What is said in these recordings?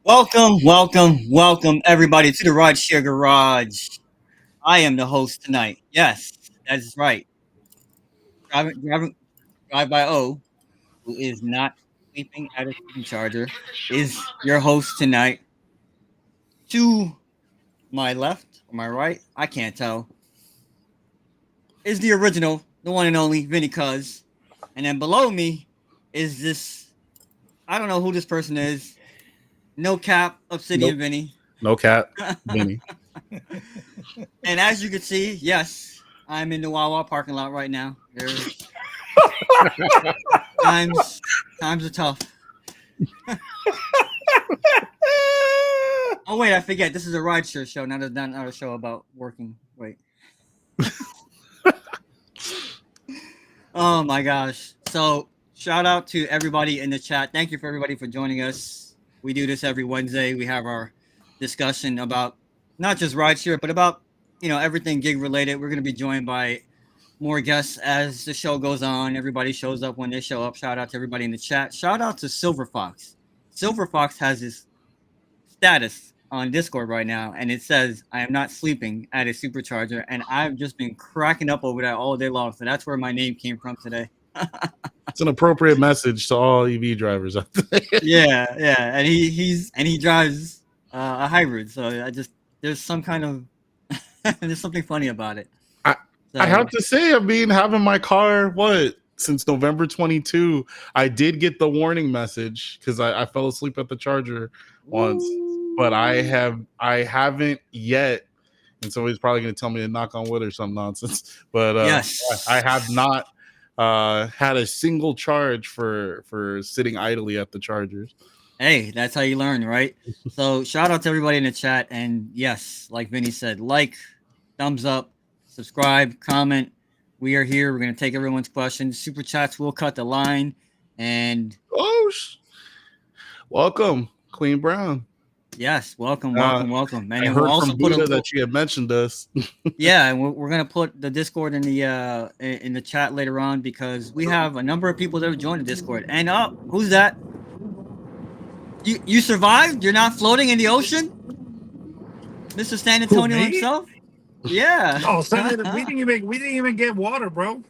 Welcome, everybody to the Rideshare Garage. I am the host tonight. Yes, that is right. Drive by O, who is not sleeping at a supercharger, is your host tonight. To my left or my right, I can't tell, is the original, the one and only Vinny Cuz. And then below me is this, I don't know who this person is. No cap, Obsidian Nope. Vinny. No cat, Vinny. And as you can see, yes, I'm in the Wawa parking lot right now. There's times times are tough. Oh wait, I forget. This is a rideshare show, not a show about working. Wait. Oh my gosh. So shout out to everybody in the chat. Thank you for everybody for joining us. We do this every Wednesday. We have our discussion about not just rideshare, but about everything gig related. We're gonna be joined by more guests as the show goes on. Everybody shows up when they show up. Shout out to everybody in the chat. Shout out to Silver Fox. Silver Fox has his status on Discord right now, and it says, "I am not sleeping at a supercharger," and I've just been cracking up over that all day long. So that's where my name came from today. It's an appropriate message to all EV drivers out there. Yeah, and he drives a hybrid, so I just there's some kind of there's something funny about it. I, So, I have to say, having my car, since November 22, I did get the warning message because I fell asleep at the charger once, but I haven't yet, and somebody's probably going to tell me to knock on wood or some nonsense, but yes, I have not had a single charge for sitting idly at the chargers. Hey, that's how you learn, right? So shout out to everybody in the chat, and yes, like Vinny said, like, thumbs up, subscribe, comment. We are here. We're gonna take everyone's questions. Super chats will cut the line, and Welcome, Queen Brown. yes, welcome. And I then heard we'll also from put Buddha that you had mentioned us. yeah, and we're gonna put the Discord in the chat later on because we have a number of people that have joined the Discord. And who's that? You survived? You're not floating in the ocean, Mr. San Antonio himself? Yeah. Oh, we didn't even get water, bro.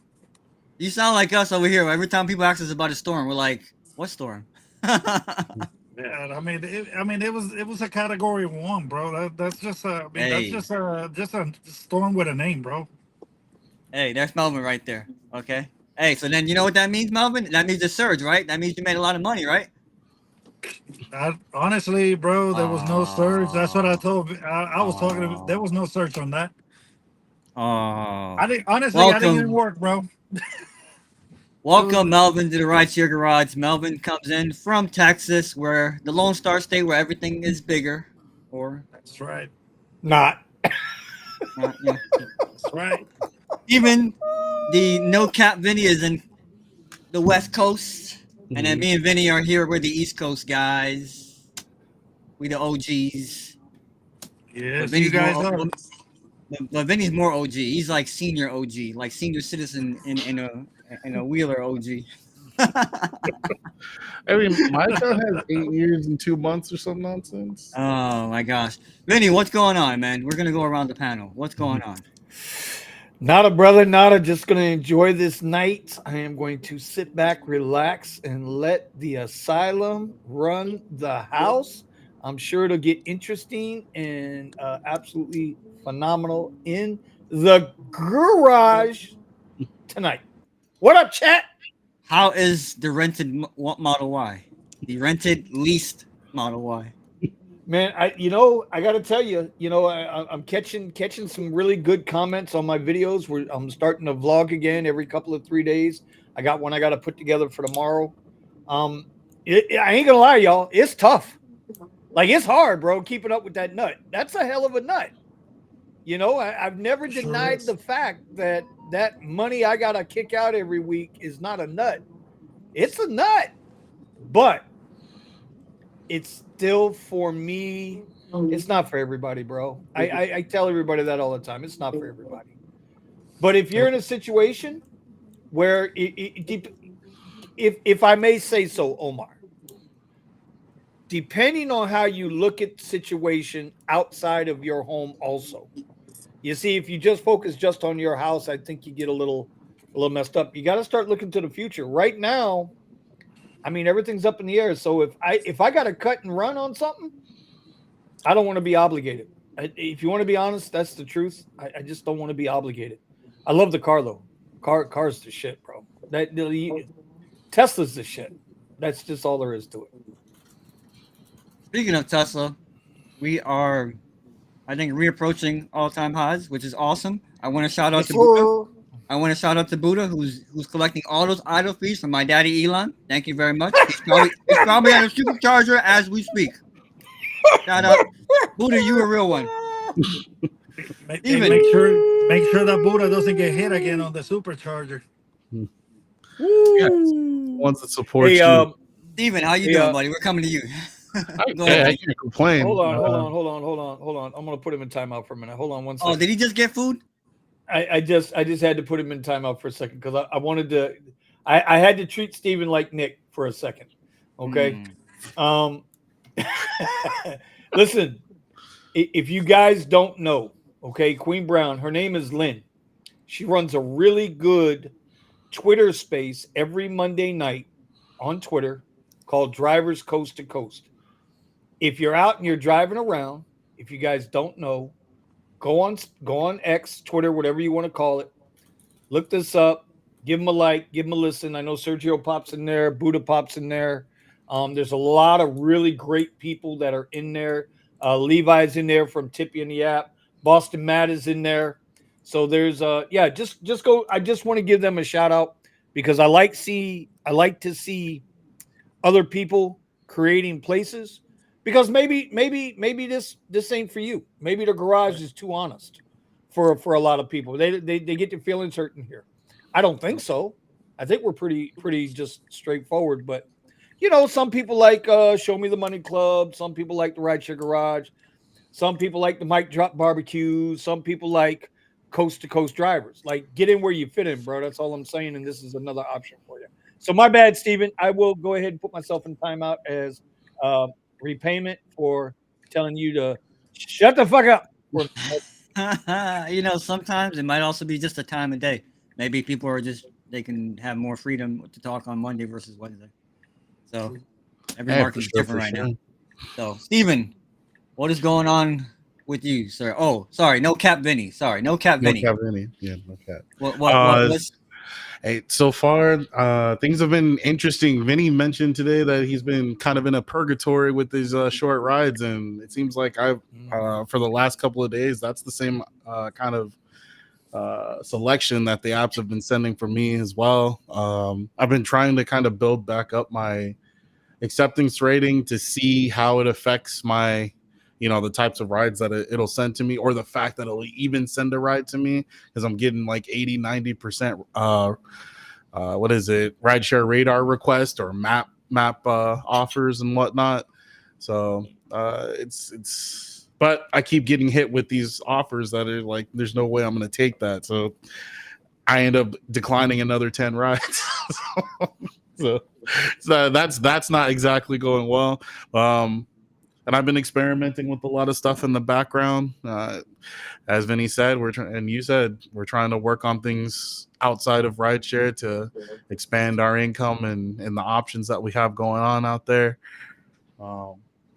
You sound like us over here. Every time people ask us about a storm, we're like, "What storm?" Yeah, it was a category 1, bro. That's just Hey. that's just a storm with a name, bro. Hey, there's Melvin right there. Okay. Hey, so then you know what that means, Melvin? That means a surge, right? That means you made a lot of money, right? Honestly, bro, there was no surge. That's what I told. I was talking. There was no surge on that. Oh. I didn't even work, bro. Welcome, Melvin, to the Rideshare Garage. Melvin comes in from Texas, where the Lone Star State, where everything is bigger. Or that's right. Not. Yeah. That's right. Even the no cap Vinny is in the West Coast, and then me and Vinny are here. We're the East Coast guys. We the OGs. Yes, you guys are. But Vinny's more OG. He's like senior OG, like senior citizen in a Wheeler OG. I mean, my child has 8 years and 2 months or some nonsense. Oh my gosh, Vinny, what's going on, man? We're gonna go around the panel. What's going on? Nada, brother, nada. Just going to enjoy this night. I am going to sit back, relax, and let the asylum run the house. I'm sure it'll get interesting and absolutely phenomenal in the garage tonight. What up, chat? How is the rented Model Y? The rented leased Model Y? Man, I got to tell you, I'm catching some really good comments on my videos. I'm starting to vlog again every couple of 3 days. I got one I got to put together for tomorrow. I ain't gonna lie, y'all. It's tough. Like, it's hard, bro, keeping up with that nut. That's a hell of a nut. I've never denied the fact that money I got to kick out every week is not a nut. It's a nut. But it's still, for me, it's not for everybody, bro. I tell everybody that all the time. It's not for everybody. But if you're in a situation where, if I may say so, Omar, depending on how you look at the situation outside of your home also. You see, if you just focus just on your house, I think you get a little messed up. You got to start looking to the future. Right now, I mean, everything's up in the air. So if I got to cut and run on something, I don't want to be obligated. If you want to be honest, that's the truth. I just don't want to be obligated. I love the car though. Car's the shit, bro. Tesla's the shit. That's just all there is to it. Speaking of Tesla, we are, I think, reapproaching all-time highs, which is awesome. I want to shout out to Buddha. I want to shout out to Buddha, who's collecting all those idle fees from my daddy Elon. Thank you very much. He's probably at a supercharger as we speak. Shout out, Buddha, you a real one. Make sure that Buddha doesn't get hit again on the supercharger. Yes. Wants to support you. Steven, how you doing, buddy? We're coming to you. I can't complain. Hold on. I'm gonna put him in timeout for a minute. Hold on one second. Oh, did he just get food? I just had to put him in timeout for a second because I wanted to. I had to treat Steven like Nick for a second. Okay. Listen, if you guys don't know, okay, Queen Brown, her name is Lynn. She runs a really good Twitter space every Monday night on Twitter called Drivers Coast to Coast. If you're out and you're driving around, if you guys don't know, go on X, Twitter, whatever you want to call it. Look this up. Give them a like. Give them a listen. I know Sergio pops in there. Buddha pops in there. There's a lot of really great people that are in there. Levi's in there from Tippy and the app. Boston Matt is in there. So there's just go. I just want to give them a shout out because I like to see other people creating places because maybe this ain't for you. Maybe the garage is too honest for a lot of people. They get their feelings hurt in here. I don't think so. I think we're pretty just straightforward. But you know, some people like Show Me the Money Club. Some people like the Rideshare Garage. Some people like the Mic Drop Barbecue. Some people like Coast to Coast Drivers. Like, get in where you fit in, bro. That's all I'm saying. And this is another option for you. So my bad, Steven. I will go ahead and put myself in timeout as repayment for telling you to shut the fuck up. You know, sometimes it might also be just a time of day. Maybe people are they can have more freedom to talk on Monday versus Wednesday. So every market is different right now. So, Steven, what is going on with you, sir? Oh, sorry, no cap Vinny. Sorry, no cap Vinny. No cap Vinny. Yeah, no cap. What's... Hey, so far, things have been interesting. Vinny mentioned today that he's been kind of in a purgatory with these short rides, and it seems like I've for the last couple of days, that's the same kind of selection that the apps have been sending for me as well. I've been trying to kind of build back up my acceptance rating to see how it affects my, you know, the types of rides that it'll send to me, or the fact that it'll even send a ride to me, because I'm getting like 80-90% what is it, rideshare radar request or map offers and whatnot. So it's but I keep getting hit with these offers that are like, there's no way I'm going to take that. So I end up declining another 10 rides. so that's not exactly going well. And I've been experimenting with a lot of stuff in the background. As Vinny said, we're trying to work on things outside of rideshare to expand our income and the options that we have going on out there.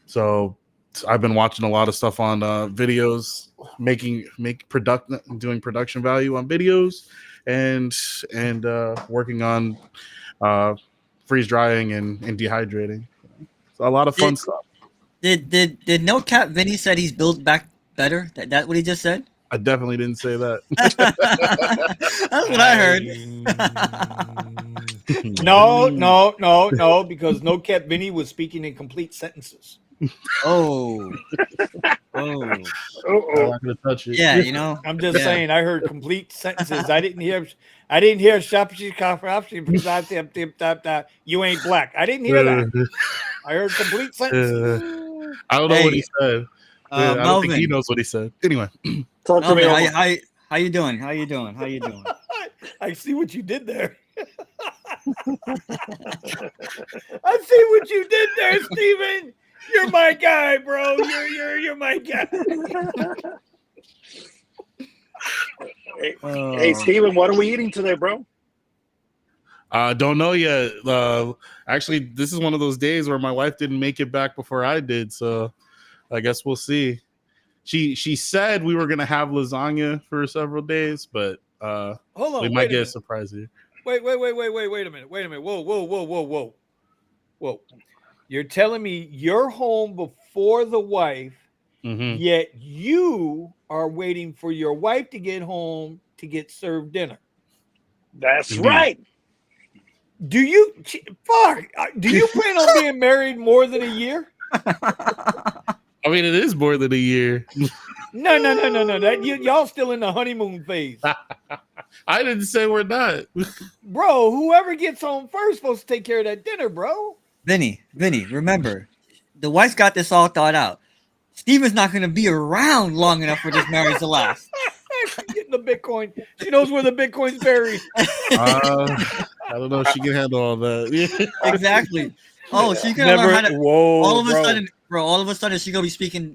So I've been watching a lot of stuff on videos, doing production value on videos, and working on freeze drying and dehydrating. So a lot of fun stuff. Did No Cap Vinny said he's built back better? That what he just said? I definitely didn't say that. That's what I heard. No, because No Cap Vinny was speaking in complete sentences. Oh. I'm not gonna touch it. Yeah, you know. I'm just saying. I heard complete sentences. I didn't hear. You ain't black. I didn't hear that. I heard complete sentences. I don't know what he said. I don't Melvin, think he knows what he said. Anyway, Talk to me. How you doing? How you doing? I see what you did there. I see what you did there, Steven. You're my guy, bro. You're my guy. Hey, Steven, what are we eating today, bro? Don't know yet. Actually, this is one of those days where my wife didn't make it back before I did, so I guess we'll see. She said we were gonna have lasagna for several days, but Hold on, we might get a surprise here. Wait a minute. Whoa. You're telling me you're home before the wife, yet you are waiting for your wife to get home to get served dinner. That's right. Do you plan on being married more than a year? I mean, it is more than a year. No. Y'all still in the honeymoon phase. I didn't say we're not. Bro, whoever gets home first supposed to take care of that dinner, bro. Vinny, remember, the wife's got this all thought out. Steven's not going to be around long enough for this marriage to last. She's getting the Bitcoin. She knows where the Bitcoin's buried. I don't know if she can handle all that. Exactly. Oh, she's going to learn how to... all of a sudden, she's going to be speaking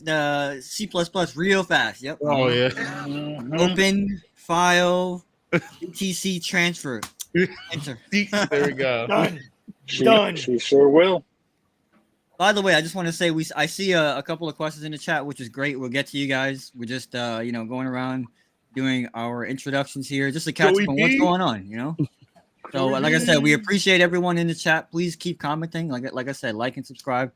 C++ real fast. Yep. Oh, yeah. Open, file, ETC transfer. Enter. There we go. Done. She sure will. By the way, I just want to say I see a couple of questions in the chat, which is great. We'll get to you guys. We're just going around doing our introductions here, just to catch up on what's going on. So, like I said, we appreciate everyone in the chat. Please keep commenting. Like I said, like and subscribe.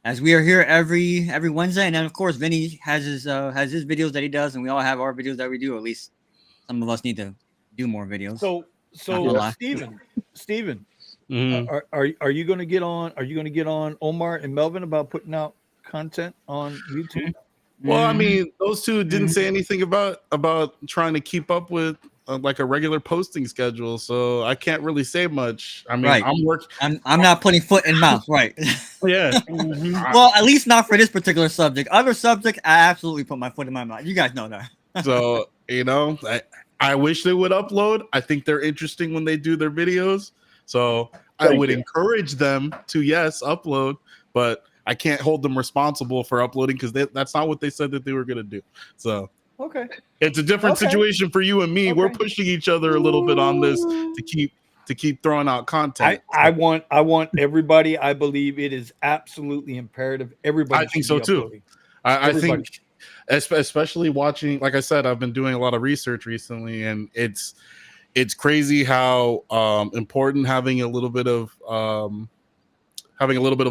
As we are here every Wednesday, and then of course Vinny has his videos that he does, and we all have our videos that we do. At least some of us need to do more videos. So Steven. Are you going to get on? Are you going to get on Omar and Melvin about putting out content on YouTube? Well, I mean, those two didn't say anything about trying to keep up with like a regular posting schedule, so I can't really say much. I mean, right. I'm working. I'm not putting foot in mouth, right? Yeah. Well, at least not for this particular subject. Other subject, I absolutely put my foot in my mouth. You guys know that. So I wish they would upload. I think they're interesting when they do their videos. So I would encourage them to upload, but I can't hold them responsible for uploading because that's not what they said that they were going to do. So okay, it's a different situation for you and me. Okay. We're pushing each other a little bit on this to keep throwing out content. I want everybody. I believe it is absolutely imperative. Everybody, I think so too. I think, especially watching. Like I said, I've been doing a lot of research recently, and it's crazy how important having a little bit of a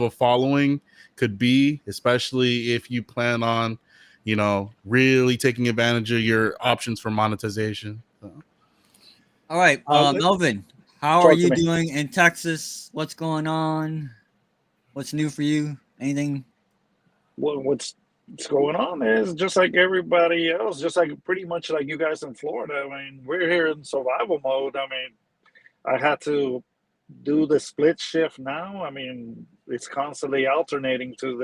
following could be, especially if you plan on, really taking advantage of your options for monetization. So. All right, Melvin, how are you doing in Texas? What's going on? What's new for you? Anything? What's going on is just like everybody else, just like pretty much like you guys in Florida. I mean, we're here in survival mode. I mean, I had to do the split shift now. I mean, it's constantly alternating to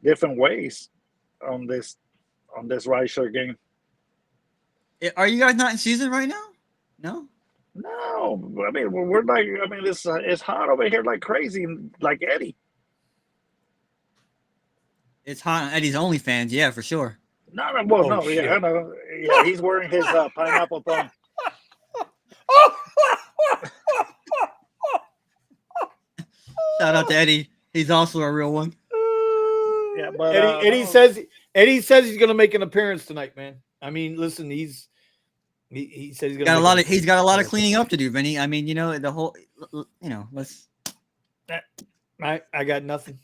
different ways on this rideshare game. Are you guys not in season right now? No. I mean, we're like, I mean, it's hot over here like crazy, like Eddie. It's hot on Eddie's OnlyFans, yeah, for sure. No, he's wearing his pineapple thumb. Shout out to Eddie. He's also a real one. Yeah, but Eddie says he's going to make an appearance tonight, man. I mean, listen, he says he's going to. He's got a lot of cleaning up to do, Vinny. I mean, the whole, let's. I got nothing.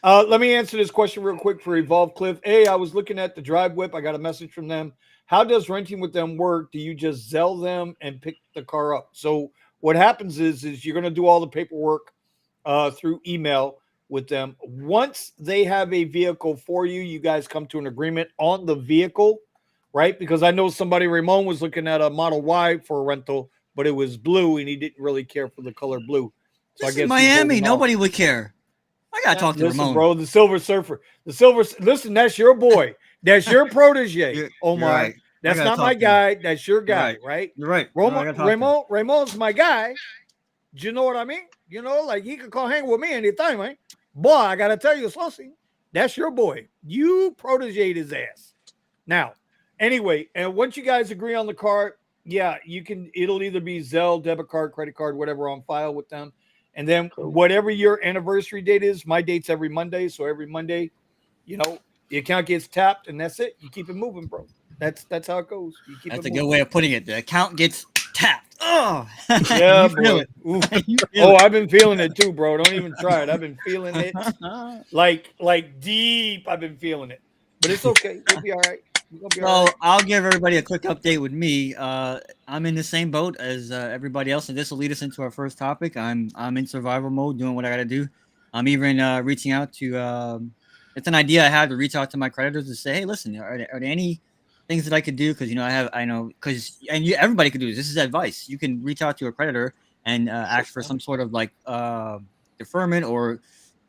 Let me answer this question real quick for Evolve Cliff. Hey, I was looking at the Drive Whip. I got a message from them. How does renting with them work? Do you just Zelle them and pick the car up? So what happens is you're going to do all the paperwork through email with them. Once they have a vehicle for you, you guys come to an agreement on the vehicle, right? Because I know Ramon was looking at a Model Y for a rental, but it was blue and he didn't really care for the color blue. So this is Miami. Nobody would care. I gotta talk to Ramon, bro. The Silver Surfer. Listen, that's your boy. That's your protege, Omar. Right. That's not my guy. That's your guy, right? You're right. Ramon's my guy. Do you know what I mean? Like he could hang with me anytime, right? Boy, I gotta tell you, Slossy, that's your boy. You protéged his ass. Now, anyway, and once you guys agree on the card, yeah, you can. It'll either be Zelle, debit card, credit card, whatever on file with them, and then Cool. whatever your anniversary date is. My date's every Monday, so every Monday, the account gets tapped, and that's it. You keep it moving, bro. That's how it goes. You keep That's it a moving. good way of putting it. The account gets tapped. Oh, Yeah, You feel boy. it. Oof. You feel Oh, it. I've been feeling it too, bro. Don't even try it. I've been feeling it like deep. I've been feeling it, but it's okay. We'll be all right. We'll be all So right. I'll give everybody a quick update with me. I'm in the same boat as everybody else, and this will lead us into our first topic. I'm in survival mode, doing what I got to do. I'm even reaching out to. It's an idea I had to reach out to my creditors to say, hey, listen, are there any things that I could do? Because I know everybody could do this. This is advice. You can reach out to a creditor and ask for some sort of like deferment, or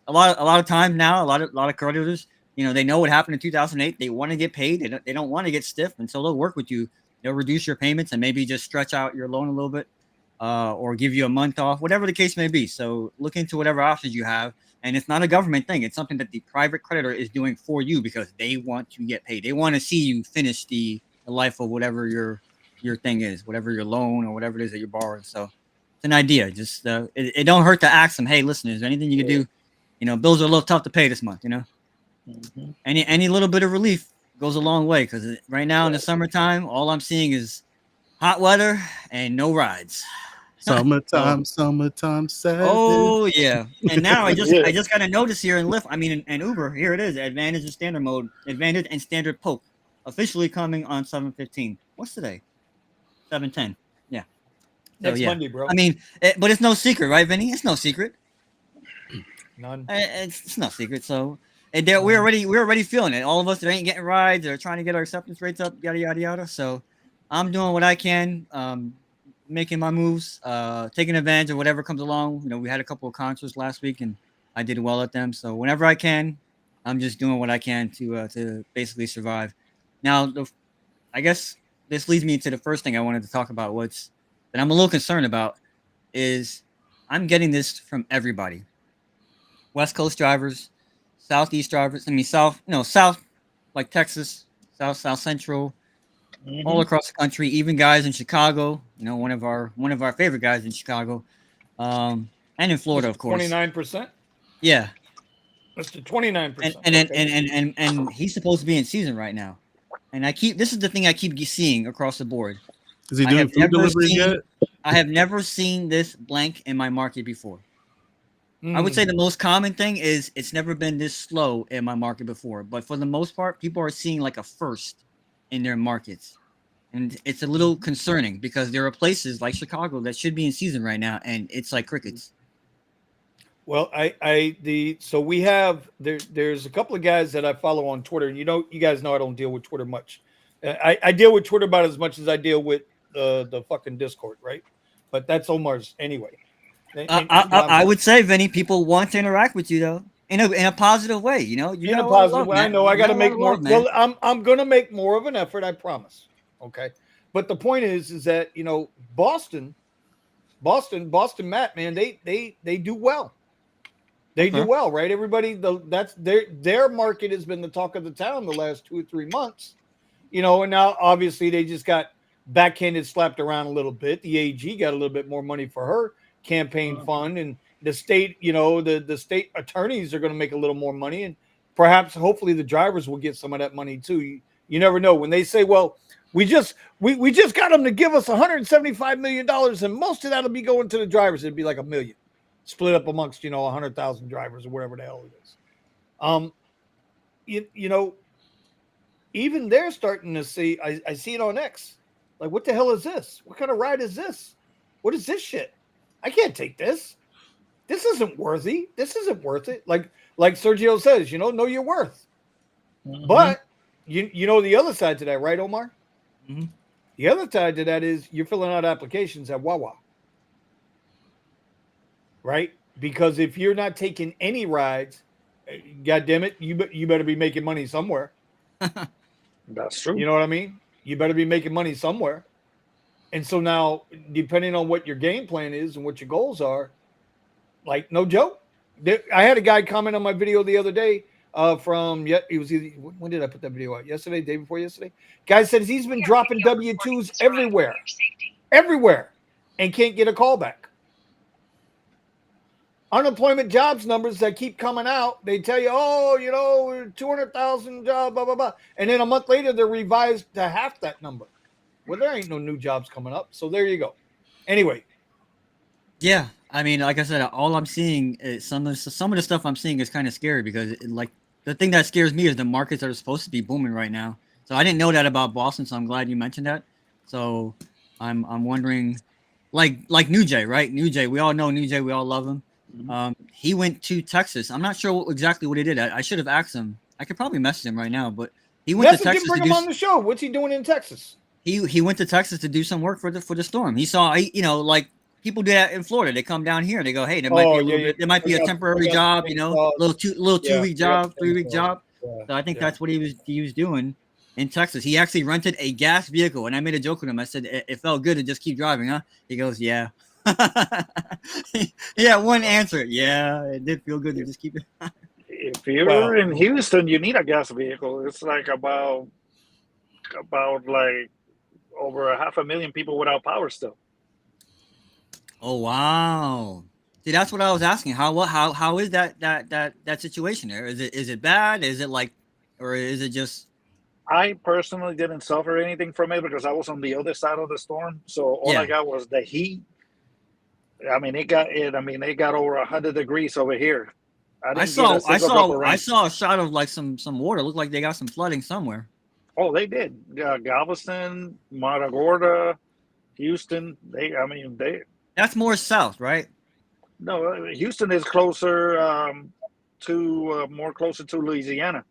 a lot of time now. A lot of creditors, they know what happened in 2008. They want to get paid. They don't want to get stiff, and so they'll work with you. They'll reduce your payments and maybe just stretch out your loan a little bit, or give you a month off, whatever the case may be. So look into whatever options you have, and it's not a government thing. It's something that the private creditor is doing for you because they want to get paid. They want to see you finish the life of whatever your thing is, whatever your loan or whatever it is that you're borrowing. So it's an idea. Just it don't hurt to ask them. Hey, listen, is there anything you can do? Bills are a little tough to pay this month. Mhm. Any little bit of relief goes a long way, because right now in the summertime, all I'm seeing is hot weather and no rides. Summertime sadness. Oh yeah, and now I just Yeah. I just got a notice here in Lyft. I mean, in Uber, here it is: Advantage and Standard mode, Advantage and Standard Poke, officially coming on 7/15. What's today? 7/10. Yeah. So Next yeah, Monday, bro. I mean, but it's no secret, right, Vinny? It's no secret. None. It's no secret. So we're already feeling it. All of us that ain't getting rides or trying to get our acceptance rates up, yada yada yada. So I'm doing what I can, making my moves, taking advantage of whatever comes along. We had a couple of concerts last week, and I did well at them. So whenever I can, I'm just doing what I can to basically survive. Now, I guess this leads me to the first thing I wanted to talk about. What's that I'm a little concerned about is I'm getting this from everybody. West Coast drivers, Southeast drivers. I mean, South, like Texas, South Central, all Mhm. across the country. Even guys in Chicago. One of our favorite guys in Chicago, and in Florida, of course. 29%. Yeah, That's the 29%. and he's supposed to be in season right now. And this is the thing I keep seeing across the board. Is he I doing have food never deliveries seen yet? I have never seen this blank in my market before. I would say Mm. the most common thing is it's never been this slow in my market before, but for the most part, people are seeing like a first in their markets. And it's a little concerning because there are places like Chicago that should be in season right now, and it's like crickets. Well, so we have there's a couple of guys that I follow on Twitter, and you guys know I don't deal with Twitter much. I deal with Twitter about as much as I deal with the fucking Discord, right? But that's Omar's anyway. I would say, Vinny, people want to interact with you though, in a positive way. You In got a a lot of positive love, way. I man. know I You got got to a lot make of more. love, man. Well, I'm going to make more of an effort. I promise. Okay, but the point is that Boston, Matt, man, they do well. They do Okay. well, right? Everybody, that's their market has been the talk of the town the last 2 or 3 months, and now obviously they just got backhanded, slapped around a little bit. The AG got a little bit more money for her campaign fund, and the state, the state attorneys are going to make a little more money, and perhaps, hopefully, the drivers will get some of that money too. You never know when they say, "Well, we just got them to give us $175 million, and most of that'll be going to the drivers." It'd be like $1 million. Split up amongst 100,000 drivers or whatever the hell it is. Even they're starting to see. I see it on X. Like, what the hell is this? What kind of ride is this? What is this shit? I can't take this. This isn't worthy. This isn't worth it. Like Sergio says, know your worth. Mhm. But you know the other side to that, right, Omar? Mhm. The other side to that is you're filling out applications at Wawa. Right? Because if you're not taking any rides, God damn it, you better be making money somewhere. That's true. You know what I mean? You better be making money somewhere. And so now, depending on what your game plan is and what your goals are, like, no joke, I had a guy comment on my video the other day. When did I put that video out? Yesterday, day before yesterday. Guy says he's been dropping W-2s everywhere, and can't get a call back. Unemployment jobs numbers that keep coming out, they tell you, 200,000 jobs, blah, blah, blah. And then a month later, they're revised to half that number. Well, there ain't no new jobs coming up. So there you go. Anyway. Yeah. I mean, like I said, all I'm seeing is some of the stuff I'm seeing is kind of scary because the thing that scares me is the markets are supposed to be booming right now. So I didn't know that about Boston. So I'm glad you mentioned that. So I'm wondering, like New Jay, right? New Jay, we all know New Jay. We all love him. He went to Texas. I'm not sure exactly what he did. I should have asked him. I could probably message him right now, but he went to Texas. Bring him on the show. What's he doing in Texas? He went to Texas to do some work for the storm. He saw, like people do that in Florida. They come down here and they go, hey, there might be a temporary job, little 2 week job, 3 week job. So I think that's what he was doing in Texas. He actually rented a gas vehicle, and I made a joke with him. I said it felt good to just keep driving, huh? He goes, yeah. Yeah, one answer. Yeah, it did feel good to just keep it. If you're in Houston, you need a gas vehicle. It's like about like over 500,000 people without power still. Oh wow! See, that's what I was asking. How is that situation there? Is it bad? Is it or is it just? I personally didn't suffer anything from it because I was on the other side of the storm. So all I got was the heat. I mean, it got over 100 degrees over here. I saw a shot of some water. It looked like they got some flooding somewhere. Oh, they did. Galveston, Matagorda, Houston. That's more south, right? No, Houston is closer closer to Louisiana.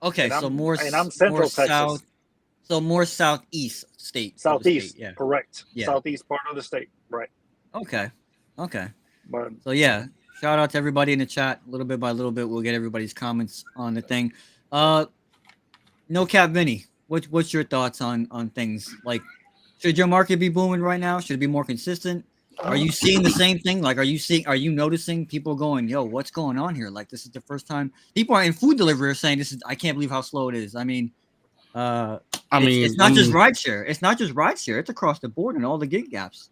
Okay, so more Central Texas. South, so more southeast state. Southeast, yeah. Correct. Yeah. Southeast part of the state, right. Okay. But so yeah, shout out to everybody in the chat. Little bit by little bit, we'll get everybody's comments on the thing. No Cap Vinny, what's your thoughts on things? Like, should your market be booming right now? Should it be more consistent? Are you seeing the same thing? Like, are you noticing people going, yo, what's going on here? Like, this is the first time people are in food delivery are saying I can't believe how slow it is. I mean, it's not just rideshare. It's not just rideshare. It's across the board and all the gig gaps.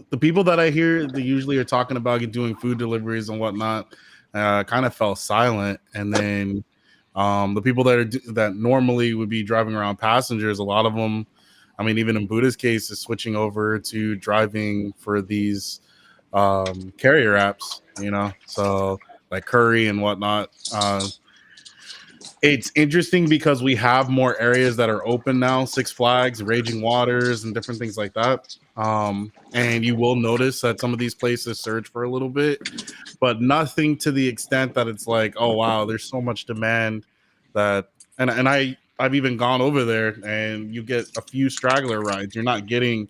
The people that I hear, they usually are talking about doing food deliveries and whatnot, kind of fell silent. And then the people that normally would be driving around passengers, a lot of them, I mean, even in Buddha's case, is switching over to driving for these carrier apps, so like Curry and whatnot. It's interesting because we have more areas that are open now, Six Flags, Raging Waters, and different things like that. And you will notice that some of these places surge for a little bit, but nothing to the extent that it's like, oh wow, there's so much demand that, and I've even gone over there and you get a few straggler rides. You're not getting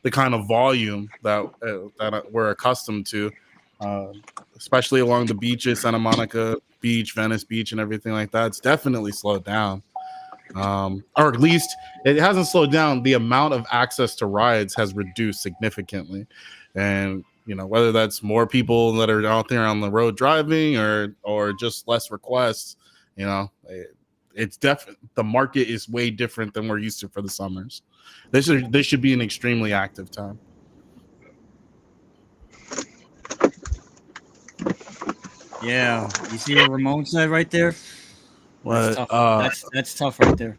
the kind of volume that we're accustomed to, especially along the beaches, Santa Monica Beach, Venice Beach, and everything like that. It's definitely slowed down. Or at least it hasn't slowed down. The amount of access to rides has reduced significantly. And, whether that's more people that are out there on the road driving or just less requests, it's definitely, the market is way different than we're used to for the summers. This should be an extremely active time. Yeah, you see what Ramon said right there? What? That's tough right there.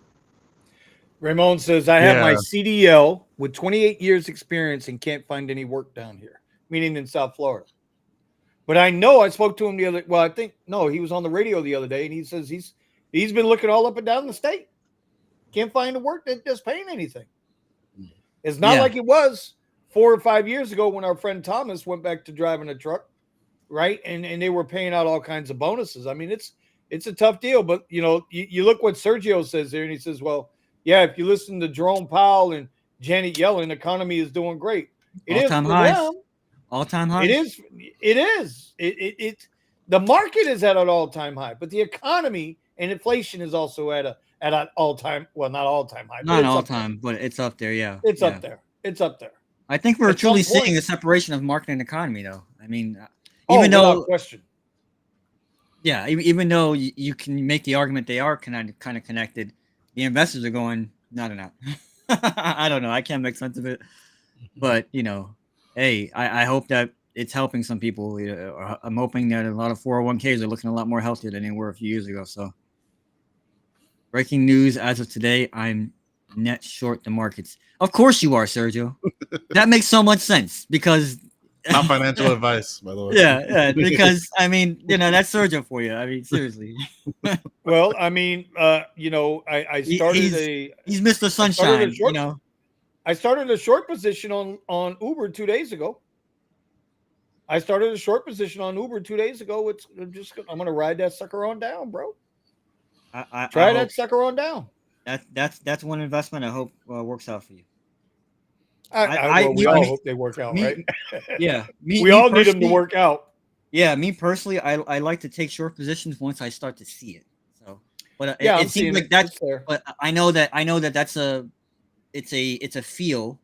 Ramon says, I have my CDL with 28 years experience and can't find any work down here, meaning in South Florida. But I know I spoke to him he was on the radio the other day, and he says he's been looking all up and down the state. Can't find a work that's paying anything. It's not like it was 4 or 5 years ago when our friend Thomas went back to driving a truck, right? And they were paying out all kinds of bonuses. I mean, it's a tough deal, but you look what Sergio says there, and he says, well, yeah, if you listen to Jerome Powell and Janet Yellen, economy is doing great. All-time highs. All-time highs. It is. The market is at an all-time high, but the economy and inflation is also at an all-time, well, not all-time high. Not all-time, but it's up there, yeah. It's up there. It's up there. I think we're truly seeing a separation of market and economy, though. I mean, Oh, even without though, question. yeah, even though you can make the argument they are kind of connected, the investors are going, no, they're not. I don't know. I can't make sense of it, but hey, I hope that it's helping some people. I'm hoping that a lot of 401ks are looking a lot more healthier than they were a few years ago. So, breaking news as of today, I'm net short the markets. Of course you are, Sergio. That makes so much sense because Not financial advice, by the way. yeah, because I mean, that's Sergio for you. I mean, seriously. Well, I mean, I started He's Mr. Sunshine, I started a short position on Uber 2 days ago. I started a short position on Uber 2 days ago. I'm gonna ride that sucker on down, bro. Try that sucker on down. That's one investment I hope works out for you. We all hope they work out, right? Yeah, we all need them to work out. Yeah, me personally, I like to take short positions once I start to see it. So, but it seems like that's there. But I know that that's it's a feel,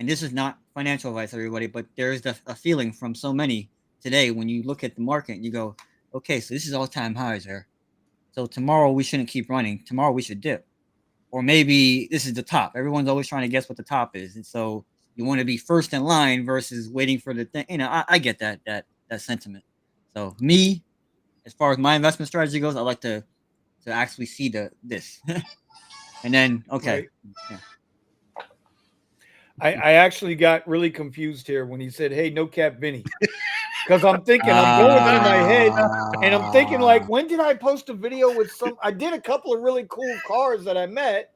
and this is not financial advice, everybody. But there's a feeling from so many today when you look at the market and you go, okay, so this is all time highs there. So tomorrow we shouldn't keep running. Tomorrow we should dip, or maybe this is the top. Everyone's always trying to guess what the top is, and so you want to be first in line versus waiting for the thing. I get that sentiment. So me, as far as my investment strategy goes, I like to actually see this, and then okay. Right. Yeah. I actually got really confused here when he said, "Hey, no cap, Vinny," because I'm thinking I'm going through my head, and I'm thinking like, when did I post a video with some? I did a couple of really cool cars that I met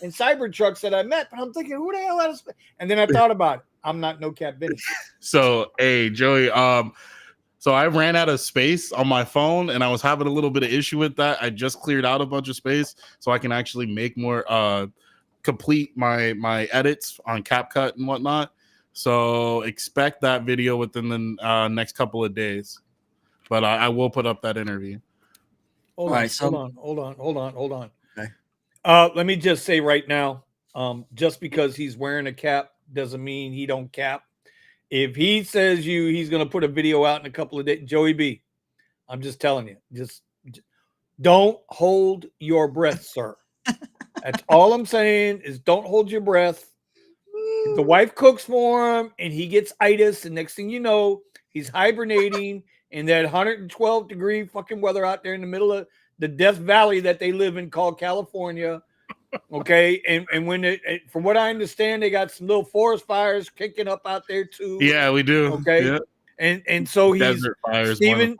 and cyber trucks that I met, but I'm thinking, who the hell else? And then I thought about it. I'm not no cap, Vinny. So, hey, Joey, so I ran out of space on my phone, and I was having a little bit of issue with that. I just cleared out a bunch of space so I can actually make more complete my edits on CapCut and whatnot. So expect that video within the next couple of days. But I will put up that interview. Hold on. Okay. Let me just say right now, just because he's wearing a cap doesn't mean he don't cap. If he says he's going to put a video out in a couple of days, Joey B, I'm just telling you, just don't hold your breath, sir. That's all I'm saying is don't hold your breath. If the wife cooks for him and he gets itis, and next thing you know, he's hibernating in that 112-degree fucking weather out there in the middle of the Death Valley that they live in called California. Okay, and when from what I understand, they got some little forest fires kicking up out there too. Yeah, we do. Okay, yeah. and so he's Steven,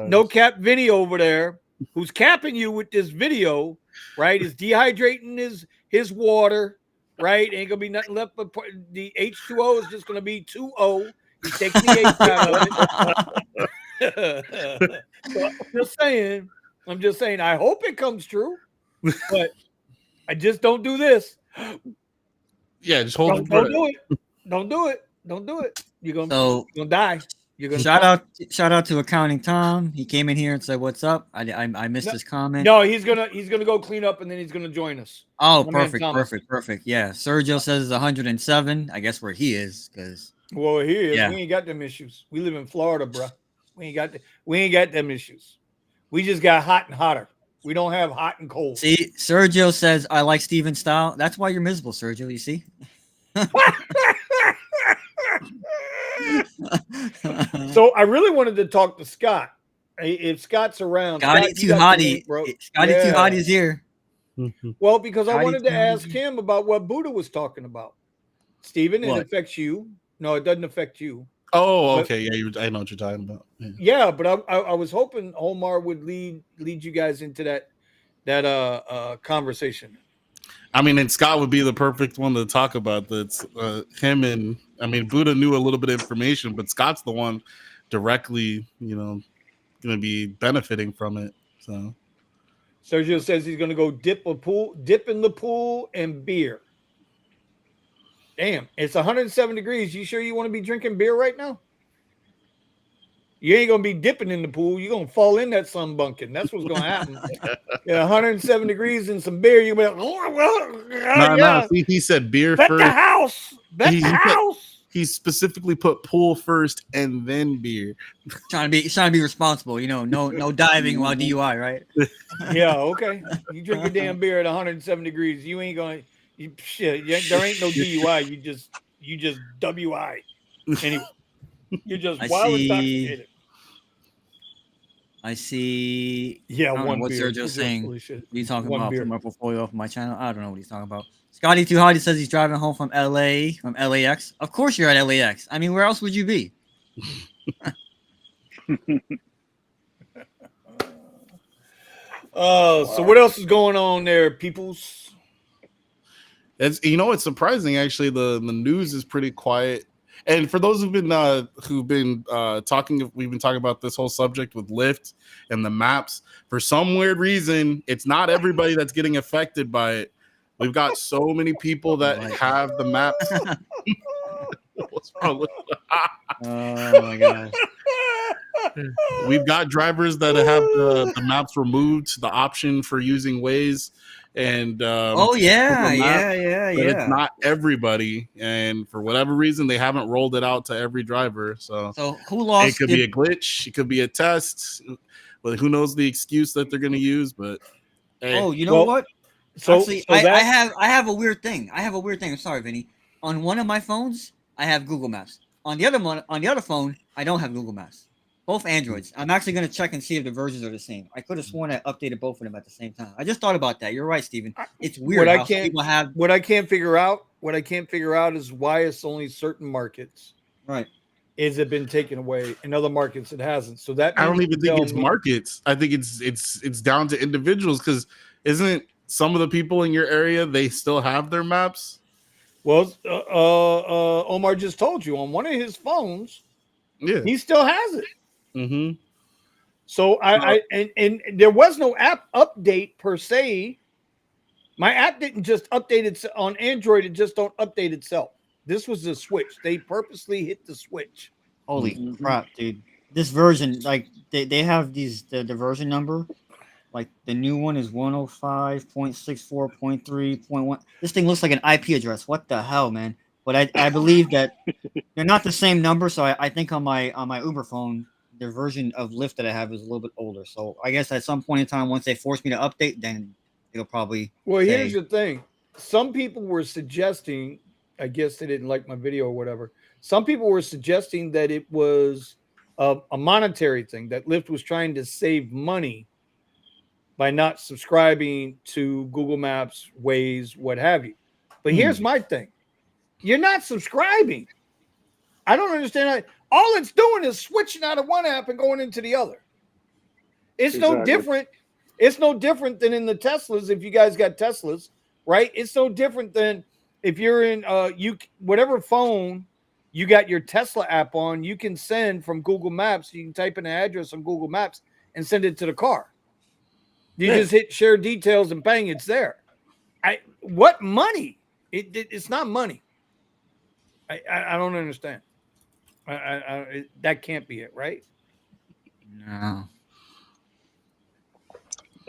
no cap Vinny over there, who's capping you with this video, right? Is dehydrating his water, right? Ain't gonna be nothing left but the H2O is just gonna be 2O. He's taking the H out of it. So I'm just saying. I hope it comes true, but I just don't do this. Yeah, just hold. Don't do it. Don't do it. You're gonna die. You're gonna shout out to Accounting Tom. He came in here and said, "What's up?" I missed his comment. No, he's gonna go clean up and then he's gonna join us. Oh, perfect. Yeah, Sergio says 107. I guess where he is, because he is. Yeah. We ain't got them issues. We live in Florida, bro. We ain't got them issues. We just got hot and hotter. We don't have hot and cold. See, Sergio says, I like Steven's style. That's why you're miserable, Sergio, you see? So I really wanted to talk to Scott. If Scott's around. Scotty Too Hottie is here. Well, because I wanted to ask him about what Buddha was talking about. Steven, it affects you. No, it doesn't affect you. Oh, okay. Yeah, I know what you're talking about. Yeah, but I was hoping Omar would lead you guys into that conversation. I mean, and Scott would be the perfect one to talk about. That's him, and I mean, Buddha knew a little bit of information, but Scott's the one directly, going to be benefiting from it. So Sergio says he's going to go dip in the pool and beer. Damn, it's 107 degrees. You sure you want to be drinking beer right now? You ain't going to be dipping in the pool. You're going to fall in that sunbunking. That's what's going to happen. 107 degrees and some beer. You'll be like, no. See, he said beer Bet first. the house. Bet the house. he specifically put pool first and then beer. Trying to be responsible. No diving while DUI, right? Yeah, okay. You drink a damn beer at 107 degrees. You ain't going. There ain't no DUI. You just WI. Anyway, you're just I wild see. intoxicated. I see. Yeah, I don't know one what beer. Sergio's saying. What are you talking One about? beer. From my portfolio off my channel. I don't know what he's talking about. Scotty Too Hot, he says he's driving home from LA, from LAX. Of course you're at LAX. I mean, where else would you be? So what else is going on there, peoples? It's surprising actually. The news is pretty quiet. And for those who've been talking, we've been talking about this whole subject with Lyft and the maps. For some weird reason, it's not everybody that's getting affected by it. We've got so many people that have the maps. What's wrong with Oh my gosh. We've got drivers that have the maps removed, the option for using Waze, and Oh yeah. but it's not everybody, and for whatever reason, they haven't rolled it out to every driver. So who lost? It could be a glitch. It could be a test. But who knows the excuse that they're going to use? But hey. Oh, you know what? So, actually, I have a weird thing. I'm sorry, Vinny. On one of my phones, I have Google Maps. On the other phone, I don't have Google Maps. Both Androids. I'm actually going to check and see if the versions are the same. I could have sworn I updated both of them at the same time. I just thought about that. You're right, Steven. It's weird. What I can't figure out is why it's only certain markets. Right. Is it been taken away? In other markets, it hasn't. So that I don't even think it's markets. I think it's down to individuals, because isn't some of the people in your area, they still have their maps? Well, Omar just told you on one of his phones, he still has it. Mm-hmm. So and there was no app update per se. My app didn't just update it on Android. It just don't update itself. This was the switch. They purposely hit the switch. Holy crap, dude! This version, like they have the version number. Like the new one is 105.64.3.1. This thing looks like an IP address. What the hell, man? But I believe that they're not the same number. So I think on my Uber phone, the version of Lyft that I have is a little bit older. So I guess at some point in time, once they force me to update, then it'll probably. Well, here's the thing. Some people were suggesting, I guess they didn't like my video or whatever. Some people were suggesting that it was a monetary thing, that Lyft was trying to save money by not subscribing to Google Maps, Waze, what have you. But here's my thing. You're not subscribing. I don't understand that. All it's doing is switching out of one app and going into the other. It's no different. It's no different than in the Teslas. If you guys got Teslas, right? It's no different than if you're in whatever phone you got your Tesla app on, you can send from Google Maps. You can type in an address on Google Maps and send it to the car. You just hit share details and bang, it's there. What money? It's not money. I don't understand. That can't be it, right? No.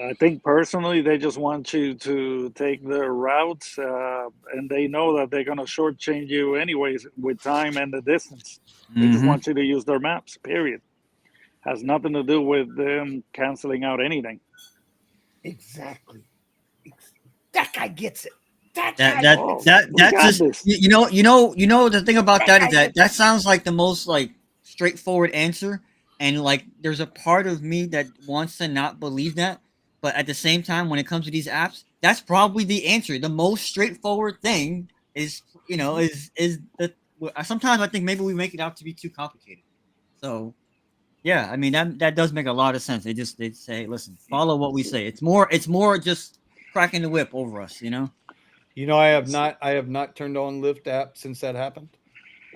I think personally, they just want you to take the routes, and they know that they're going to shortchange you anyways with time and the distance. They just want you to use their maps, period. Has nothing to do with them canceling out anything. Exactly. That guy gets it. That's just you know the thing about that is that sounds like the most like straightforward answer, and like there's a part of me that wants to not believe that, but at the same time, when it comes to these apps, that's probably the answer. The most straightforward thing is the sometimes I think maybe we make it out to be too complicated. So yeah, I mean that does make a lot of sense. They say, listen, follow what we say. It's more just cracking the whip over us, you know. I have not turned on Lyft app since that happened.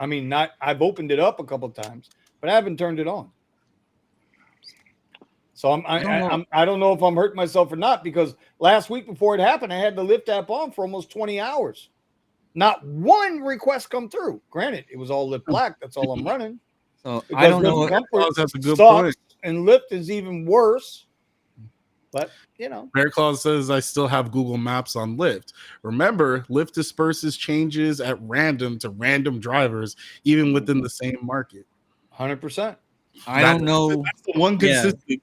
I mean, I've opened it up a couple of times, but I haven't turned it on. So I don't know if I'm hurting myself or not, because last week before it happened, I had the Lyft app on for almost 20 hours. Not one request come through. Granted, it was all Lyft Black. That's all I'm running. So I don't know. That's a good point. And Lyft is even worse. But you know, Bear Claus says I still have Google Maps on Lyft. Remember, Lyft disperses changes at random to random drivers, even within the same market. 100%. I don't know. That's the one Yeah. consistent.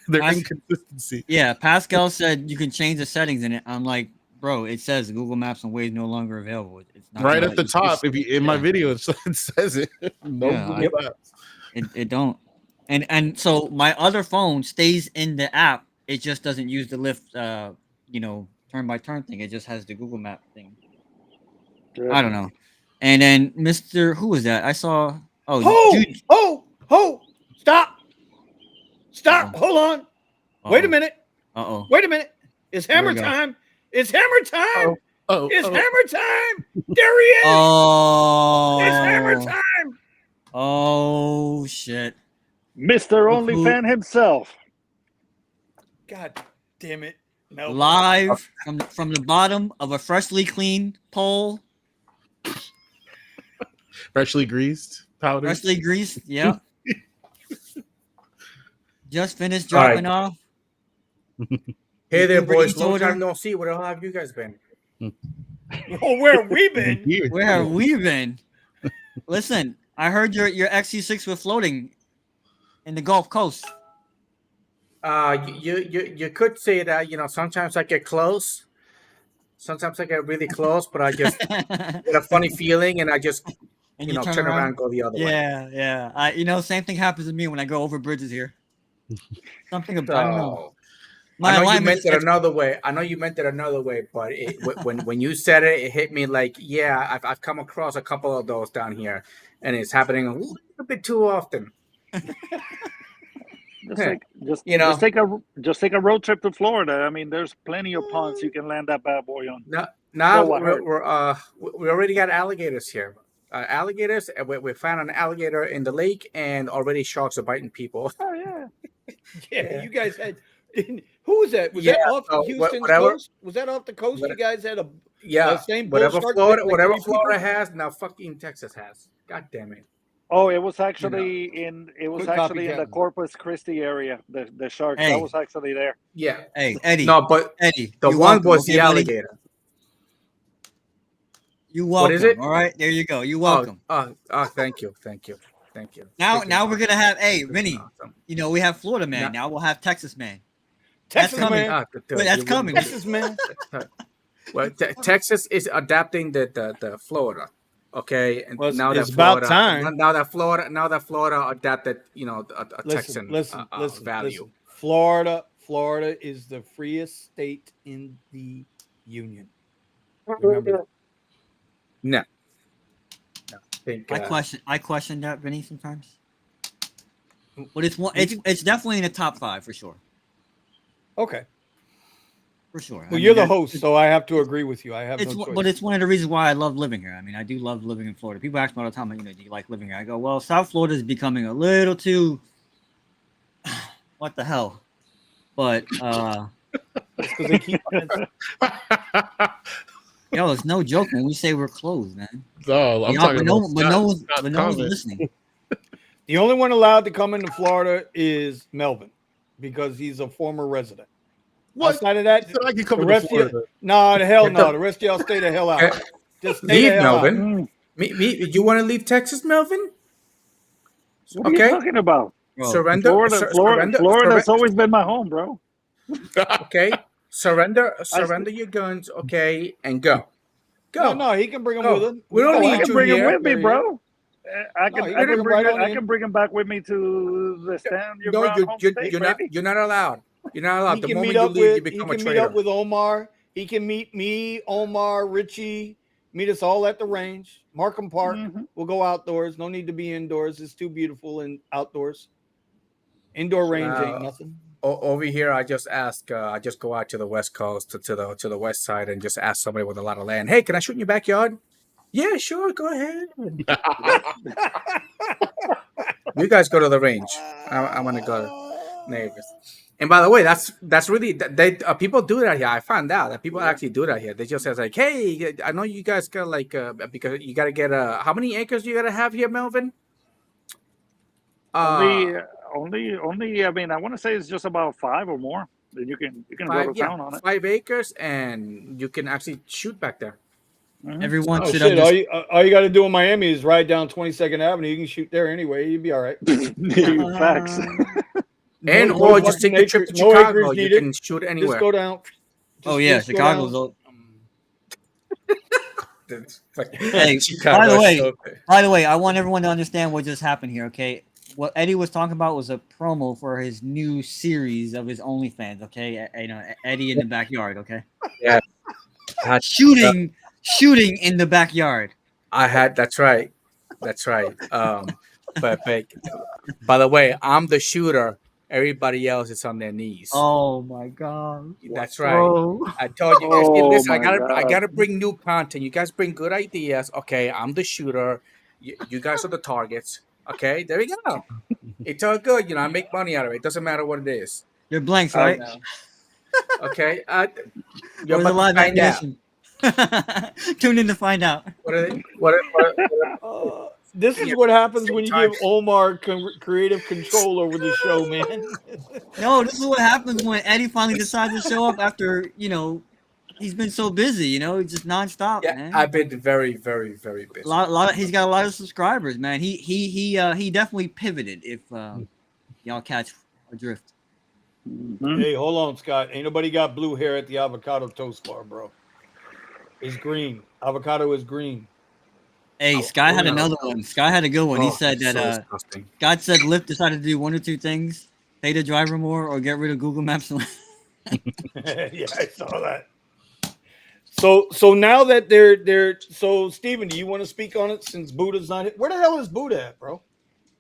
Their That's- inconsistency. Yeah, Pascal said you can change the settings in it. I'm like, bro, it says Google Maps and Waze no longer available. It's not Right gonna at the let you- top, if you in my yeah. video, it says it. No Yeah, Google Maps. It don't. And so my other phone stays in the app. It just doesn't use the Lyft turn by turn thing. It just has the Google Map thing. I don't know. And then Mr. Who was that? I saw Judy. Stop. Uh-oh. Hold on. Wait a minute. Uh-oh. Wait a minute. It's Here we hammer go. time. It's hammer time. Oh, It's hammer time. There he is. Oh. It's hammer time. Oh shit. Mr. OnlyFan himself. God damn it. No. Live from the bottom of a freshly cleaned pole. freshly greased powder. Freshly greased, yeah. Just finished dropping off. Hey there, Uber boys. Eats Long order. time no see. Where the hell have you guys been? Well, where have we been? Here. Where have we been? Listen, I heard your XC6 was floating in the Gulf Coast. You could say that. You know, sometimes I get close. Sometimes I get really close, but I just get a funny feeling, and I just And you know turn around and go the other way. Yeah. Same thing happens to me when I go over bridges here. Something about I don't know. So, My I know you alignment meant is it another way. I know you meant it another way, but when you said it, it hit me like, yeah, I've come across a couple of those down here, and it's happening a little bit too often. Just take a road trip to Florida. I mean, there's plenty of ponds you can land that bad boy on. Now So I heard. we already got alligators here. Alligators. We found an alligator in the lake, and already sharks are biting people. Oh yeah. Yeah, you guys had. Who was that? Was Yeah, that off so Houston's whatever- coast? Was that off the coast? what- You guys had a Yeah, same bull whatever shark Florida, bit like whatever 3 people? Florida has, now fucking Texas has. God damn it! Oh, it was actually in Quit the copycatting. Corpus Christi area. The shark Hey. that was actually there. Yeah, Hey, Eddie. no, but Eddie. the you one welcome, was okay, the buddy? alligator. You welcome. What is it? All right, there you go. You welcome. Thank you. Now Freaking we're gonna have freaking Vinny. awesome. We have Florida man. No. Now we'll have Texas man. Texas coming. man. Dude, Wait, that's you coming. wouldn't Texas man. believe- Well, Texas is adapting the Florida. Okay, and Well, now it's that about Florida, time. now that Florida adapted, a Texan Listen. value. Florida is the freest state in the union. Remember that. No. I think, I question that, Vinny, sometimes. But it's definitely in the top 5 for sure. Okay. For sure. Well, you're the host, so I have to agree with you. I have no choice. But it's one of the reasons why I love living here. I mean, I do love living in Florida. People ask me all the time, do you like living here? I go, well, South Florida is becoming a little too what the hell? But because they keep. Yo, it's no joke when we say we're closed, man. Oh, I'm talking about but no one's listening. The only one allowed to come into Florida is Melvin because he's a former resident. What? Outside of that, So I can come the to rest of Florida. you, no, the hell no. The rest of y'all stay the hell out. Just stay Leave, the hell Melvin. out. Me, you want to leave Texas, Melvin? What are you talking about? Bro, Surrender. Florida's always been my home, bro. Okay. Surrender your guns. Okay, and go. No, he can bring them Go. with him. We don't I need can you bring him here. with me, bro. I No, you can bring him right on in. can bring him back with me to the stand. No, you're not allowed. You're not allowed. He The can moment meet you up leave, you with. He become a can meet traitor. up with Omar. He can meet me, Omar, Richie. Meet us all at the range, Markham Park. We'll go outdoors. No need to be indoors. It's too beautiful and outdoors. Indoor range ain't nothing. Over here, I just ask. I just go out to the west coast, to the west side, and just ask somebody with a lot of land. Hey, can I shoot in your backyard? Yeah, sure. Go ahead. You guys go to the range. I want to go to neighbors. And by the way, that's really people do that here. I found out that people actually do that here. They just says like, hey, I know you guys got like because you got to get how many acres you got to have here, Melvin? Only. I mean, I want to say it's just about 5 or more. then you can go to town on it. 5 acres, and you can actually shoot back there. Mhm. Everyone Oh should shit! understand. All you got to do in Miami is ride down 22nd Avenue. You can shoot there anyway. You'd be all right. Facts. And No or just take the trip to no Chicago. acres You needed. can shoot Just anywhere. go down. Oh yeah, just go Chicago's. down. Hey, by the way, I want everyone to understand what just happened here. Okay, what Eddie was talking about was a promo for his new series of his OnlyFans. Okay, Eddie in the backyard. Okay, Yeah. shooting in the backyard. That's right. But by the way, I'm the shooter. Everybody else is on their knees. Oh my god, That's right. bro. I told you guys, hey, Oh listen, I my gotta God. bring new content. You guys bring good ideas. Okay, I'm the shooter. You guys are the targets. Okay, there we go. It's all good. I make money out of it. It doesn't matter what it is. You're blanks, right? Okay. You're Where's the about live to find out. ammunition? Tune in to find out. What are they? What This is Yeah, what happens same when you time. give Omar creative control over the show, man. No, this is what happens when Eddie finally decides to show up after he's been so busy. He's just nonstop, Yeah, man. I've been very, very, very busy. He's got a lot of subscribers, man. He definitely pivoted. If y'all catch a drift. Mhm. Hey, hold on, Scott. Ain't nobody got blue hair at the avocado toast bar, bro. It's green. Avocado is green. Hey, Sky had no. another one. Sky had a good one. He Oh, said that so disgusting. God said Lyft decided to do one or two things: pay the driver more or get rid of Google Maps. Yeah, I saw that. So now that they're so Steven, do you want to speak on it since Buddha's not here? Where the hell is Buddha at, bro?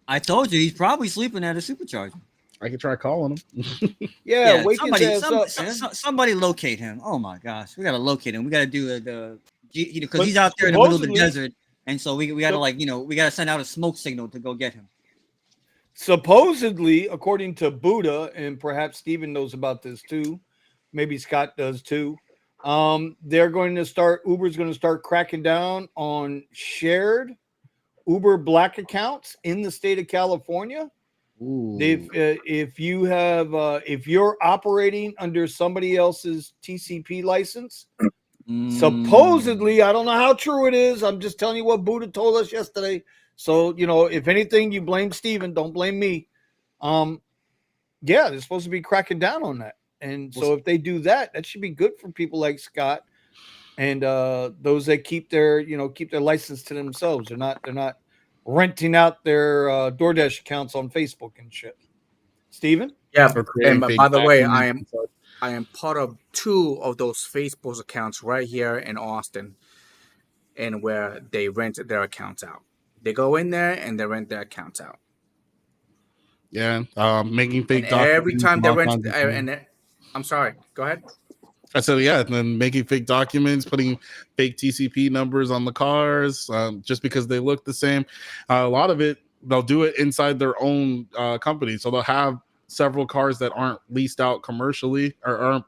I told you he's probably sleeping at a supercharger. I could try calling him. Yeah, wake his ass up, man. Somebody locate him. Oh my gosh, we gotta locate him. We gotta do because he's out there in the middle of the supposedly- desert, and so we gotta we gotta send out a smoke signal to go get him. Supposedly, according to Buddha, and perhaps Steven knows about this too, maybe Scott does too. Uber's going to start cracking down on shared Uber Black accounts in the state of California. Ooh. If you're operating under somebody else's TCP license, supposedly, I don't know how true it is. I'm just telling you what Buddha told us yesterday. So, if anything, you blame Steven, don't blame me. Yeah, they're supposed to be cracking down on that. And so if they do that, that should be good for people like Scott and those that keep their license to themselves. They're not renting out their DoorDash accounts on Facebook and shit. Steven? Yeah, Or creating and fake by the way, documents. I am part of 2 of those Facebook accounts right here in Austin, and where they rent their accounts out. They go in there and they rent their accounts out. Yeah, making fake And documents. every time they all rent, kinds of things. I'm sorry. Go ahead. I said, yeah, and then making fake documents, putting fake TCP numbers on the cars, just because they look the same. A lot of it, they'll do it inside their own company. So they'll have several cars that aren't leased out commercially, or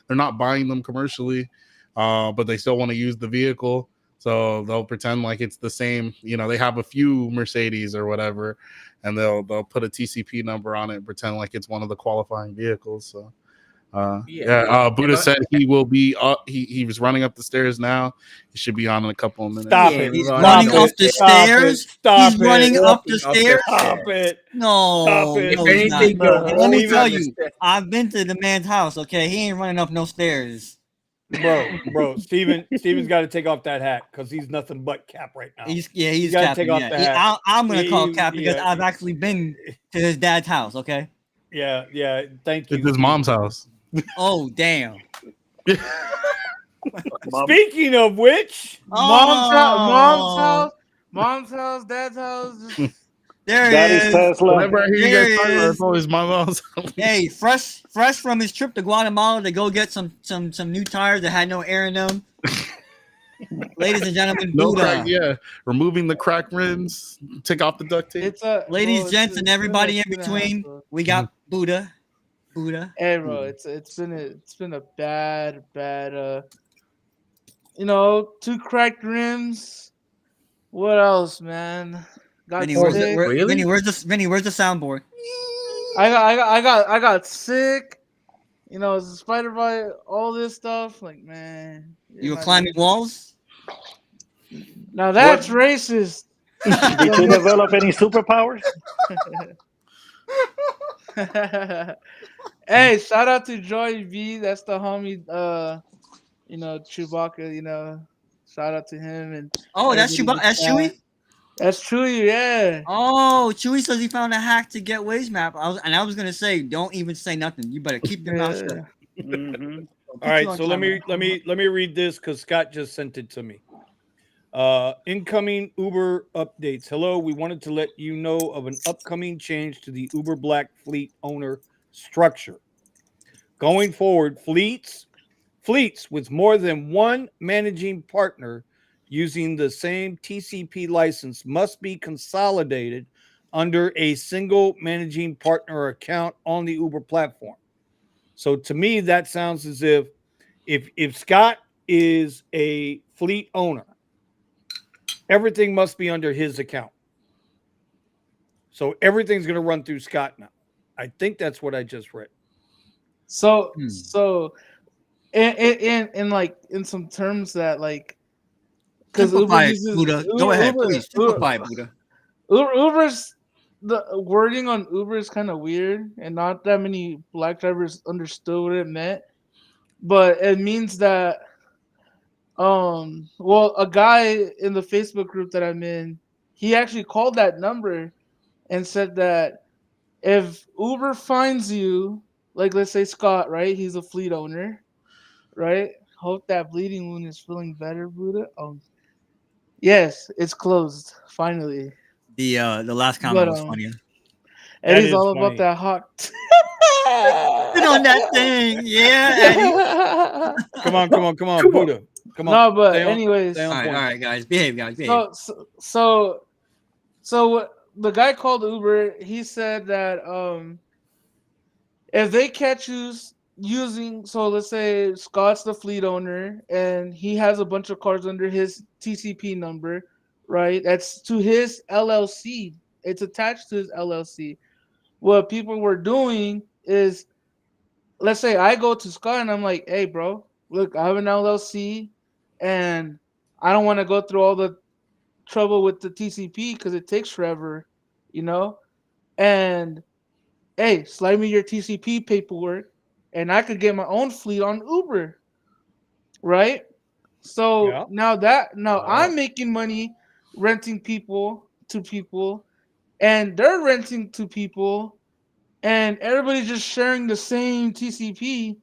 they're not buying them commercially, but they still want to use the vehicle. So they'll pretend like it's the same. They have a few Mercedes or whatever, and they'll put a TCP number on it and pretend like it's one of the qualifying vehicles. So. Buddha said he will be up. He was running up the stairs now. He should be on in a couple of minutes. Stop Yeah, it. He's Stop running it. up the stairs. Stop He's it. running up the Walking up the stairs. Stop it. No, Stop it. no, If he's not. anything, No. Let me Steven- tell you, I've been to the man's house. Okay, he ain't running up no stairs. Bro, Steven's got to take off that hat because he's nothing but Cap right now. He's gotta capping. take off Yeah. the hat. I'm gonna call He- Cap because yeah. I've actually been to his dad's house. Okay. Yeah. Thank you. It's his mom's house. Oh damn. Speaking of which, Mom's Oh. house, dad's house. Just There he Daddy's is. Tesla. Whenever I hear you There guys he talking about is. it's always my mom's house. Hey, fresh from his trip to Guatemala to go get some new tires that had no air in them. Ladies and gentlemen, No Buddha. crack, yeah. Removing the crack rims, take off the duct tape. it's a Ladies, bro, it's- gents, and it's everybody in been a between, hassle. we got Buddha. Hey, bro, it's been a bad 2 cracked rims. What else, man? Got Vinny, sick. Really? Vinny, where's the soundboard? I got sick. you know, inspired by all this stuff, like man, You were climbing walls? now that's What racist. did you develop any superpowers? Hey, shout out to Joy V. That's the homie. You know, Chewbacca. You know, shout out to him and Oh, that's everybody in Chewie. the That's chat. Chewie. That's true. Yeah. Oh, Chewie says he found a hack to get Waze map. I was gonna say, don't even say nothing. You better keep your mouth shut. Yeah. Mm-hmm. All right, so let me read this because Scott just sent it to me. Incoming Uber updates. Hello, we wanted to let you know of an upcoming change to the Uber Black fleet owner structure. Going forward, fleets with more than one managing partner using the same TCP license must be consolidated under a single managing partner account on the Uber platform. So to me, that sounds as if Scott is a fleet owner, everything must be under his account. So everything's going to run through Scott now. I think that's what I just read. So Hmm. so in like in some terms that like because Uber Simplify it, uses Buddha. Go ahead, please. Simplify it, Buddha. Uber's the wording on Uber is kind of weird, and not that many black drivers understood what it meant. But it means that well, a guy in the Facebook group that I'm in, he actually called that number and said that if Uber finds you, like let's say Scott, right? He's a fleet owner, right? Hope that bleeding wound is feeling better, Buddha. Yes, it's closed finally. The last comment But was funnier. That Eddie's is all about funny. that hot. Sit on that thing, yeah, Eddie. Come on, Come on. Buddha. Come on. No, but Stay anyways, on All point. right, guys, behave, guys, behave. so what the guy called Uber, he said that if they catch you using, so let's say Scott's the fleet owner and he has a bunch of cars under his TCP number, right? That's to his LLC. It's attached to his LLC. What people were doing is, let's say I go to Scott and I'm like, hey, bro, look, I have an LLC and I don't want to go through all the trouble with the TCP because it takes forever, you know? And hey, slide me your TCP paperwork and I could get my own fleet on Uber, right? So Yeah. now I'm making money renting people to people and they're renting to people and everybody's just sharing the same TCP,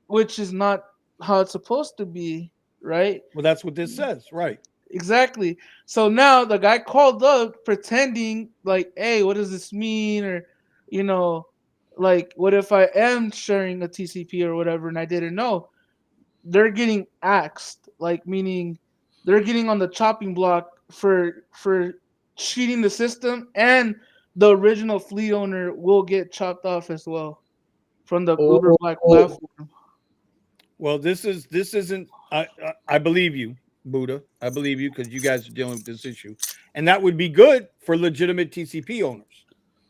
which is not how it's supposed to be, right? Well, that's what this says, right? Exactly. So now the guy called up pretending like, hey, what does this mean? Or, you know, like, what if I am sharing a TCP or whatever and I didn't know? They're getting axed, like meaning they're getting on the chopping block for cheating the system, and the original fleet owner will get chopped off as well from the Uber Black platform. Well, this isn't. I believe you, Buddha. I believe you because you guys are dealing with this issue, and that would be good for legitimate TCP owners.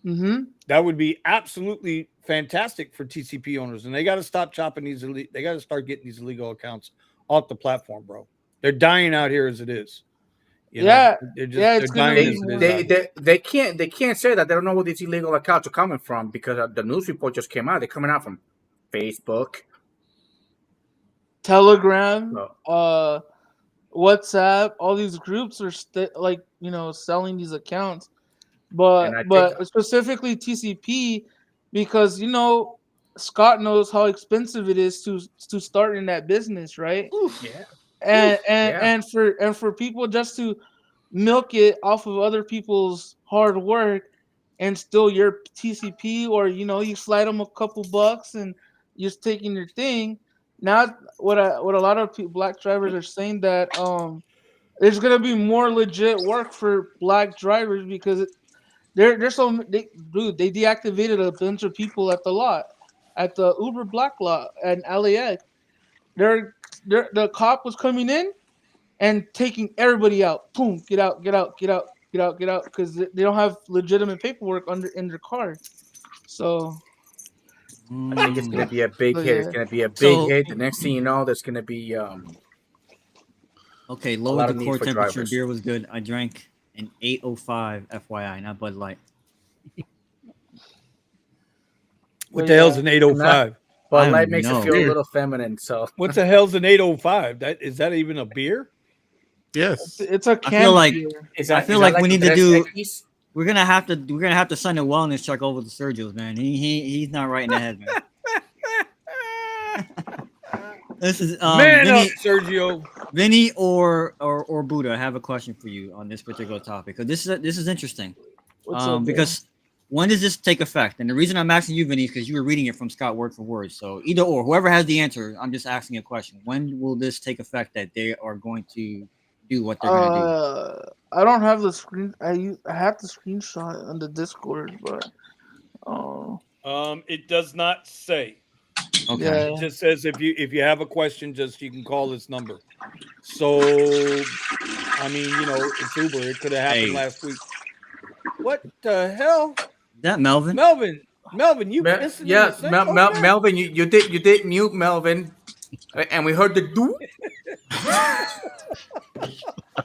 Mm-hmm. That would be absolutely fantastic for TCP owners, and they got to stop chopping these. They got to start getting these illegal accounts off the platform, bro. They're dying out here as it is. You know, Yeah, they're it's gonna dying be as it is. more. out here. They can't say that they don't know where these illegal accounts are coming from because the news report just came out. They're coming out from Facebook, Telegram, Oh. WhatsApp, all these groups are like selling these accounts, and I think but specifically TCP because Scott knows how expensive it is to start in that business, right? yeah, yeah. And for people just to milk it off of other people's hard work and steal your TCP, or you slide them a couple bucks and you're just taking your thing. Now, what a lot of black drivers are saying that there's gonna be more legit work for black drivers because they're so they deactivated a bunch of people at the lot, at the Uber Black lot at LAX. The cop was coming in and taking everybody out. Boom, get out, get out, get out, get out, get out, because they don't have legitimate paperwork in their car. So I think it's gonna Mm. be a big So, hit. It's yeah. gonna be a big So hit. The next thing you know, there's gonna be okay, a lowered lot the of need core for temperature. drivers. Beer was good. I drank an 805 FYI, not Bud Light. What But the hell's yeah. an And that 805? Bud I Light don't makes it know. feel a Beer. little feminine. So What the hell's an 805? That is that even a beer? Yes. It's a I feel canned like beer. is I that feel like like we the need to Tres do. X? We're gonna have to send a wellness check over to Sergio's, man. He's not right in the head, man. This is Man up, Vinny, Sergio. Vinny or Buddha. I have a question for you on this particular topic because this is interesting. What's up, bro? Because when does this take effect? And the reason I'm asking you, Vinny, is because you were reading it from Scott word for word. So either or, whoever has the answer, I'm just asking a question. When will this take effect that they are going to do what they're going to do? I don't have the screen. I have the screenshot on the Discord, but It does not say. Okay. yeah. It just says if you have a question, just you can call this number. So, I mean, you know, it's Uber. It could have happened Hey, last week. What the hell, is that Melvin? Melvin? Melvin, you pissing in the Yeah, sink over there? Melvin, you did mute Melvin, and we heard the do.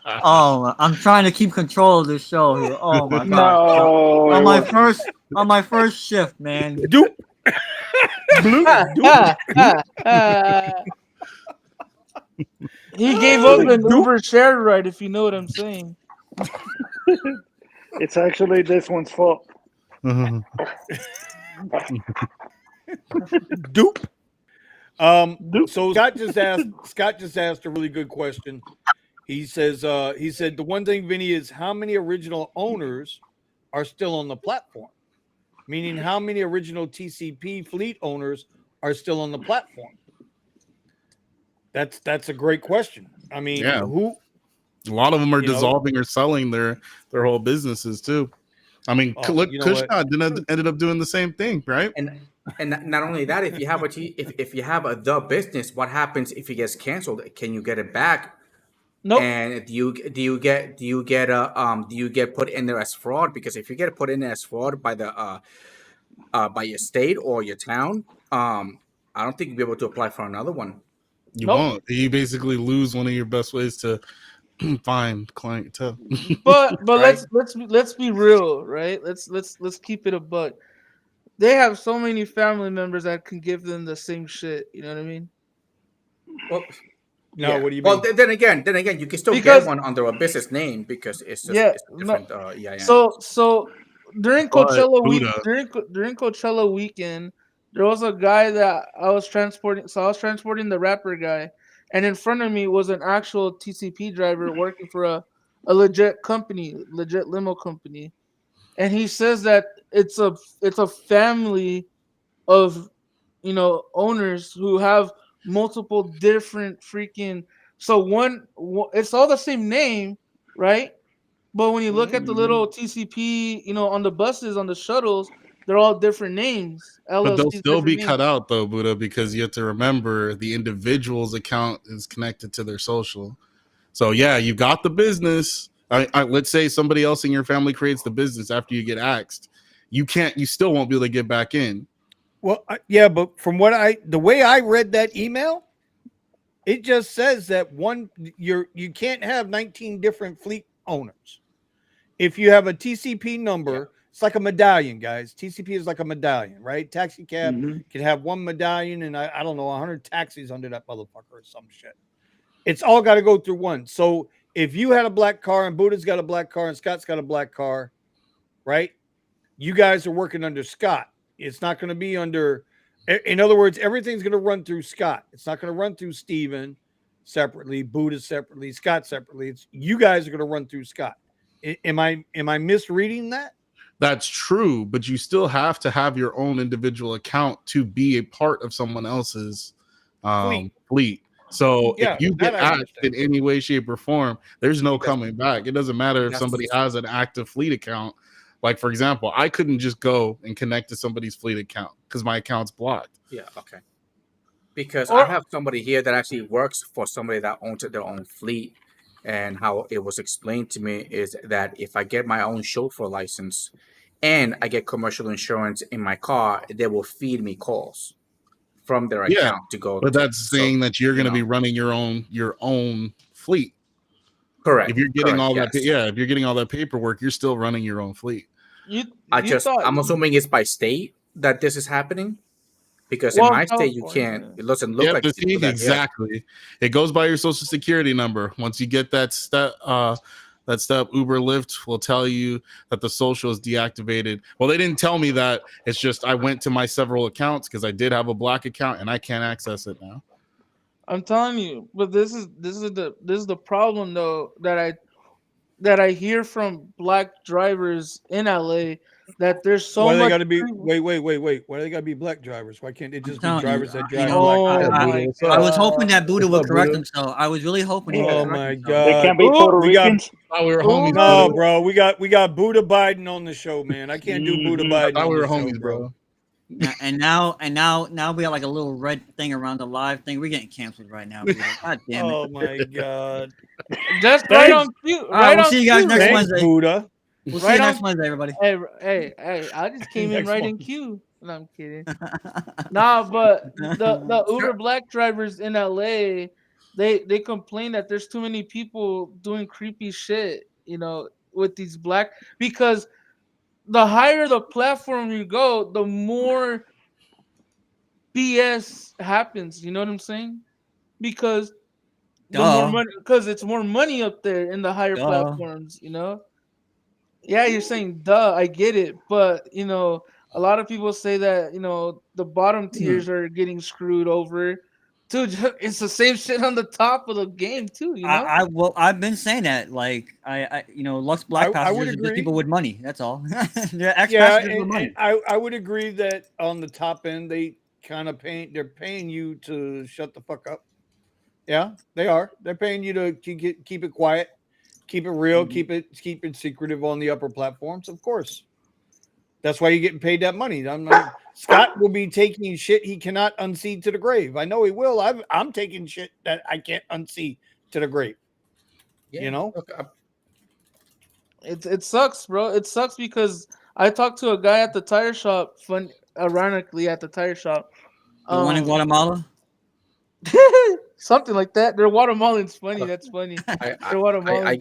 Oh, I'm trying to keep control of this show here. Oh my gosh. No, On it my wasn't. first shift, man. Doop. Bloop. Doop. He gave up an Uber share ride, if you know what I'm saying. It's actually this one's fault. Mhm. Doop. Doop. So Scott just asked a really good question. He said the one thing, Vinny, is how many original owners are still on the platform? Meaning how many original TCP fleet owners are still on the platform? That's a great question. I mean, Yeah. who A lot of them are You know- dissolving or selling their whole businesses too. I mean, Oh, look, you know what? Kushna ended up doing the same thing, right? And not only that, if you have if you have a the business, what happens if it gets canceled? Can you get it back? Nope. And do you get put in there as fraud? Because if you get put in there as fraud by the by your state or your town, I don't think you'll be able to apply for another one. You Nope. won't. You basically lose one of your best ways to find clientele. But Right? let's be real, right? Let's keep it a buck. They have so many family members that can give them the same shit. You know what I mean? Well, No, what do you well, mean? then again, you can still Because get one under a business name because it's just yeah, it's a no. different EIN. So during But Coachella week, Buddha, during Coachella weekend, there was a guy that I was transporting. So I was transporting the rapper guy, and in front of me was an actual TCP driver working for a legit company, legit limo company, and he says that it's a family of owners who have multiple different freaking. So it's all the same name, right? But when you look at the little TCP, on the buses, on the shuttles, they're all different names. but they'll LLC's still different be names. cut out though, Buddha, because you have to remember the individual's account is connected to their social. So yeah, you got the business. Let's say somebody else in your family creates the business after you get axed. You still won't be able to get back in. Well, yeah, but from the way I read that email, it just says that you can't have 19 different fleet owners. If you have a TCP number, it's like a medallion, guys. TCP is like a medallion, right? Taxi cab can have one medallion and I don't know 100 taxis under that motherfucker or some shit. It's all got to go through one. So if you had a black car and Buddha's got a black car and Scott's got a black car, right? You guys are working under Scott. It's not going to be under. In other words, everything's going to run through Scott. It's not going to run through Steven separately, Buddha separately, Scott separately. It's you guys are going to run through Scott. Am I misreading that? That's true, but you still have to have your own individual account to be a part of someone else's fleet. So Yeah, if you that get I axed in any way, shape, or form, there's no coming back. It doesn't matter if somebody has an active fleet account. Like, for example, I couldn't just go and connect to somebody's fleet account because my account's blocked. Yeah, okay. Because I have somebody here that actually works for somebody that owns their own fleet, and how it was explained to me is that if I get my own chauffeur license and I get commercial insurance in my car, they will feed me calls from their Yeah, account to go. but that's saying that you're going to know. be running your own fleet. Correct. If you're getting all yes. that, if you're getting all that paperwork, you're still running your own fleet. I'm assuming it's by state that this is happening, because in Well, my state you California. can't. It doesn't look like you can do that. Exactly. It goes by your social security number. Once you get that step, Uber Lyft will tell you that the social is deactivated. Well, they didn't tell me that. It's just I went to my several accounts because I did have a black account and I can't access it now. I'm telling you, but this is the problem though that I hear from black drivers in LA, that there's so Why much. they got to be? Wait. Why do they got to be black drivers? Why can't they just be drivers that drive Oh black my cars? I was hoping that Buddha What's would up, correct Buddha? himself. I was really hoping. he would Oh correct my himself. They God! can't be Puerto we got Ricans. I thought we were homies. no, Buddha. bro. We got Buddha Biden on the show, man. I can't do Buddha Mhm. I Biden thought on we the were show, homies, bro. And now we got like a little red thing around the live thing. We're getting canceled right now. Buddha. God damn it! Oh my God! That's right Thanks. on cue. All right, we'll see you guys next Thanks, Wednesday. Buddha. We'll see Right you next on. Wednesday, everybody. Hey! I just came in Next right one. in queue. No, I'm kidding. Nah, but the Uber black drivers in LA, they complain that there's too many people doing creepy shit, with these black, because the higher the platform you go, the more BS happens. You know what I'm saying? Because the more Duh. money, because it's more money up there in the higher Duh. platforms. Yeah, you're saying duh, I get it, but a lot of people say that the bottom tiers are getting screwed over. Dude, it's the same shit on the top of the game too. I've been saying that. Like Lux black I would passengers are just agree. people with money. That's all. They're ex Yeah, passengers with money. and I would agree that on the top end they kind of they're paying you to shut the fuck up. Yeah, they are. They're paying you to keep it quiet, keep it real, Mhm. keep it secretive on the upper platforms. Of course, that's why you're getting paid that money. Scott will be taking shit he cannot unsee to the grave. I know he will. I'm taking shit that I can't unsee to the grave. Yeah. Look, It sucks, bro. It sucks because I talked to a guy at the tire shop. Ironically, at the tire shop. The one in Guatemala. Something like that. Their Guatemalan's funny. That's funny. I Their Guatemalan. I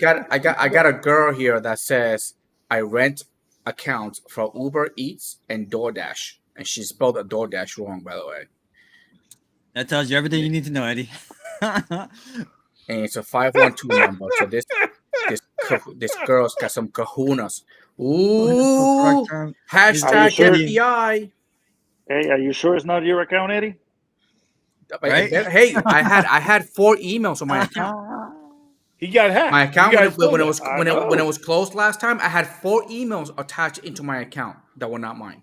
got a girl here that says I rent accounts for Uber Eats and DoorDash, and she spelled a DoorDash wrong, by the way. That tells you everything you need to know, Eddie. And it's a 512 number. So this girl's got some kahunas. Ooh, hashtag sure? FBI. Hey, are you sure it's not your account, Eddie? Right? Hey, I had 4 emails on my account. He got hacked. My account when it I was closed last time, I had 4 emails attached into my account that were not mine.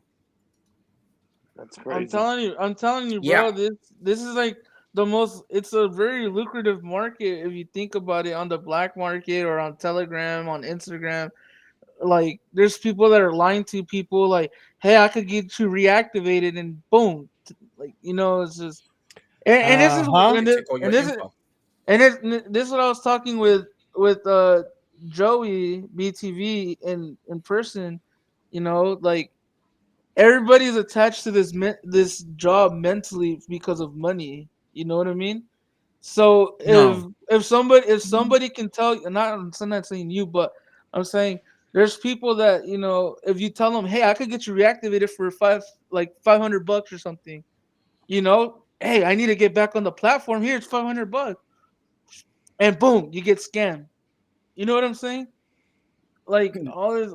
That's crazy. I'm telling you, bro. Yeah. This is like the most. It's a very lucrative market if you think about it, on the black market or on Telegram, on Instagram. Like, there's people that are lying to people, like, "Hey, I could get you reactivated," and boom, it's just. And this is Uh-huh. and They this, take all your and this is info. and this is what I was talking with Joey BTV in person. Like, everybody's attached to this job mentally because of money. You know what I mean? So No. if somebody can tell you, I'm not saying you, but I'm saying there's people that if you tell them, hey, I could get you reactivated for $500 or something, hey, I need to get back on the platform. Here, it's $500, and boom, you get scammed. You know what I'm saying? Like, all this,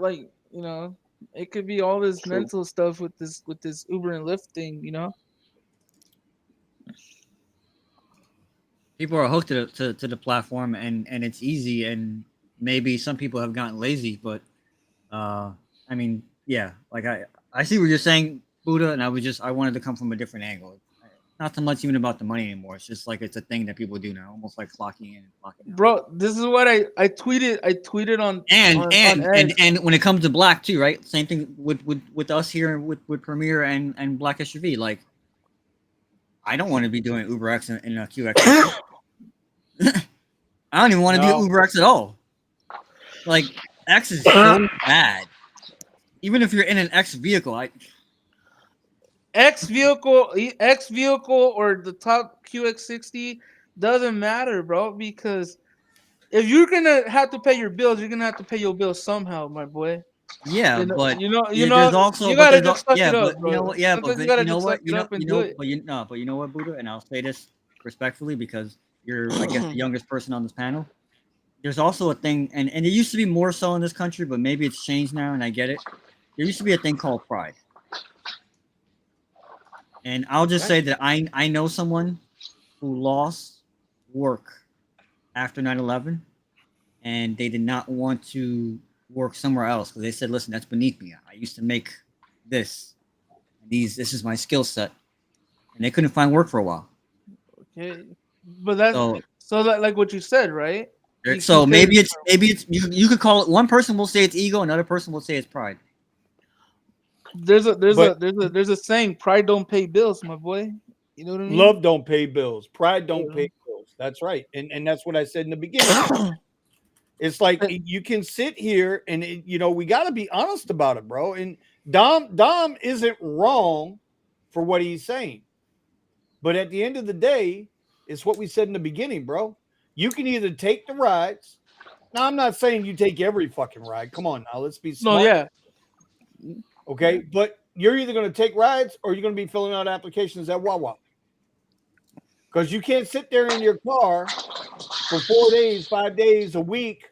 it could be all this True. mental stuff with this Uber and Lyft thing. People are hooked to the platform, and it's easy, and maybe some people have gotten lazy, but I mean, yeah, like I see what you're saying, Buddha, and I wanted to come from a different angle. Not so much even about the money anymore. It's just like it's a thing that people do now, almost like clocking in and clocking out. Bro, this is what I tweeted on And when it comes to black too, right? Same thing with us here with Premiere and Black SUV. Like, I don't want to be doing Uber X in a QX. I don't even want to do Uber X at all. Like, X is so bad. even if you're in an X vehicle, X vehicle, or the top QX60 doesn't matter, bro. Because if you're gonna have to pay your bills, you're gonna have to pay your bills somehow, my boy. yeah, but there's also, You but gotta there's just suck yeah, it but up, you know bro. what? Yeah, but Sometimes you gotta you know just suck what? it up and do it. But you know what, Buddha, and I'll say this respectfully because you're, I guess, the youngest person on this panel. There's also a thing, and it used to be more so in this country, but maybe it's changed now, and I get it. There used to be a thing called pride, and I'll just say that I know someone who lost work after 9/11, and they did not want to work somewhere else because they said, "Listen, that's beneath me. I used to make this. This is my skill set," and they couldn't find work for a while. Okay, but that's So, like what you said, right? so maybe it's you could call it. One person will say it's ego, another person will say it's pride. There's a saying, pride don't pay bills, my boy. You know what I mean? Love don't pay bills. Pride don't pay bills. That's right. And that's what I said in the beginning. It's like you can sit here and we got to be honest about it, bro. And Dom isn't wrong for what he's saying. But at the end of the day, it's what we said in the beginning, bro. You can either take the rides. Now, I'm not saying you take every fucking ride. Come on now, let's be smart. No, yeah. Okay, but you're either going to take rides or you're going to be filling out applications at Wawa. Because you can't sit there in your car for 4 days, 5 days, a week,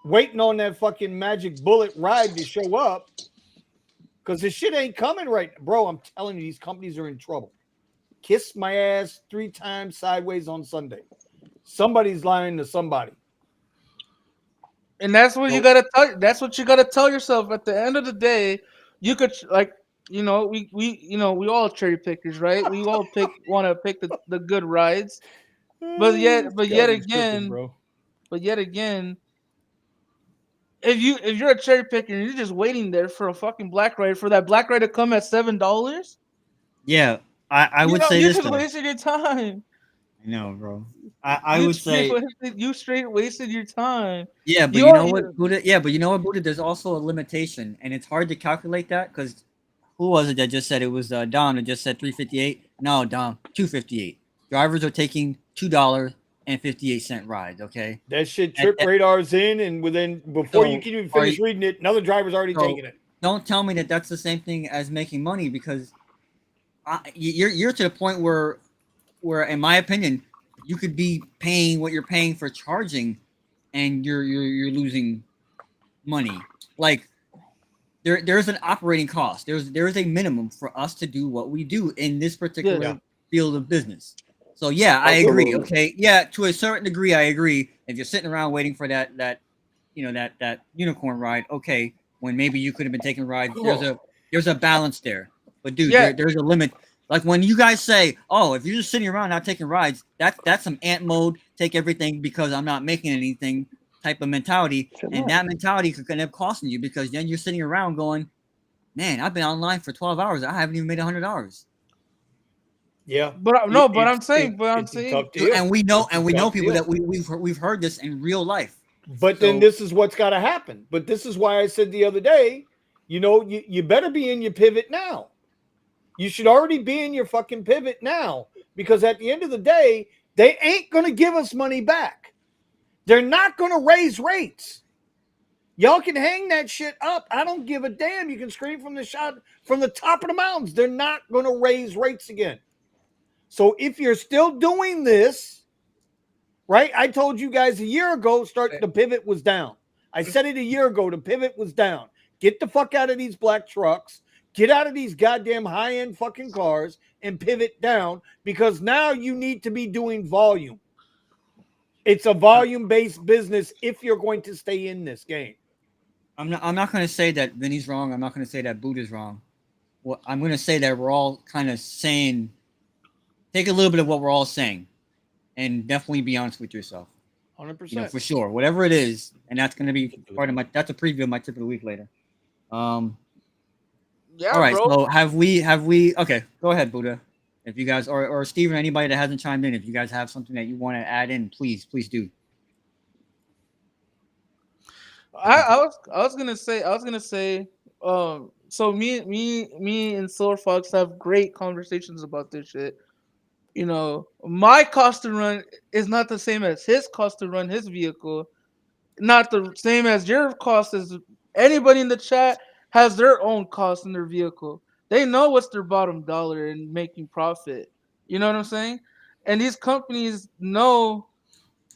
waiting on that fucking magic bullet ride to show up. Because this shit ain't coming right now. Bro, I'm telling you, these companies are in trouble. Kiss my ass 3 times sideways on Sunday. Somebody's lying to somebody. And that's what you gotta tell. That's what you gotta tell yourself. At the end of the day, you could we all cherry pickers, right? We all want to pick the good rides, but yet again, if you're a cherry picker and you're just waiting there for a fucking black ride, for that black ride to come at $7, yeah, I would say you this. just wasted your time. I know, bro. I would say you straight wasted your time. Yeah, but you know what, Buddha? Yeah, but you know what, Buddha? There's also a limitation, and it's hard to calculate that because who was it that just said it was Dom that just said 358? No, Dom, 258. Drivers are taking $2.58 rides. Okay, that shit trip radars in, and before you can even finish reading it, another driver's already taking it. Don't tell me that that's the same thing as making money because you're to the point where, in my opinion, you could be paying what you're paying for charging, and you're losing money. Like there's an operating cost. There's a minimum for us to do what we do in this particular field of business. So yeah, I agree. Okay, yeah, to a certain degree, I agree. If you're sitting around waiting for that unicorn ride, okay, when maybe you could have been taking rides, there's a balance there. But dude, there's a limit. Like when you guys say, "Oh, if you're just sitting around not taking rides, that's some ant mode. Take everything because I'm not making anything." Type of mentality, and that mentality could end up costing you because then you're sitting around going, "Man, I've been online for 12 hours. I haven't even made $100." Yeah, I'm saying, and we know people that we've heard this in real life. But then this is what's got to happen. But this is why I said the other day, you better be in your pivot now. You should already be in your fucking pivot now, because at the end of the day, they ain't going to give us money back. They're not going to raise rates. Y'all can hang that shit up. I don't give a damn. You can scream from the top of the mountains. They're not going to raise rates again. So if you're still doing this, right? I told you guys a year ago, the pivot was down. I said it a year ago, the pivot was down. Get the fuck out of these black trucks. Get out of these goddamn high-end fucking cars and pivot down, because now you need to be doing volume. It's a volume-based business if you're going to stay in this game. I'm not going to say that Vinny's wrong. I'm not going to say that Buddha's wrong. Well, I'm going to say that we're all kind of saying, take a little bit of what we're all saying, and definitely be honest with yourself. 100%. For sure. Whatever it is, and that's going to be part of that's a preview of my tip of the week later. Yeah, all right, bro. so have we okay, go ahead, Buddha. If you guys or Steven, anybody that hasn't chimed in, if you guys have something that you want to add in, please do. I was gonna say So me and Silver Fox have great conversations about this shit. You know, my cost to run is not the same as his cost to run his vehicle. Not the same as your cost. As anybody in the chat has their own cost in their vehicle. They know what's their bottom dollar in making profit. You know what I'm saying? And these companies know,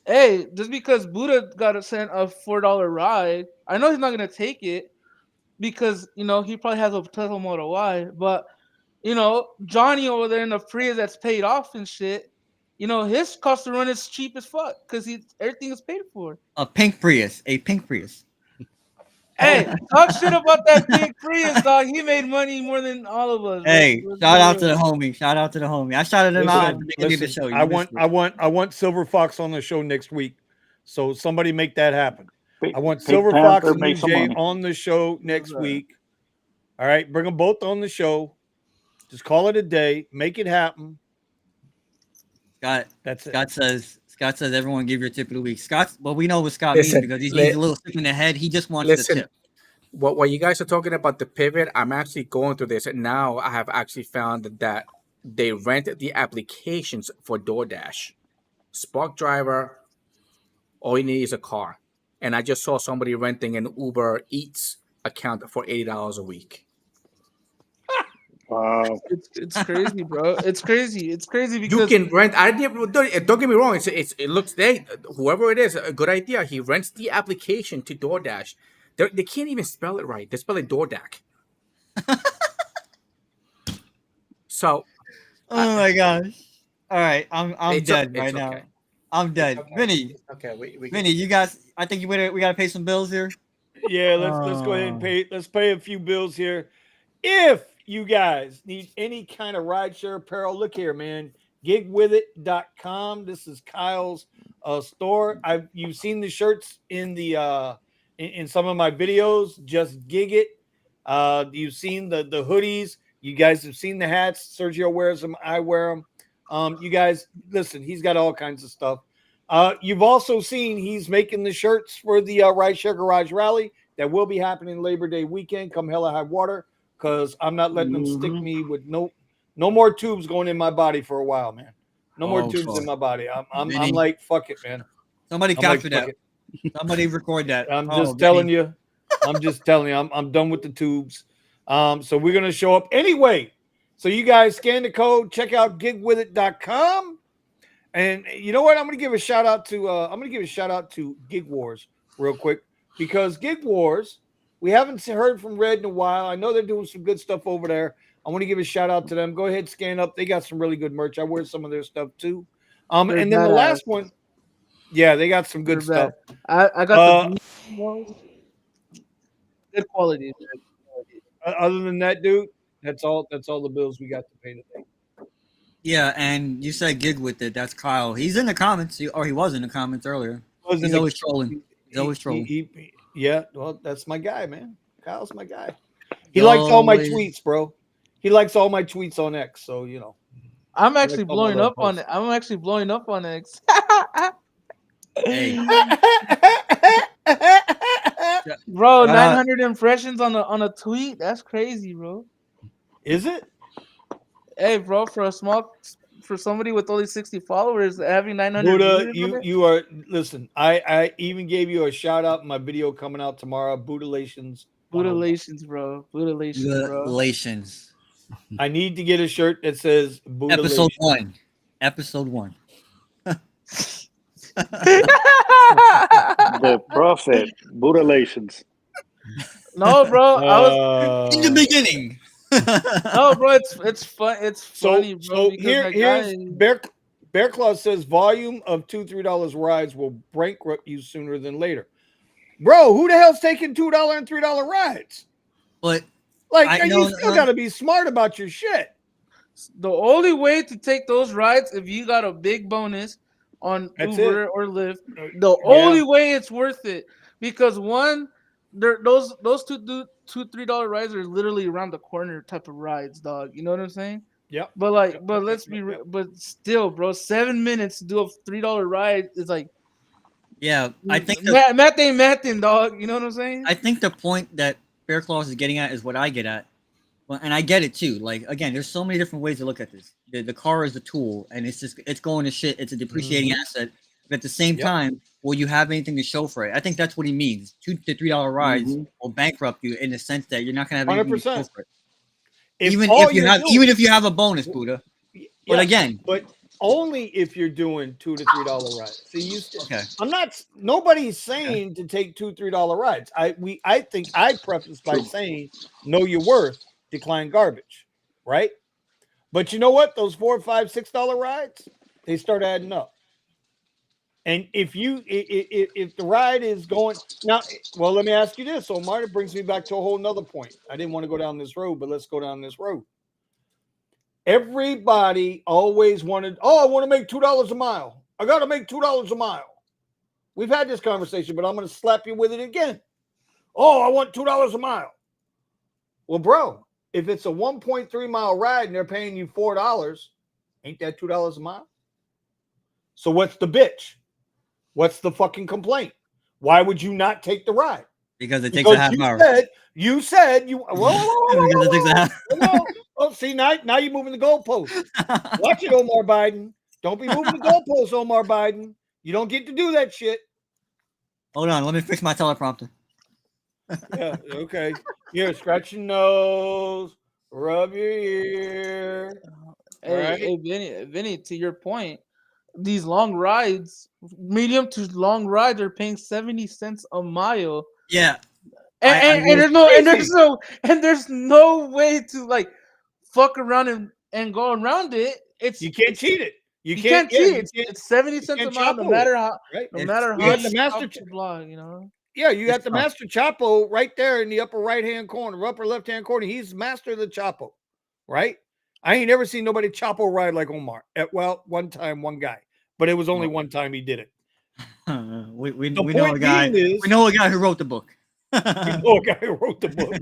hey, just because Buddha got a sent a $4 ride, I know he's not gonna take it because he probably has a Tesla Model Y, but Johnny over there in the Prius that's paid off and shit. His cost to run is cheap as fuck because everything is paid for. A pink Prius. Hey, talk shit about that pink Prius, dog. He made money more than all of us. Hey, shout out to the homie. Shout out to the homie. I shouted him out at the beginning of the show. I want Silver Fox on the show next week. So somebody make that happen. Big- I want Big Silver Fox Panther and make some UJ money. on the show next week. All right, bring them both on the show. Just call it a day. Make it happen. Scott. That's it. Scott says everyone give your tip of the week. Well, we know what Scott Listen, means because he's a little sick in the head. He just wants the tip. What you guys are talking about the pivot, I'm actually going through this, and now I have actually found that they rent the applications for DoorDash. Spark Driver, all you need is a car. And I just saw somebody renting an Uber Eats account for $80 a week. Wow. It's crazy, bro. It's crazy. It's crazy You because can rent. Don't get me wrong. It looks whoever it is, a good idea. He rents the application to DoorDash. They can't even spell it right. They spell it DoorDash. So, Oh my gosh! All right, I'm It's dead okay, right it's now. okay. I'm dead. okay. Vinny, okay, we Vinny, you guys. I think we gotta pay some bills here. Yeah, let's go ahead and pay. Let's pay a few bills here. If you guys need any kind of rideshare apparel, look here, man. Gigwithit.com. This is Kyle's store. You've seen the shirts in the in some of my videos. Just gig it. You've seen the hoodies. You guys have seen the hats. Sergio wears them. I wear them. You guys, listen. He's got all kinds of stuff. You've also seen he's making the shirts for the Rideshare Garage Rally that will be happening Labor Day weekend. Come hell or high water, because I'm not letting them stick me with no more tubes going in my body for a while, man. No more tubes in my body. I'm like, fuck it, man. Somebody capture that. Somebody record that. I'm just telling you. I'm just telling you. I'm done with the tubes. So we're gonna show up anyway. So you guys scan the code, check out gigwithit.com. And you know what? I'm gonna give a shout out to Gig Wars real quick, because Gig Wars, we haven't heard from Red in a while. I know they're doing some good stuff over there. I want to give a shout out to them. Go ahead, scan up. They got some really good merch. I wear some of their stuff too. And then the last one, yeah, they got some good stuff. I got the good quality. Other than that, dude, that's all the bills we got to pay today. Yeah, and you said gig with it. That's Kyle. He's in the comments, or he was in the comments earlier. He's always trolling. He's always trolling. Yeah, well, that's my guy, man. Kyle's my guy. He likes all my tweets, bro. He likes all my tweets on X, so you know. I'm actually blowing up on it. I'm actually blowing up on X. Hey. Bro, 900 impressions on a tweet. That's crazy, bro. Is it? Hey, bro, for somebody with only 60 followers, having 900. Buddha, you are. Listen, I even gave you a shout out in my video coming out tomorrow. Buddhalations. Buddhalations, bro. Buddhalations. I need to get a shirt that says Buddhalations. Episode 1. The prophet. Buddhalations. No, bro. I was in the beginning. No, bro. It's fun. It's funny, bro. So here's Bear Claw says volume of $2-3 rides will bankrupt you sooner than later. Bro, who the hell's taking $2 and $3 rides? But you still got to be smart about your shit. The only way to take those rides, if you got a big bonus on Uber or Lyft, the only way it's worth it, because one, those $2-3 rides are literally around the corner type of rides, dog. You know what I'm saying? Yeah. But let's be real. But still, bro, 7 minutes to do a $3 ride is like. Yeah, I think Matt ain't Mattin, dog. You know what I'm saying? I think the point that Bear Claus is getting at is what I get at. Well, and I get it too. Like again, there's so many different ways to look at this. The car is a tool, and it's going to shit. It's a depreciating asset. But at the same time, will you have anything to show for it? I think that's what he means. $2 to $3 rides will bankrupt you in the sense that you're not gonna have anything to show for it. Even if you have a bonus, Buddha. But again, but only if you're doing $2 to $3 rides. See, okay. Nobody's saying to take $2, $3 rides. I think I preface by saying know your worth, decline garbage, right? But you know what? Those $4, $5, $6 rides, they start adding up. And if the ride is going now, well, let me ask you this, Omar. It brings me back to a whole nother point. I didn't want to go down this road, but let's go down this road. Everybody always wanted, I want to make $2 a mile. I got to make $2 a mile. We've had this conversation, but I'm going to slap you with it again. I want $2 a mile. Well, bro, if it's a 1.3 mile ride and they're paying you $4, ain't that $2 a mile? So what's the bitch? What's the fucking complaint? Why would you not take the ride? Because it takes a half hour. You said you. Because it takes a half. Oh, see, now you're moving the goalpost. Watch it, Omar Biden. Don't be moving the goalpost, Omar Biden. You don't get to do that shit. Hold on, let me fix my teleprompter. Yeah, okay. Here, scratch your nose, rub your ear. Hey, Vinny, to your point, these long rides, medium to long rides, are paying 70 cents a mile. Yeah. And there's no way to like fuck around and go around it. You can't cheat it. You can't cheat. It's 70 cents a mile, no matter how. Right? No matter you how. The master blog, you know. Yeah, you got the Master Chapo right there in the upper right hand corner, upper left hand corner. He's master of the Chapo, right? I ain't never seen nobody Chapo ride like Omar. One time, one guy, but it was only one time he did it. We know a guy. We know a guy who wrote the book. You know a guy who wrote the book.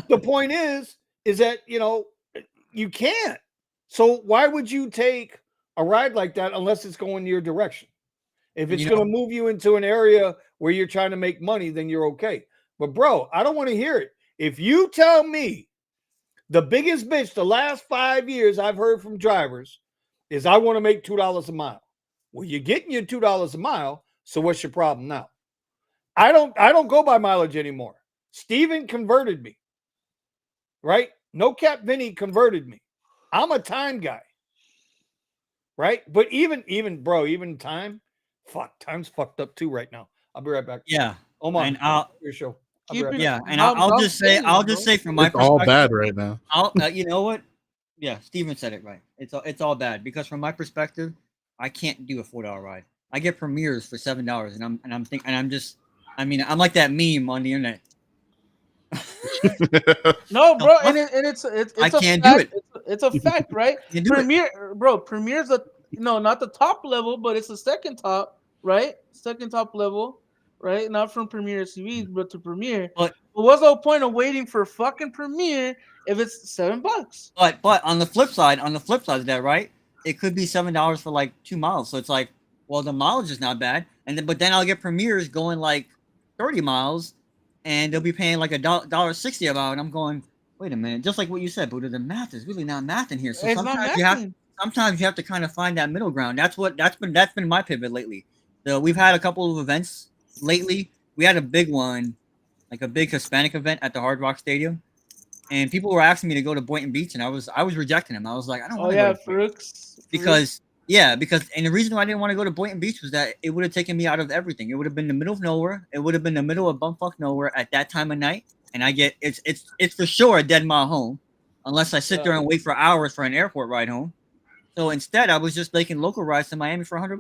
The point is that you can't. So why would you take a ride like that unless it's going your direction? If it's going to move you into an area where you're trying to make money, then you're okay. But bro, I don't want to hear it. If you tell me the biggest bitch the last 5 years I've heard from drivers is I want to make $2 a mile. Well, you're getting your $2 a mile. So what's your problem now? I don't go by mileage anymore. Steven converted me. Right? No cap Vinny converted me. I'm a time guy. Right? But even time, time's fucked up too right now. I'll be right back. Yeah. Omar, and your show. I'll just say from my it's perspective, all bad right now. You know what? Yeah, Steven said it right. It's all bad because from my perspective, I can't do a $4 ride. I get premieres for $7, I'm like that meme on the internet. No, bro, and it's I can't do it. It's a fact, right? Premiere's not the top level, but it's the second top, right? Second top level, right? Not from Premiere SUVs, but to Premiere. But what's the point of waiting for fucking Premiere if it's $7? But on the flip side of that, right? It could be $7 for like 2 miles. So it's like, well, the mileage is not bad, but then I'll get premieres going like 30 miles, and they'll be paying like $1.60 a mile, and I'm going, wait a minute, just like what you said, Buddha, the math is really not math in here. So sometimes you have to kind of find that middle ground. That's been my pivot lately. So we've had a couple of events lately. We had a big one, like a big Hispanic event at the Hard Rock Stadium, and people were asking me to go to Boynton Beach, and I was rejecting them. I was like, I don't want to go to Brooks. Because the reason why I didn't want to go to Boynton Beach was that it would have taken me out of everything. It would have been the middle of nowhere. It would have been the middle of bumfuck nowhere at that time of night. And it's for sure a dead mile home, unless I sit there and wait for hours for an airport ride home. So instead, I was just making local rides to Miami for $100.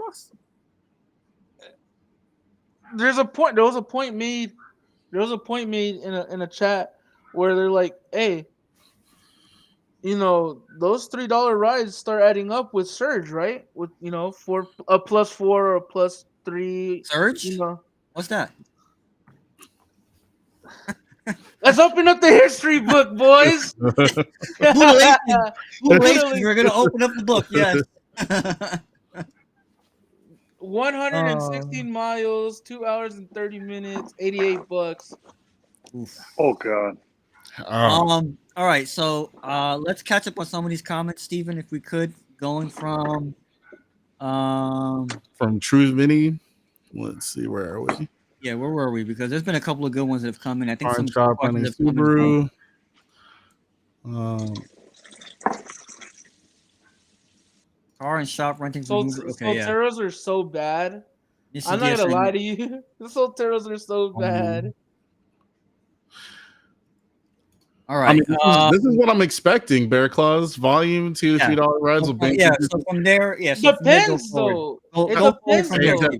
There was a point made in a chat where they're like, hey, those $3 rides start adding up with Surge, right? With for a +4 or a +3 Surge. What's that? Let's open up the history book, boys. We're gonna open up the book. Yes. 116 miles, 2 hours and 30 minutes, $88. Oh God. All right, so let's catch up on some of these comments, Steven, if we could. Going from True Vinny. Let's see, where are we? yeah, where were we? Because there's been a couple of good ones that have come in. I think Pawn some shop questions and have come in. Subaru. Car and shop renting from So, Uber. Okay, yeah. Solteros are so bad. This I'm is not gonna lie DSN. to you. The Solteros are so bad. All right. This is what I'm expecting. Bear Claws volume $2 to $3 rides will bank. Yeah. So from there, yeah. So Depends though. It depends though.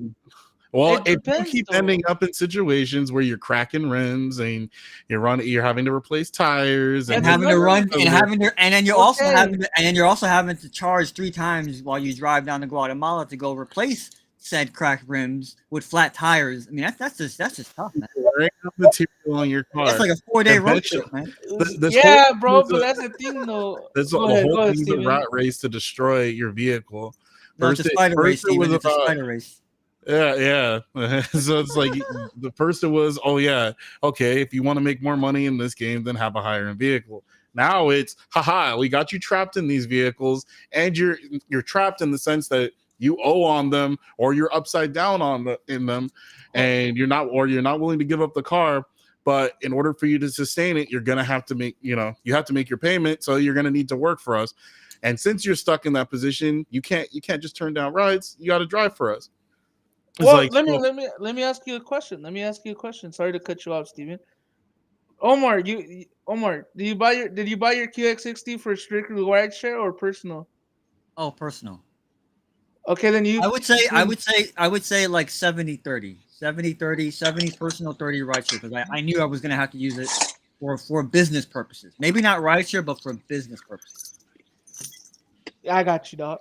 Well, It if you depends, keep though. ending up in situations where you're cracking rims and you're having to replace tires and and having to run and having to, and then you're also Okay. having to charge 3 times while you drive down to Guatemala to go replace said cracked rims with flat tires. I mean, that's just tough, man. wearing up material on your car. That's like a 4-day road trip, man. Yeah, bro, but that's the thing though. The Go ahead, whole thing is a Steven. rat race to destroy your vehicle. No, it's a spider race, Steven. It's a spider race. Yeah. So it's like the first it was, oh yeah, okay, if you want to make more money in this game, then have a higher end vehicle. Now it's haha, we got you trapped in these vehicles, and you're trapped in the sense that you owe on them, or you're upside down in them, and you're not willing to give up the car. But in order for you to sustain it, you're gonna have to make you have to make your payment, so you're gonna need to work for us. And since you're stuck in that position, you can't just turn down rides. You got to drive for us. Well, let me ask you a question. Sorry to cut you off, Steven. Omar, did you buy your QX60 for strictly rideshare or personal? Oh, personal. Okay, then I would say like 70-30. 70-30, 70 personal, 30 rideshare, because I knew I was gonna have to use it for business purposes. Maybe not rideshare, but for business purposes. I got you, dog.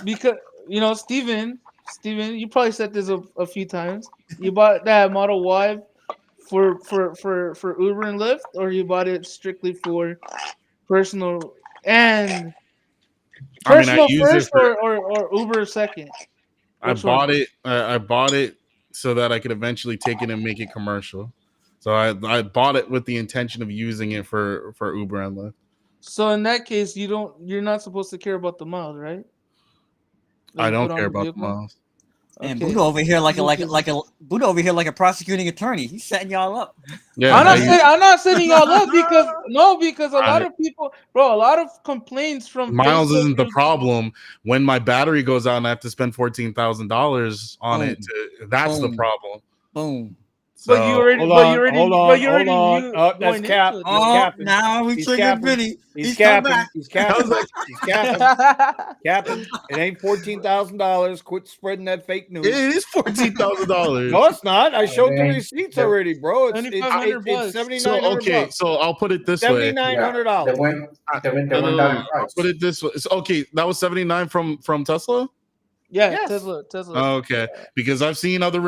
Because Steven, you probably said this a few times. You bought that Model Y for Uber and Lyft, or you bought it strictly for personal and personal first, or Uber second? I bought it so that I could eventually take it and make it commercial. So I bought it with the intention of using it for Uber and Lyft. So in that case, you're not supposed to care about the miles, right? I don't care about the miles. And Buddha over here like a prosecuting attorney. He's setting y'all up. Yeah, I'm not setting y'all up because a lot of people, bro, a lot of complaints from miles isn't the problem. When my battery goes out and I have to spend $14,000 on it, that's the problem. Boom. So, but you already, that's cap. Now we triggered Vinny. He's capping. He's capping. Capping. It ain't $14,000. Quit spreading that fake news. It is $14,000. No, it's not. I showed the receipts already, bro. It's $7,900. So I'll put it this way. $7,900. They went down in price. I'll put it this way. Okay, that was $79 from Tesla. Yeah, yes. Tesla. Okay, because I've seen other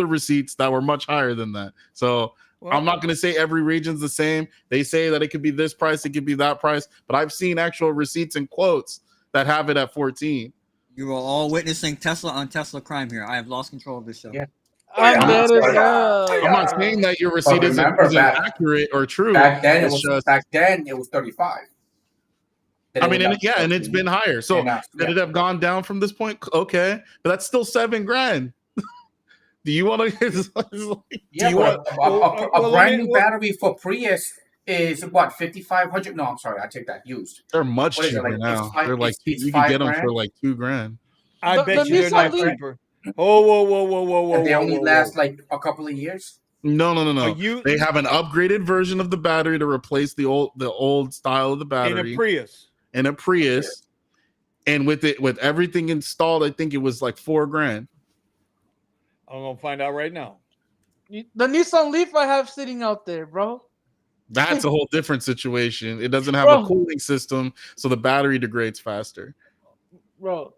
receipts that were much higher than that. So I'm not going to say every region's the same. They say that it could be this price, it could be that price, but I've seen actual receipts and quotes that have it at 14. You are all witnessing Tesla on Tesla crime here. I have lost control of this show. Yeah. I'm not saying that your receipt isn't accurate or true. Back then it was 35. I mean, and it's been higher. So did it have gone down from this point? Okay, but that's still $7,000. Do you want to? A brand new battery for Prius is what, 5,500? No, I'm sorry, I take that used. They're much cheaper now. They're like you can get them for like $2,000. I bet you they're not cheaper. Whoa! And they only last like a couple of years. No. They have an upgraded version of the battery to replace the old style of the battery in a Prius, and with everything installed, I think it was like $4,000. I'm gonna find out right now. The Nissan Leaf I have sitting out there, bro. That's a whole different situation. It doesn't have a cooling system, so the battery degrades faster. Bro,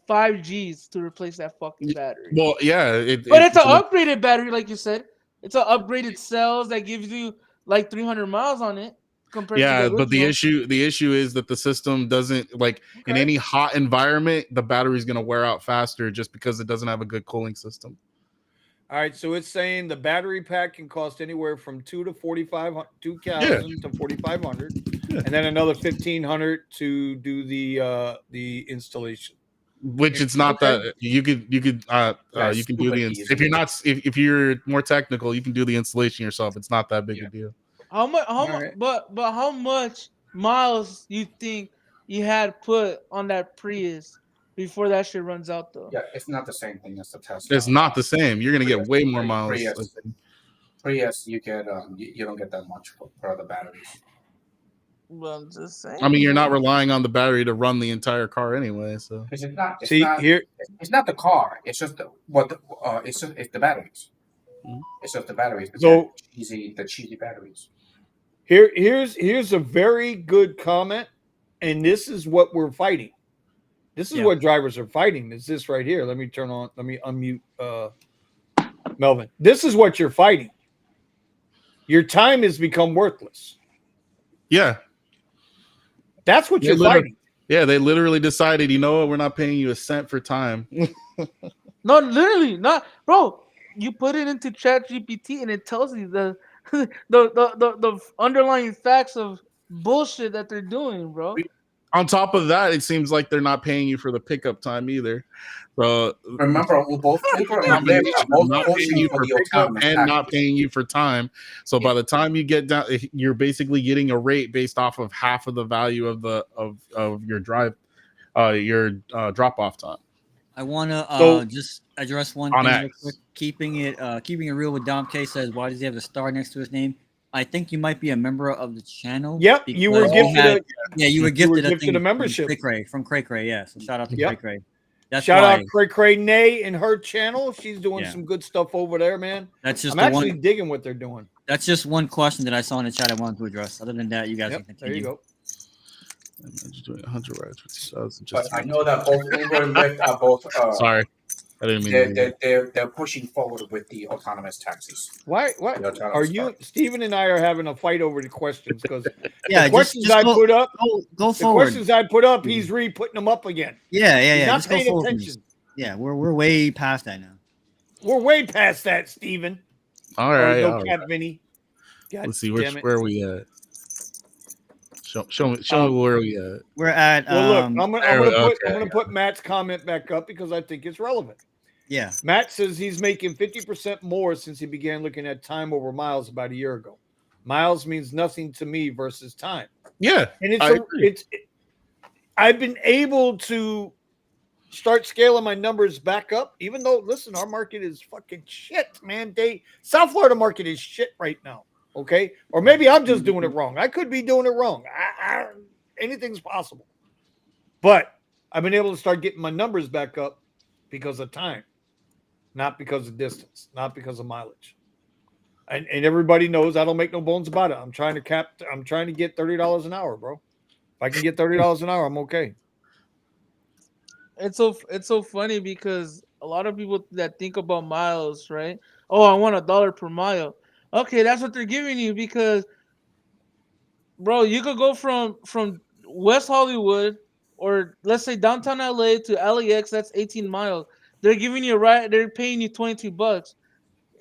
5 Gs to replace that fucking battery. Well, yeah, but it's an upgraded battery, like you said. It's an upgraded cells that gives you like 300 miles on it. But the issue is that the system doesn't in any hot environment, the battery is going to wear out faster just because it doesn't have a good cooling system. All right, so it's saying the battery pack can cost anywhere from 2,000 to 4,500, Yeah. and then another 1,500 to do the installation. Which it's not Okay. that you could you can do the easy. if you're not if you're more technical, you can do the installation yourself. It's not that big a deal. How much? Right. But how much miles you think you had put on that Prius before that shit runs out though? Yeah, it's not the same thing as the Tesla. It's not the same. You're gonna get way more miles. Prius, you get you don't get that much for the batteries. Well, I'm just saying. I mean, you're not relying on the battery to run the entire car anyway. So Because it's not. It's See not, here, It's not the car. It's just it's the batteries. Mhm. It's just the batteries. So- the cheesy batteries. here's a very good comment, and this is what we're fighting. This is Yeah. what drivers are fighting. Is this right here? Let me unmute Melvin. This is what you're fighting. Your time has become worthless. yeah, That's what Yeah, you're literally. fighting. yeah, they literally decided, you know what, we're not paying you a cent for time. No, literally not, bro. You put it into ChatGPT and it tells you the underlying facts of bullshit that they're doing, bro. On top of that, it seems like they're not paying you for the pickup time either. So Remember, both Uber and Lyft are both not pushing paying you for for the pickup autonomous and not packages. paying you for time. So by the time you get down, you're basically getting a rate based off of half of the value of the of your drop off time. I want to So- just address one On thing X. real quick. Keeping it real with Dom K says, why does he have a star next to his name? I think you might be a member of the channel. Yep, you were because we gifted had- a Yeah, you were gifted, gifted a membership. from Cray Cray. Yeah, so shout out to Yep. Cray Cray. That's shout why. out Cray Cray Nay and her channel. She's doing Yeah. some good stuff over there, man. That's just I'm the actually one. digging what they're doing. That's just one question that I saw in the chat I wanted to address. Other than that, you guys Yep, can there you continue. go. I'm just doing 100 rides for 2,000. But I know that both Uber and Lyft are both. Sorry, I didn't mean to. do that. They're pushing forward with the autonomous taxis. Why? What The autonomous are you? car. Steven and I are having a fight over the questions because Yeah, the questions I go, put up, go the forward. questions I put up, he's putting them up again. Yeah, He's not just go paying forward. attention. Yeah, we're way past that now. We're way past that, Steven. All right, no all Cat right. Vinny. God Let's see damn it. where are we at. Show me where we at. We're at Well, look, I'm okay. gonna put Matt's comment back up because I think it's relevant. yeah. Matt says he's making 50% more since he began looking at time over miles about a year ago. Miles means nothing to me versus time. Yeah, And I agree. I've been able to start scaling my numbers back up, even though, listen, our market is fucking shit, man. South Florida market is shit right now. Okay. Or maybe I'm just doing it wrong. I could be doing it wrong. Anything's possible. But I've been able to start getting my numbers back up because of time, not because of distance, not because of mileage. And everybody knows I don't make no bones about it. I'm trying to get $30 an hour, bro. If I can get $30 an hour, I'm okay. It's so funny because a lot of people that think about miles, right? Oh, I want $1 per mile. Okay, that's what they're giving you because, bro, you could go from West Hollywood or let's say downtown LA to LAX. That's 18 miles. They're giving you a ride. They're paying you $22.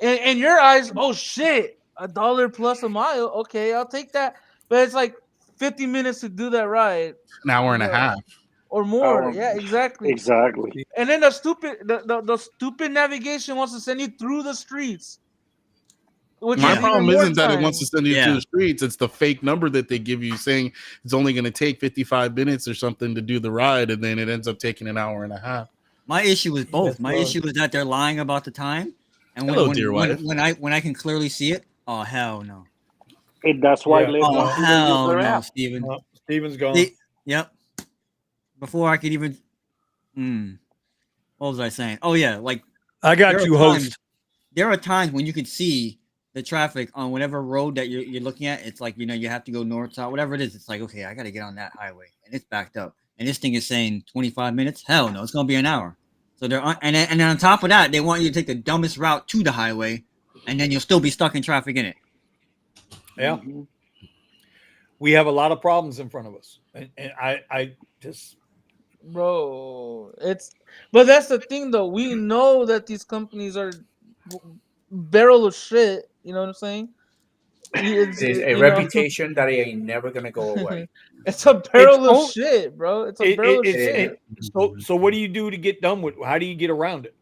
In your eyes, oh shit, $1 plus a mile. Okay, I'll take that. But it's like 50 minutes to do that ride. An hour and a half. Or more. Hour. Yeah, exactly. Exactly. And then the stupid navigation wants to send you through the streets. Which My is problem even more isn't that it time. wants to send you to the streets. It's the fake number that they give you saying it's only going to take 55 minutes or something to do the ride, and then it ends up taking an hour and a half. My issue is both. My issue is that they're lying about the time, and Hello, dear wife. when I can clearly see it, oh hell no. And that's why Yeah. Lyft Oh wants you to hell use their no, app. Steven. Steven's gone. Yep. Before I could even, what was I saying? Oh yeah, like I got there you, are host. times- There are times when you can see the traffic on whatever road that you're looking at. It's like, you have to go north, south, whatever it is. It's like, okay, I got to get on that highway, and it's backed up. And this thing is saying 25 minutes. Hell no, it's gonna be an hour. So they're on, and then on top of that, they want you to take the dumbest route to the highway, and then you'll still be stuck in traffic in it. Yeah. We have a lot of problems in front of us. And I just, Bro, but that's the thing though. We know that these companies are barrel of shit. You know what I'm saying? It's a You know, reputation that ain't never gonna go away. it's a It's barrel of all shit, bro. It's a it, barrel of it's shit. it, so what do you do to get done with? How do you get around it?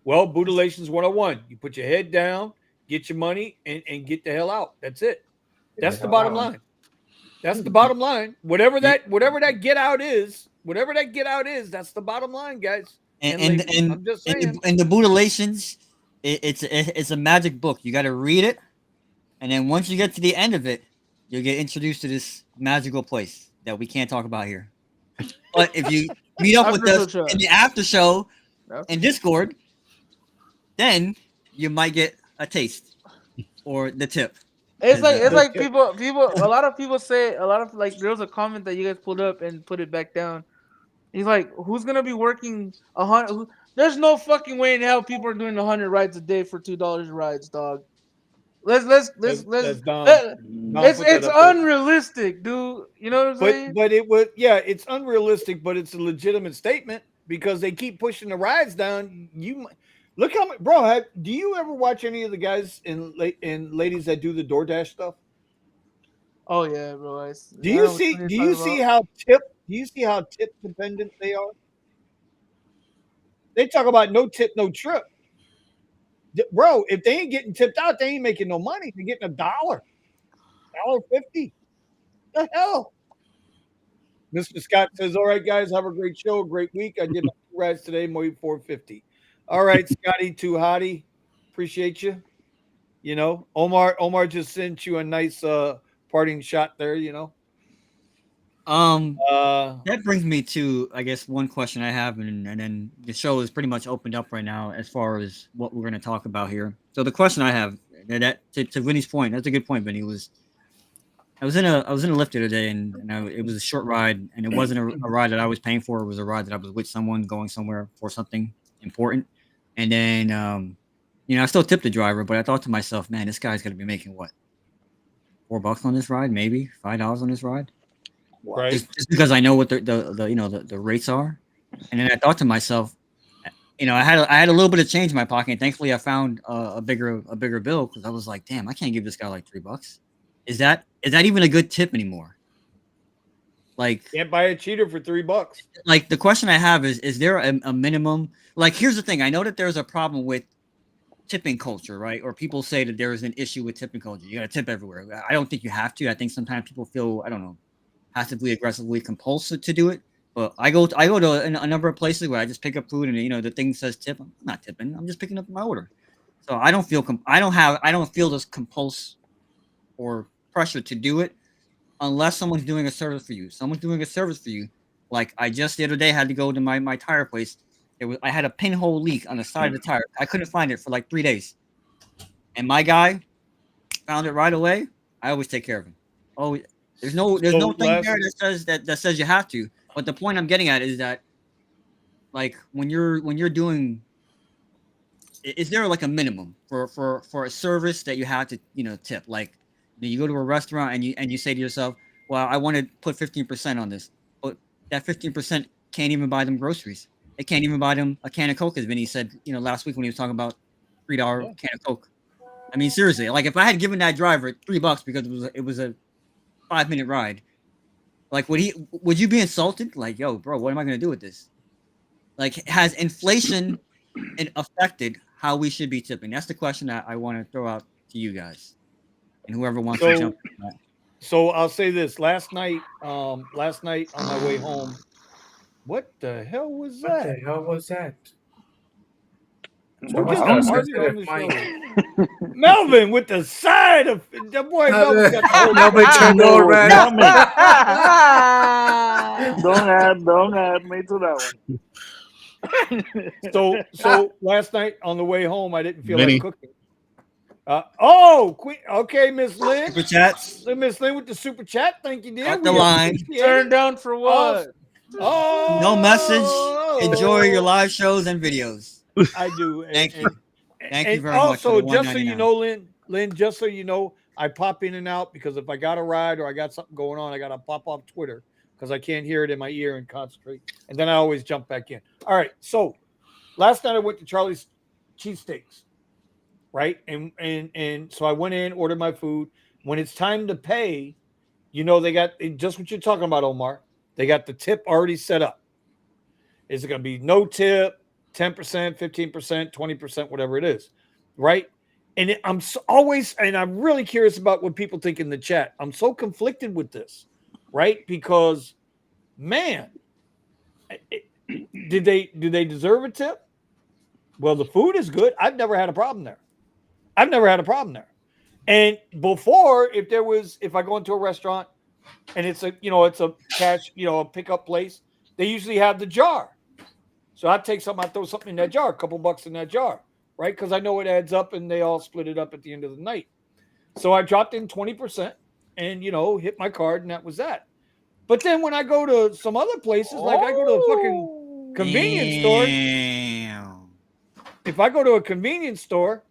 Well, Bootalations 101. You put your head down, get your money, and get the hell out. That's it. That's the bottom line. That's the bottom line. Whatever that get out is, that's the bottom line, guys. And ladies, I'm just saying. in the Bootalations, it's a magic book. You got to read it, and then once you get to the end of it, you'll get introduced to this magical place that we can't talk about here. But if you meet up with After us show. in the after show After in Discord, then you might get a taste or the tip. It's Because, like people a lot of people say like there was a comment that you guys pulled up and put it back down. He's like, who's gonna be working 100? There's no fucking way in hell people are doing 100 rides a day for $2 rides, dog. Let's That's dumb. it's unrealistic, dude. You know what I'm saying? But it was it's unrealistic, but it's a legitimate statement because they keep pushing the rides down. Look how much, bro. Do you ever watch any of the guys and ladies that do the DoorDash stuff? Oh yeah, bro. Do you see how tip dependent they are? They talk about no tip, no trip. Bro, if they ain't getting tipped out, they ain't making no money. They're getting $1.50. The hell? Mr. Scott says, all right, guys, have a great show, a great week. I did 2 rides today, more $4.50. All right, Scotty, too hottie. Appreciate you. You know, Omar just sent you a nice parting shot there, you know. that brings me to, I guess, one question I have, and then the show is pretty much opened up right now as far as what we're going to talk about here. So the question I have, that to Vinny's point, that's a good point, Vinny. I was in a Lyft the other day, and it was a short ride, and it wasn't a ride that I was paying for. It was a ride that I was with someone going somewhere for something important, and then I still tipped the driver, but I thought to myself, man, this guy's going to be making what, $4 on this ride, maybe $5 on this ride. Right. Just because I know what the rates are, and then I thought to myself, I had a little bit of change in my pocket. And thankfully, I found a bigger bill because I was like, damn, I can't give this guy like $3. Is that even a good tip anymore? Like, can't buy a cheater for $3. Like, the question I have is there a minimum? Like, here's the thing: I know that there's a problem with tipping culture, right? Or people say that there is an issue with tipping culture. You got to tip everywhere. I don't think you have to. I think sometimes people feel, I don't know, passively aggressively compulsive to do it. But I go to a number of places where I just pick up food and the thing says tip. I'm not tipping. I'm just picking up my order. So I don't feel I don't feel this compulse or pressure to do it unless someone's doing a service for you. Someone's doing a service for you. Like, I just the other day had to go to my tire place. I had a pinhole leak on the side of the tire. I couldn't find it for like 3 days. And my guy found it right away. I always take care of him. Oh, there's no thing there that says you have to. But the point I'm getting at is that, like, when you're doing, is there like a minimum for a service that you have to tip? Like, you go to a restaurant and you say to yourself, well, I want to put 15% on this, but that 15% can't even buy them groceries. It can't even buy them a can of Coke, as Vinny said, last week when he was talking about $3 can of Coke. I mean, seriously, like, if I had given that driver $3 because it was a 5-minute ride, like, would you be insulted? Like, yo, bro, what am I gonna do with this? Like, has inflation affected how we should be tipping? That's the question that I want to throw out to you guys and whoever wants to jump in that. So I'll say this: last night on my way home, what the hell was that? What the hell was that? Melvin with the side of the boy. Melvin got the whole Melvin turned red. Don't add me to that one. So last night on the way home, I didn't feel Vinny. like cooking. Okay, Miss Lynn. Super chats. Miss Lynn with the super chat. Thank you, dear. Cut the line. Turn down for what? No message. Enjoy your live shows and videos. I do. Thank you. Thank you very much. Also, just so you know, Lynn, just so you know, I pop in and out because if I got a ride or I got something going on, I got to pop off Twitter because I can't hear it in my ear and concentrate. And then I always jump back in. All right. So last night I went to Charlie's Cheesesteaks. right? And so I went in, ordered my food. When it's time to pay, you know, they got just what you're talking about, Omar. They got the tip already set up. Is it going to be no tip, 10%, 15%, 20%, whatever it is, right? And I'm always, and I'm really curious about what people think in the chat. I'm so conflicted with this, right? Because, man, do they deserve a tip? Well, the food is good. I've never had a problem there. And before, if I go into a restaurant and it's a cash, a pickup place, they usually have the jar. So I take something, I throw something in that jar, a couple bucks in that jar, right? Because I know it adds up and they all split it up at the end of the night. So I dropped in 20% and, hit my card and that was that. But then when I go to some other places, like I go to a fucking convenience store. If I go to a convenience store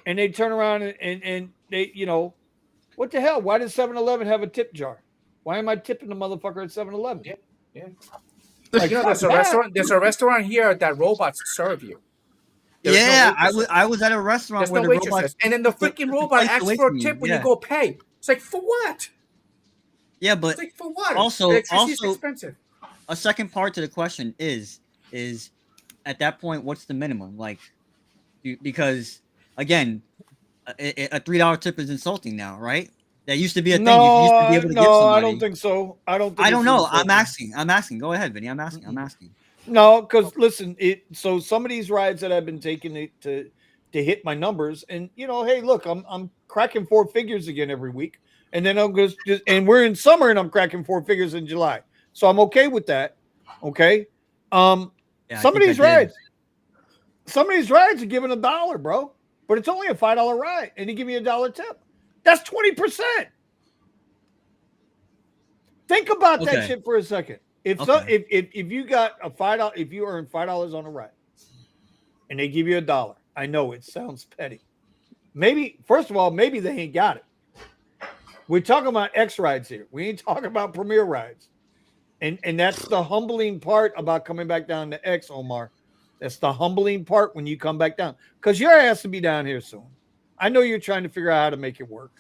and they turn around and they, what the hell? Why does 7-Eleven have a tip jar? Why am I tipping the motherfucker at 7-Eleven? Yeah. Like, there's a restaurant. There's a restaurant here that robots serve you. I was at a restaurant There's where no the waitresses, robot and then the freaking robot placed the asks wait for for a you. tip when Yeah. you go pay. It's like, for what? Yeah, but It's like, for what? also- Electricity is also- expensive. a second part to the question is at that point, what's the minimum? Like, because again, a $3 tip is insulting now, right? That used to be a thing. You used to be able to give somebody. I don't think so. I don't know. insulting. I'm asking. Go ahead, Vinny. I'm asking. No, because listen, so some of these rides that I've been taking to hit my numbers, and hey, look, I'm cracking 4 figures again every week, and then I'm just and we're in summer and I'm cracking 4 figures in July, so I'm okay with that. Okay, some of these rides are giving $1, bro, but it's only a $5 ride, and they give you $1 tip. That's 20%. Think about that shit for a second. If you got a $5, if you earn $5 on a ride, and they give you $1, I know it sounds petty. Maybe first of all, maybe they ain't got it. We're talking about X rides here. We ain't talking about Premier rides, and that's the humbling part about coming back down to X, Omar. That's the humbling part when you come back down, because your ass will be down here soon. I know you're trying to figure out how to make it work.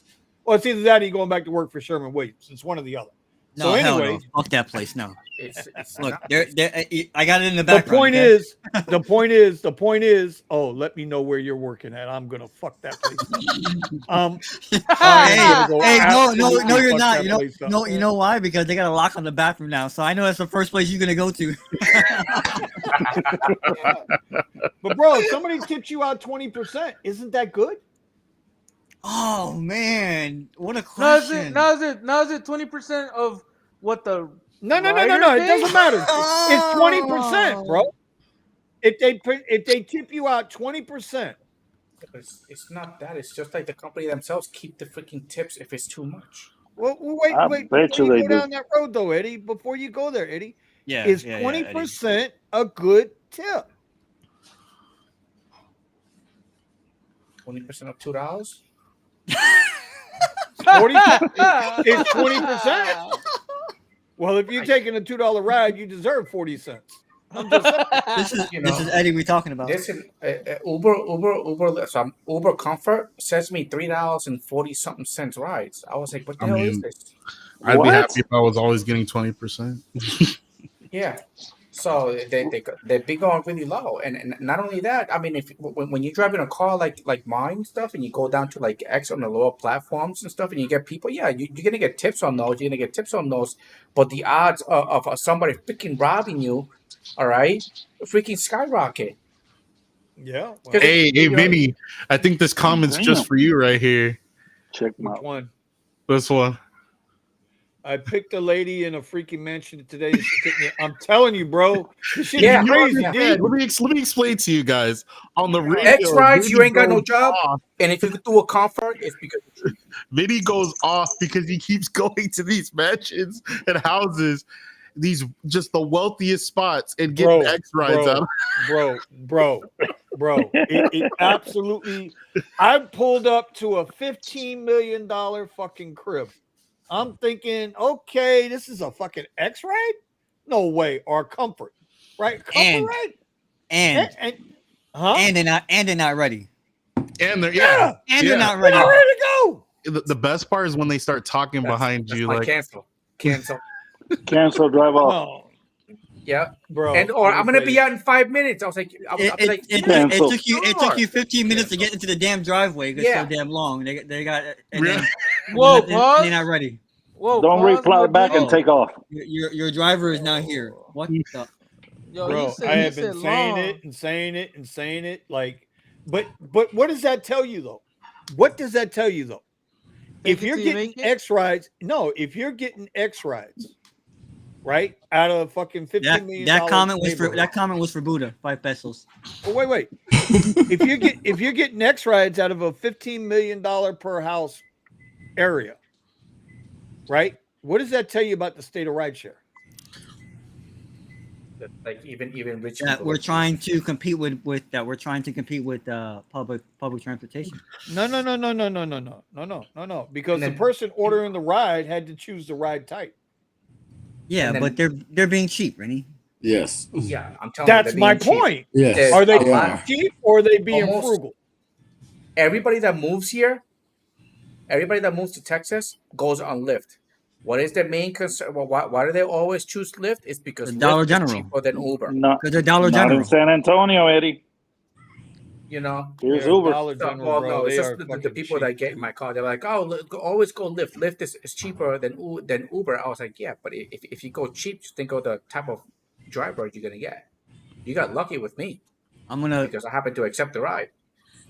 Well, it's either that or you're going back to work for Sherman Williams. It's one or the other. No, So anyway, hell no. Fuck that place. No. It's Look, not. I got it in the background. The point is. Oh, let me know where you're working at. I'm gonna fuck that place. No, you're not. You know why? Because they got a lock on the bathroom now. So I know that's the first place you're gonna go to. But bro, if somebody tips you out 20%, isn't that good? Oh man, what a question! Now is it 20% of what the No. It doesn't matter. It's 20%, bro. If they tip you out 20%. It's not that. It's just like the company themselves keep the freaking tips if it's too much. Well, wait. Bet you Before they you go do. down that road, though, Eddie. Before you go there, Eddie, Is 20% a good tip? 20% of $2. 20%. Well, if you're taking a $2 ride, you deserve 40 cents. I'm just saying. This is Eddie we're talking about. Listen, Uber. So Uber Comfort says me $3.40 rides. I was like, what the hell is this? I'd be happy if I was always getting 20%. Yeah. So they're big on really low, and not only that. I mean, when you drive in a car like mine and stuff, and you go down to like X on the lower platforms and stuff, and you get people, you're gonna get tips on those. You're gonna get tips on those, but the odds of somebody freaking robbing you, all right, freaking skyrocket. Yeah. Well, Hey, Vinny, I think this comment's just for you right here. Check them Which out. one? This one. I picked a lady in a freaking mansion today. I'm telling you, bro. This shit Yeah. is crazy, Yeah, dude. let me explain to you guys. On the radio, X rides, you Vinny ain't got no goes job, off. and if you could do a comfort, it's because Vinny goes off because he keeps going to these mansions and houses, these just the wealthiest spots, and getting X rides out. Bro. It absolutely. I pulled up to a $15 million fucking crib. I'm thinking, okay, this is a fucking X ride? No way. Or comfort, right? Comfort ride? And they're not ready. And they're and they're not ready. They're ready to go. The best part is when they start talking behind you, like cancel, drive off. No, yeah, bro. and or I'm gonna be out in 5 minutes. I was like, It took you 15 minutes to get into the damn driveway. It's so damn long. They got and then, Whoa, and pause. they're not ready. Whoa, Don't pause, reply no back and video. take off. Your driver is not here. What the? Yo, Bro, he said, I he have said been saying long. it and saying it and saying it. Like, but what does that tell you though? What does that tell you though? If you're getting X rides, if you're getting X rides, right, out of fucking $15 million. That comment was for Buddha, 5 pesos. Oh, wait. if you're getting X rides out of a $15 million per house area, right? What does that tell you about the state of rideshare? Like even rich That people. we're trying to compete with public transportation. No. Because the person ordering the ride had to choose the ride type. Yeah, but they're being cheap, Rennie. Yes. Yeah, I'm telling That's you. my point. Yes. Are they cheap or are they being frugal? Everybody that moves here, everybody that moves to Texas goes on Lyft. What is their main concern? Well, why do they always choose Lyft? It's because Dollar Lyft General is cheaper than Uber. Because they're Dollar Not General. in San Antonio, Eddie. You know, here's Uber. Dollar General, bro, no, it's they just are the people that get in my car. They're like, "Oh, always go Lyft. Lyft is cheaper than Uber." I was like, "Yeah, but if you go cheap, just think of the type of driver you're gonna get. You got lucky with me. Because I happen to accept the ride."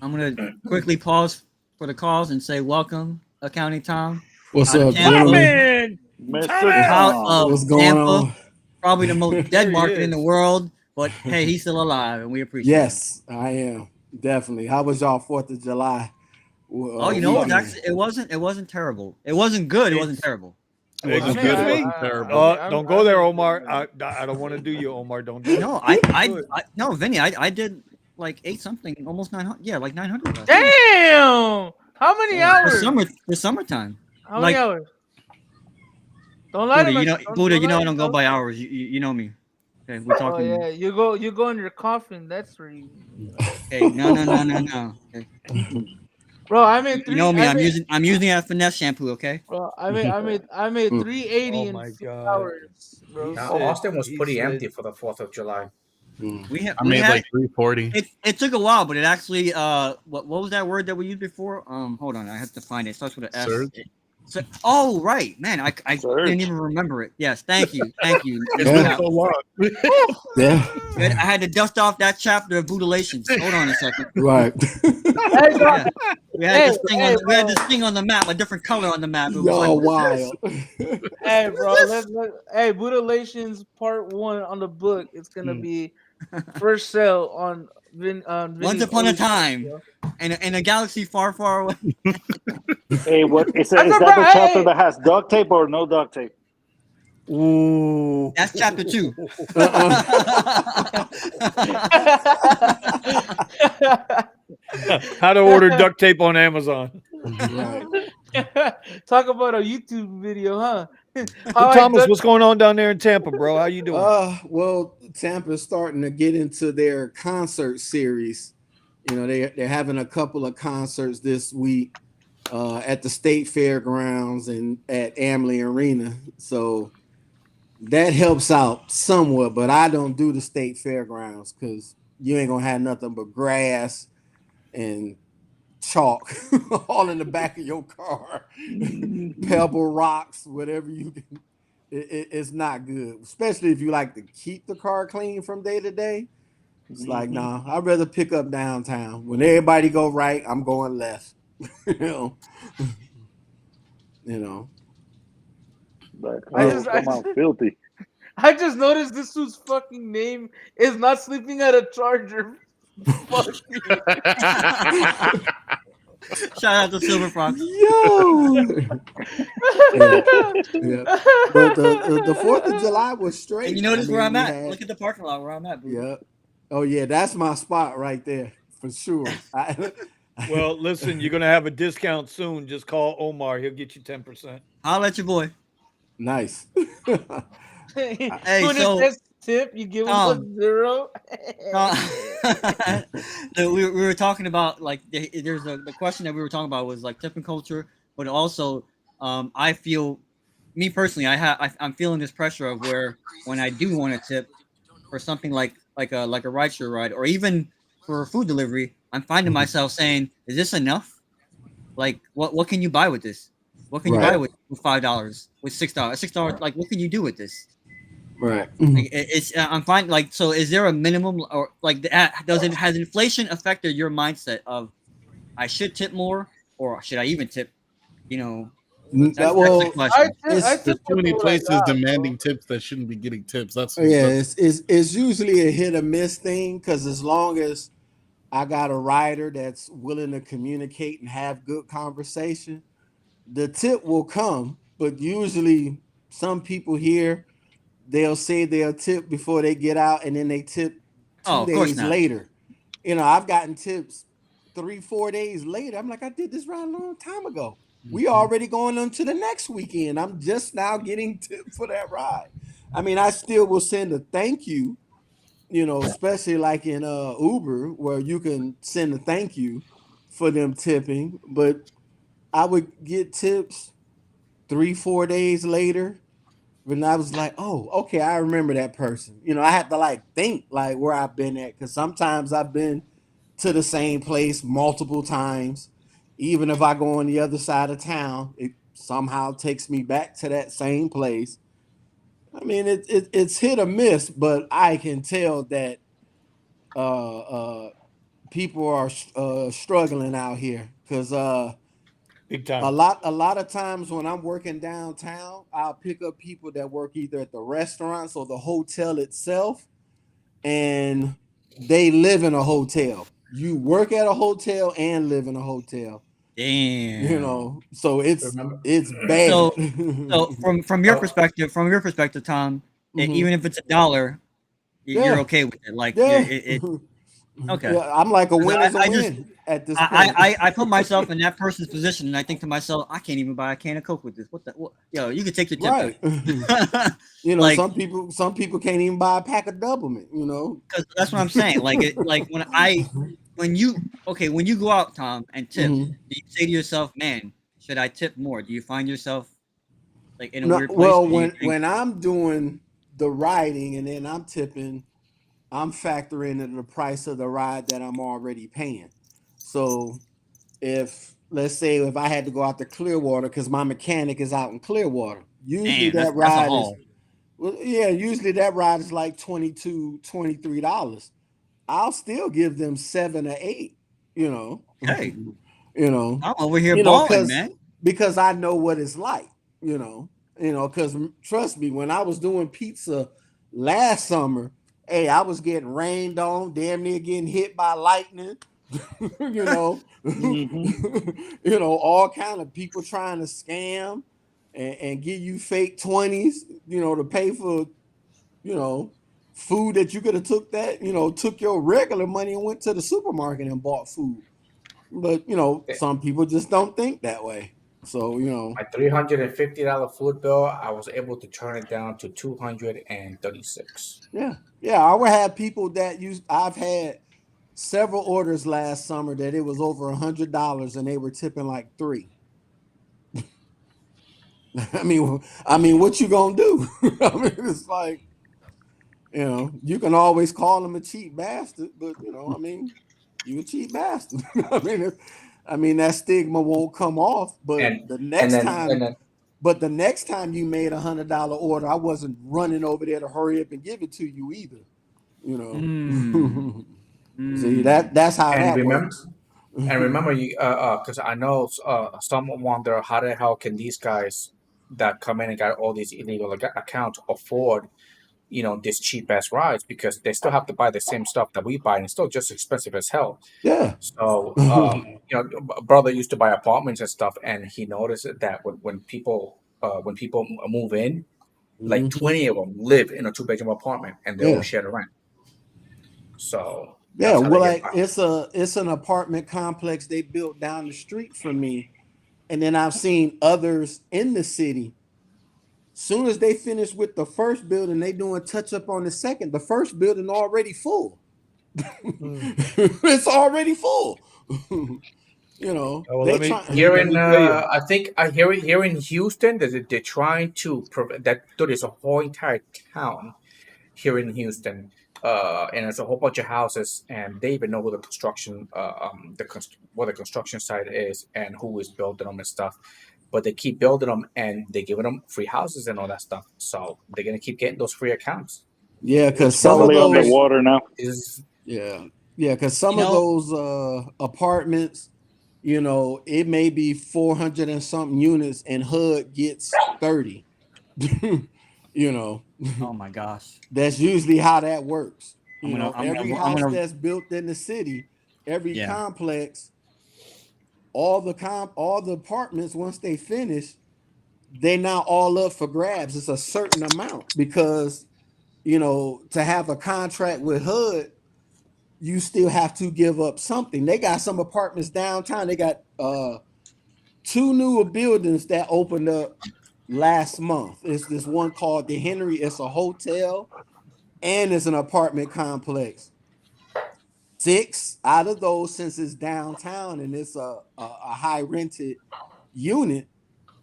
I'm gonna quickly pause for the calls and say, "Welcome, Accounting Tom." What's up, gentlemen? What's going on? Probably the most dead market in the world, but hey, he's still alive, and we appreciate it. Yes, I am definitely. How was y'all 4th of July? Oh, you know what? Actually, it wasn't terrible. It wasn't good. It wasn't terrible. It wasn't good. It wasn't terrible. Don't go there, Omar. I don't want to do you, Omar. Don't do it. No, no, Vinny. I did like 8 something, almost 900. Yeah, like 900. Damn! How many hours? The summertime. How many hours? Don't lie to me. Buddha, I don't go by hours. You know me. Okay, we're talking. Oh yeah, you go in your coffin. That's where you. Okay, no. Okay. Bro, I made 3. You know me. I'm using a finesse shampoo. Okay. Bro, I made 380 in 4 hours, bro. Now, Austin was pretty empty for the 4th of July. I made like 340. It took a while, but it actually what was that word that we used before? Hold on, I have to find it. It starts with an S. So, oh right, man, I didn't even remember it. Yes, thank you. It's been so long. Yeah. I had to dust off that chapter of Bootalations. Hold on a second. Right. Yeah. We had this thing on the map, a different color on the map. It was Y'all wild. Hey, bro, hey, Bootalations Part 1 on the book. It's gonna be first sale on Once Upon a Time in a galaxy far, far away. Hey, what is that the chapter that has duct tape or no duct tape? Ooh, that's chapter 2. How to order duct tape on Amazon. Right. Talk about a YouTube video, huh? Thomas, what's going on down there in Tampa, bro? How you doing? Well, Tampa's starting to get into their concert series. You know, they're having a couple of concerts this week at the State Fairgrounds and at Amalie Arena. So that helps out somewhat, but I don't do the State Fairgrounds because you ain't gonna have nothing but grass and chalk all in the back of your car. Pebble rocks, whatever you can. It's not good, especially if you like to keep the car clean from day to day. It's like, nah, I'd rather pick up downtown. When everybody go right, I'm going left. you know. Like, come out filthy. I just noticed this dude's fucking name is not sleeping at a Charger. Fuck you. Shout out to Silver Fox. Yo. yeah. But the 4th of July was straight. And you notice where I'm at? Look at the parking lot where I'm at. Bro. Yeah. Oh yeah, that's my spot right there for sure. Well, listen, you're gonna have a discount soon. Just call Omar; he'll get you 10%. I'll let your boy. Nice. Hey, so tip? You give him a 0? We were talking about like there's the question that we were talking about was like tipping culture, but also I feel, me personally, I'm feeling this pressure of where when I do want to tip for something like a rideshare ride or even for food delivery, I'm finding myself saying, "Is this enough? Like, what can you buy with this? What can you buy Right. with $5, with $6, $6? Like, what can you do with this?" Right. Like, it's I'm fine. Like, so is there a minimum or like has inflation affected your mindset of I should tip more or should I even tip? You know, that's the Well, question. I it's There's tip too many what I places got, bro. demanding tips that shouldn't be getting tips. That's yeah, it's usually a hit or miss thing because as long as I got a rider that's willing to communicate and have good conversation, the tip will come. But usually, some people here they'll say they'll tip before they get out, and then they tip Oh, two of course days not. later. I've gotten tips 3-4 days later. I'm like, I did this ride a long time ago. We already going on to the next weekend. I'm just now getting tipped for that ride. I mean, I still will send a thank you, especially like in Uber where you can send a thank you for them tipping. But I would get tips 3-4 days later when I was like, oh, okay, I remember that person. I had to like think like where I've been at because sometimes I've been to the same place multiple times. Even if I go on the other side of town, it somehow takes me back to that same place. I mean, it's hit or miss, but I can tell that uh, uh, people are struggling out here because Big time. a lot of times when I'm working downtown, I'll pick up people that work either at the restaurants or the hotel itself, and they live in a hotel. You work at a hotel and live in a hotel, Damn. so it's Remember? it's bad. So from your Oh, perspective, Tom, Mhm. even if it's $1, you're Yeah, okay with it. Like yeah. it okay. Yeah, I'm like a 'Cause win is a I just win at this point. I put myself in that person's position and I think to myself, I can't even buy a can of Coke with this. Yo, you can take your tip Right. back. Like, some people can't even buy a pack of Doublemint. cause that's what I'm saying. Like like when you when you go out, Tom, and tip, Mhm. do you say to yourself, man, should I tip more? Do you find yourself like in a No, weird place? well, Or do you think, when I'm doing the riding and then I'm tipping, I'm factoring in the price of the ride that I'm already paying. So if let's say if I had to go out to Clearwater because my mechanic is out in Clearwater, usually damn, that that's a ride is haul. well, yeah, usually that ride is like $22, $23. I'll still give them 7 or 8, you know, Hey, you know, I'm over here balling, because man. I know what it's like, because trust me, when I was doing pizza last summer, hey, I was getting rained on, damn near getting hit by lightning, you know, Mhm. all kind of people trying to scam and give you fake 20s, to pay for, you know, food that you could have took your regular money and went to the supermarket and bought food. But some people just don't think that way. So My $350 food bill, I was able to turn it down to 236. yeah, yeah. I would have people that use. I've had several orders last summer that it was over $100 and they were tipping like 3. I mean, what you gonna do? I mean, it's like you can always call them a cheap bastard, but I mean, you a cheap bastard. I mean that stigma won't come off. But And the and next then and time, then you made $100 order, I wasn't running over there to hurry up and give it to you either. You Mm, know. See mm. that's how and that remember works. and remember you because I know some wonder how the hell can these guys that come in and got all these illegal accounts afford these cheap ass rides because they still have to buy the same stuff that we buy and it's still just expensive as hell. Yeah. So, brother used to buy apartments and stuff, and he noticed that when people move in, like Mhm. 20 of them live in a two-bedroom apartment, and they all Yeah. share the rent. So Yeah, that's how they well, get like by. it's an apartment complex they built down the street from me, and then I've seen others in the city Soon as they finish with the first building, they doing touch up on the second. The first building already full. It's already full. You know, they try here in I think I hear it here in Houston that they're trying to prevent that. There's a whole entire town here in Houston, and there's a whole bunch of houses, and they even know who the construction where the construction site is and who is building them and stuff. But they keep building them, and they're giving them free houses and all that stuff. So they're gonna keep getting those free accounts. Yeah, because some of Probably those underwater now. because some of those apartments, you know, it may be 400 and something units, and HUD gets 30. You know. Oh my gosh. That's usually how that works. Every house that's built in the city, every complex, all the apartments, once they finish, they now all up for grabs. It's a certain amount because, you know, to have a contract with HUD, you still have to give up something. They got some apartments downtown. They got 2 new buildings that opened up last month. It's this one called the Henry. It's a hotel and it's an apartment complex. 6 out of those, since it's downtown and it's a high rented unit,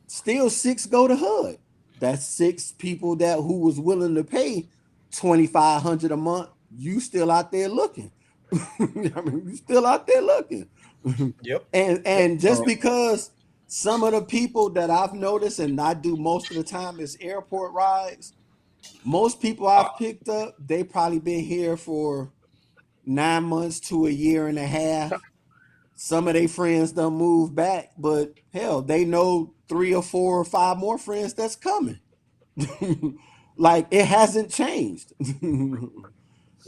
still 6 go to HUD. That's 6 people who was willing to pay $2,500 a month. You still out there looking. I mean, you still out there looking. Yep. And just because some of the people that I've noticed, and I do most of the time, is airport rides. Most people I've picked up, they probably been here for 9 months to a year and a half. Some of their friends done moved back, but hell, they know 3 or 4 or 5 more friends that's coming. Like, it hasn't changed.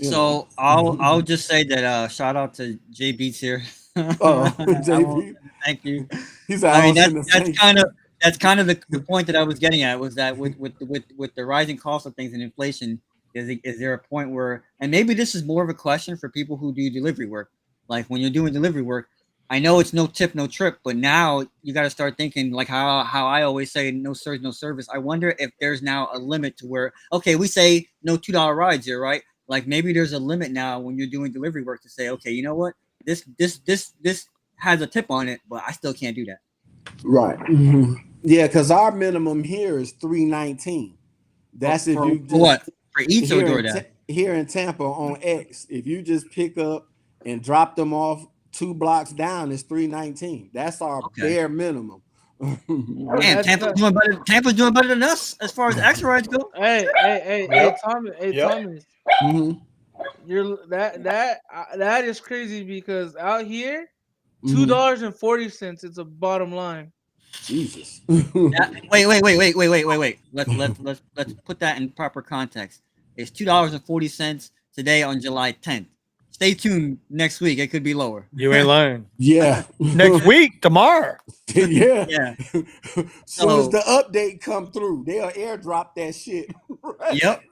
So I'll just say that shout out to J Beats here. JB. Thank you. He's I mean that's kind of the point that I was getting at, was that with the rising cost of things and inflation, is there a point where, and maybe this is more of a question for people who do delivery work, like when you're doing delivery work, I know it's no tip, no trip, but now you got to start thinking like how I always say, no surge, no service. I wonder if there's now a limit to where, okay, we say no $2 rides here, right? Like maybe there's a limit now when you're doing delivery work to say, okay, you know what, this has a tip on it, but I still can't do that. Right. Mm-hmm. Yeah, because our minimum here is $3.19. That's if you just, what, for each or DoorDash? Here in Tampa on X, if you just pick up and drop them off 2 blocks down, it's $3.19. That's our bare minimum. Man, Tampa's doing better than us as far as X rides go. Hey, Thomas. Mm-hmm. You're that is crazy, because out here, $2.40 is a bottom line. Jesus. Wait. Let's put that in proper context. It's $2.40 today on July 10th. Stay tuned next week. It could be lower. You ain't lying. Yeah. Next week, tomorrow. Yeah. Soon as the update come through, they'll airdrop that shit. Right? Yep.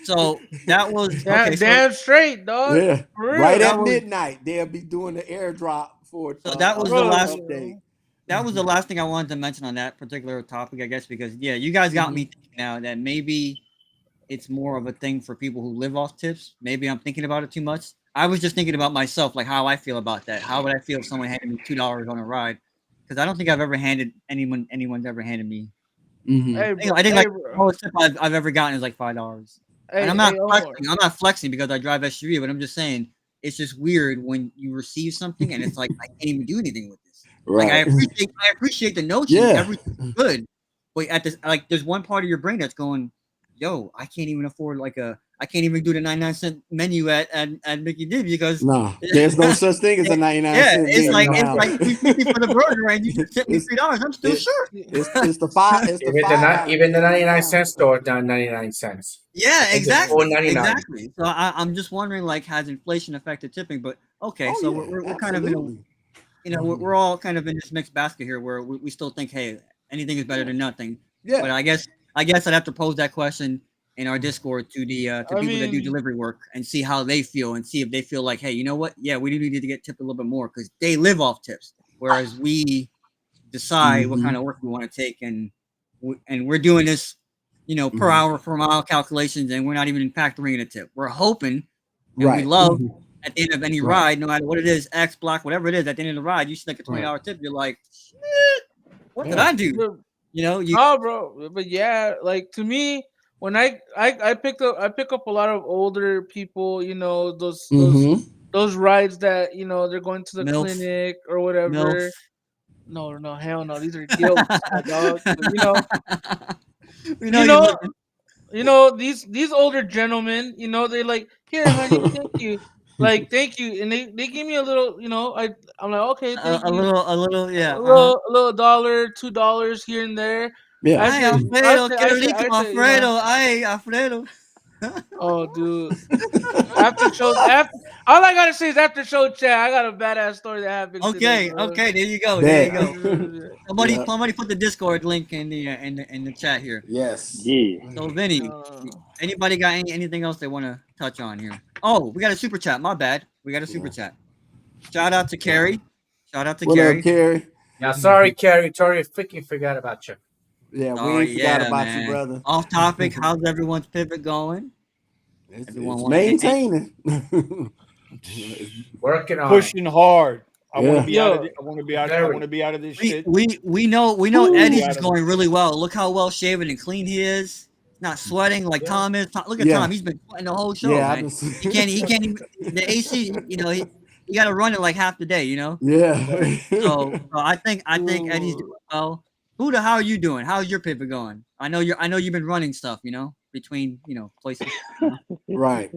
So that was damn straight, dog. Yeah. Right at midnight, they'll be doing the airdrop for. So that was the last update. That was the last thing I wanted to mention on that particular topic, I guess, because you guys got me thinking now that maybe it's more of a thing for people who live off tips. Maybe I'm thinking about it too much. I was just thinking about myself, like how I feel about that. How would I feel if someone handed me $2 on a ride? Because I don't think I've ever handed anyone's ever handed me. Mm-hmm. I think the lowest tip I've ever gotten is like $5. And I'm not flexing because I drive SUV, but I'm just saying it's just weird when you receive something and it's like I can't even do anything with this. Right. Like I appreciate the notion. Yeah. Everything's good, but at this, like, there's one part of your brain that's going, yo, I can't even afford I can't even do the 99-cent menu at Mickey D because there's no such thing as a 99-cent. It's like $3.50 for the burger and you just tip me $3. I'm still short. It's the five. It's even the 99-cent store down 99 cents. Yeah, exactly. $4.99. Exactly. So I'm just wondering, like, has inflation affected tipping? But okay, so we're kind of we're all kind of in this mixed basket here where we still think, hey, anything is better than nothing. Yeah. But I guess I'd have to pose that question in our Discord to people that do delivery work and see how they feel and see if they feel like, hey, you know what? Yeah, we do need to get tipped a little bit more because they live off tips, whereas we decide what kind of work we want to take and and we're doing this, per Mhm. hour per mile calculations, and we're not even factoring in a tip. We're hoping, and we Right. love Mhm. at the end of any Right. ride, no matter what it is, X block, whatever it is, at the end of the ride, you see like a $20 tip. You're like, shit, what did Yeah. I do? You Oh, bro, but yeah, like to me, when I pick up a lot of older people, those rides that they're going to the MILF, clinic or MILF. whatever. No, no, hell no, these are gilts, my dog. We know you you know, looking. these older gentlemen, they're like, here, honey, thank you, like thank you, and they give me a little, I'm like, okay, thank A you, little, yeah. a little $1, $2 here and there. Yeah. I Ay, said, Alfredo, qué rico, I said, Alfredo. Ay, Alfredo. oh, dude. After all I gotta say is after show chat, I got a badass story that happened today, Okay, bro. okay, there you go. There Bet. you go. Yeah. Somebody put the Discord link in the chat here. Yes. Yeah. So Vinny, anybody got anything else they want to touch on here? Oh, we got a super chat. My bad. We got a super chat. Shout out to Carrie. Shout out to What Carrie. up, Carrie? Yeah, sorry, Carrie. Tori, freaking forgot about you. Yeah, we Oh, ain't forgot yeah, about man. you, brother. Off topic. How's everyone's pivot going? It's Everyone maintaining. Working on Pushing hard. I want Yeah. to be out of it. I want to be out. I Very. want to be out of this We shit. we know Woo. Eddie's Out is of going really well. Look how well shaven and clean he is. Not sweating like Tom is. Look at Yeah. Tom. He's been sweating the whole show, Yeah, I've man. been He can't even the AC. He got to run it like half the day. Yeah. So I think Eddie's doing well. Buddha, how are you doing? How's your pivot going? I know you've been running stuff. Between places. Right.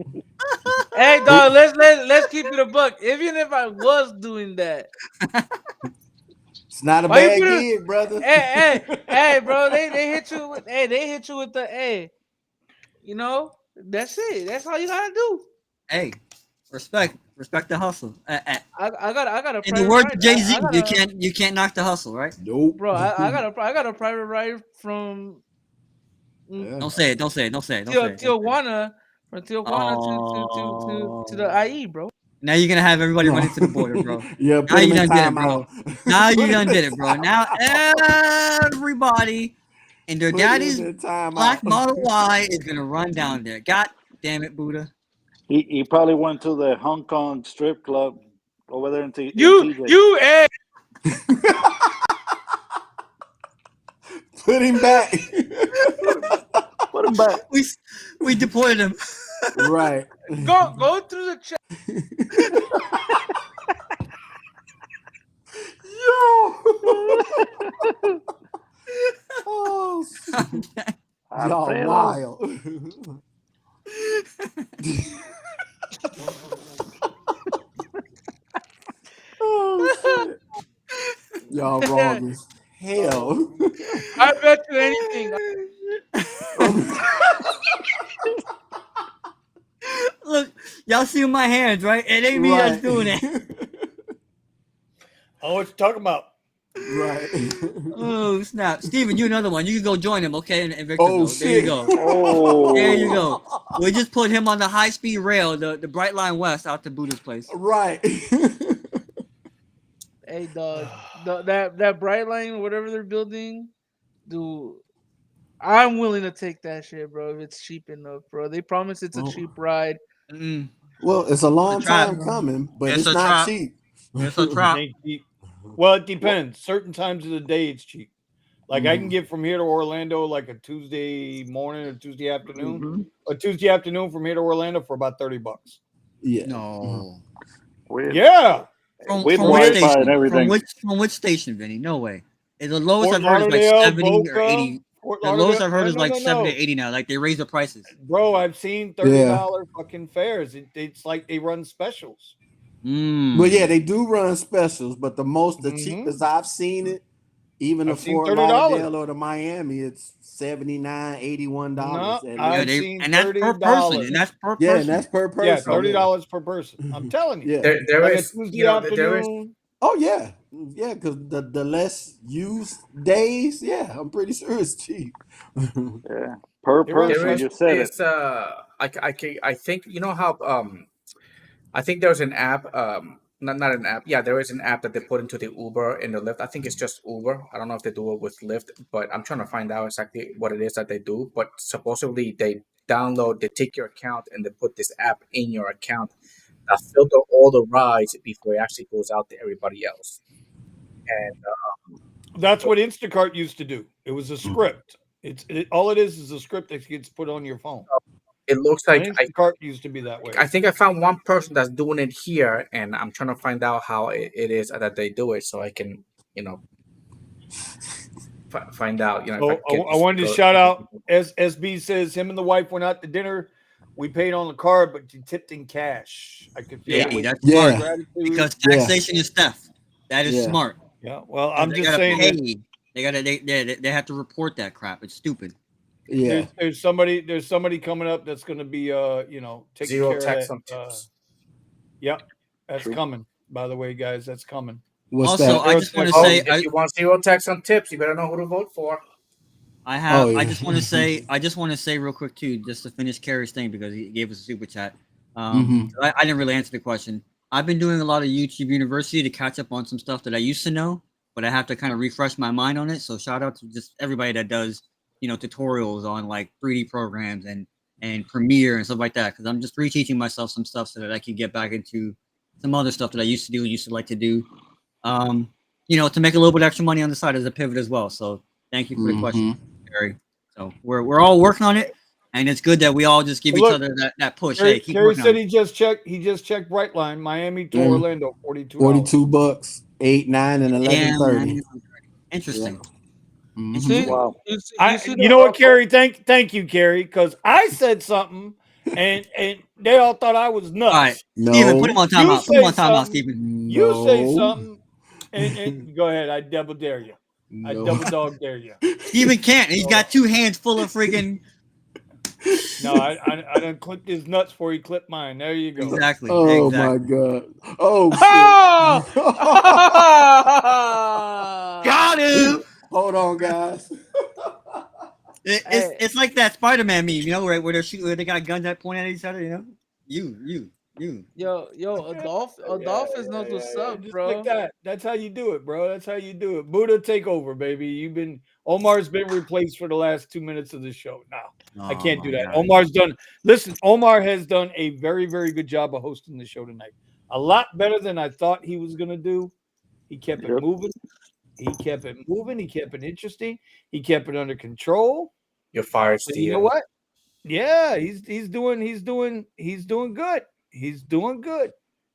Hey, dog, let's keep it a buck. Even if I was doing that, It's not a why you bad put it? gig, brother. Hey, bro, they hit you with the that's it. That's all you gotta do. Hey, respect the hustle. I got a In the private words ride. of Jay Z, you can't knock the hustle, right? Nope. Bro, I got a private ride from Don't say it. Tijuana, from Tijuana to the IE, bro. Now you're gonna have everybody running to the border, bro. Yeah, Now put him you in done did it, bro. timeout. Now you done did it, bro. Now everybody and their Put him daddy's in timeout. black Model Y is gonna run down there. God damn it, Buddha. He probably went to the Hong Kong strip club over there in TJ. You Put him back. Put him back. We deported him. Right. go through the chat. Yo. Oh, shit. Y'all wild. Oh, shit. Y'all wrong as hell. I bet you anything. Look, y'all see my hands, right? It ain't me that's doing it. Oh, what you talking about? Right. Oh snap, Steven, you another one. You can go join him, okay? And Victor, Oh, there you shit. go. Oh. There you go. We just put him on the high speed rail, the Bright Line West, out to Buddha's place. Right. Hey, dog, that Bright Line, whatever they're building, dude, I'm willing to take that shit, bro. If it's cheap enough, bro. They promise it's a cheap ride. Well, it's a long It's a trap. time coming, but It's it's a not trap. cheap. It's a trap. Ain't cheap. Well, it depends. Certain times of the day, it's cheap. Like I can get from here to Orlando like a Tuesday morning or Tuesday afternoon. A Tuesday afternoon from here to Orlando for about $30. Yeah. No. Yeah. From With which Wi-Fi station? and everything. From which station, Vinny? No way. The lowest Fort I've heard is like Lauderdale, 70 or Boca, 80. Fort The lowest Lauderdale. I've heard is like No. 70 to 80 now. Like they raise the prices. Bro, I've seen $30 fucking fares. It's like they run specials. Well, yeah, they do run specials, but the cheapest I've seen it, even the Fort Lauderdale or the Miami, it's $79, $81. And that's per person. And that's per person. Yeah, and that's per person. Yeah, $30 per person. I'm telling you. Yeah. There like is, a Tuesday you know, afternoon. there is. Oh yeah, yeah, because the less used days, yeah, I'm pretty sure it's cheap. Yeah, per person. You said it. I think you know how I think there's an app not an app. Yeah, there is an app that they put into the Uber and the Lyft. I think it's just Uber. I don't know if they do it with Lyft, but I'm trying to find out exactly what it is that they do. But supposedly they download, they take your account and they put this app in your account that filter all the rides before it actually goes out to everybody else. And That's what Instacart used to do. It was a script. All it is a script that gets put on your phone. it looks like Instacart used to be that way. I think I found one person that's doing it here, and I'm trying to find out how it is that they do it, so I can, find out. I wanted to shout out. SB says him and the wife went out to dinner. We paid on the card, but you tipped in cash. I could feel Hey, it. that's Yeah. smart because taxation is theft. That is smart. Yeah. Well, I'm They just gotta saying. pay. They have to report that crap. It's stupid. Yeah. There's somebody coming up that's going to be taking Zero care tax of on that. tips. Yep, that's coming. By the way, guys, that's coming. What's Also, that? I just want to Oh, say, if you want zero tax on tips, you better know who to vote for. I just want to say real quick too, just to finish Kerry's thing because he gave us a super chat. I didn't really answer the question. I've been doing a lot of YouTube University to catch up on some stuff that I used to know, but I have to kind of refresh my mind on it. So shout out to just everybody that does, tutorials on like 3D programs and Premiere and stuff like that. Because I'm just reteaching myself some stuff so that I can get back into some other stuff that I used to like to do. To make a little bit extra money on the side as a pivot as well. So thank you for the question, Gary. So we're all working on it, and it's good that we all just give each other that push. Gary, Hey, keep Gary working said on it. he just checked Brightline, Miami to Orlando, $42. $42, 8, 9, and 11:30. Interesting. See? Wow. You know what, Carrie? Thank you, Carrie, because I said something and they all thought I was nuts. All right, No. Steven, put him on You timeout. Put him on say timeout, something. Steven. You say something, and go ahead. I double dare you. I No. double dog dare you. Steven can't. He's got two hands full of friggin'. No, I done clipped his nuts before he clipped mine. There you go. Exactly. Oh exactly. my God. Oh shit. Got him. Hold on, guys. It's like that Spider-Man meme, where they're shooting, where they got guns that point at each other, You. Yo, Adolphus knows what's up, Just bro. like that. That's how you do it, bro. That's how you do it. Buddha, take over, baby. Omar's been replaced for the last 2 minutes of the show. No, I can't do that. God. Omar has done a very, very good job of hosting the show tonight. A lot better than I thought he was gonna do. He kept it moving. He kept it moving. He kept it interesting. He kept it under control. You're fired, And Steve. you know what? Yeah, he's doing good. He's doing good.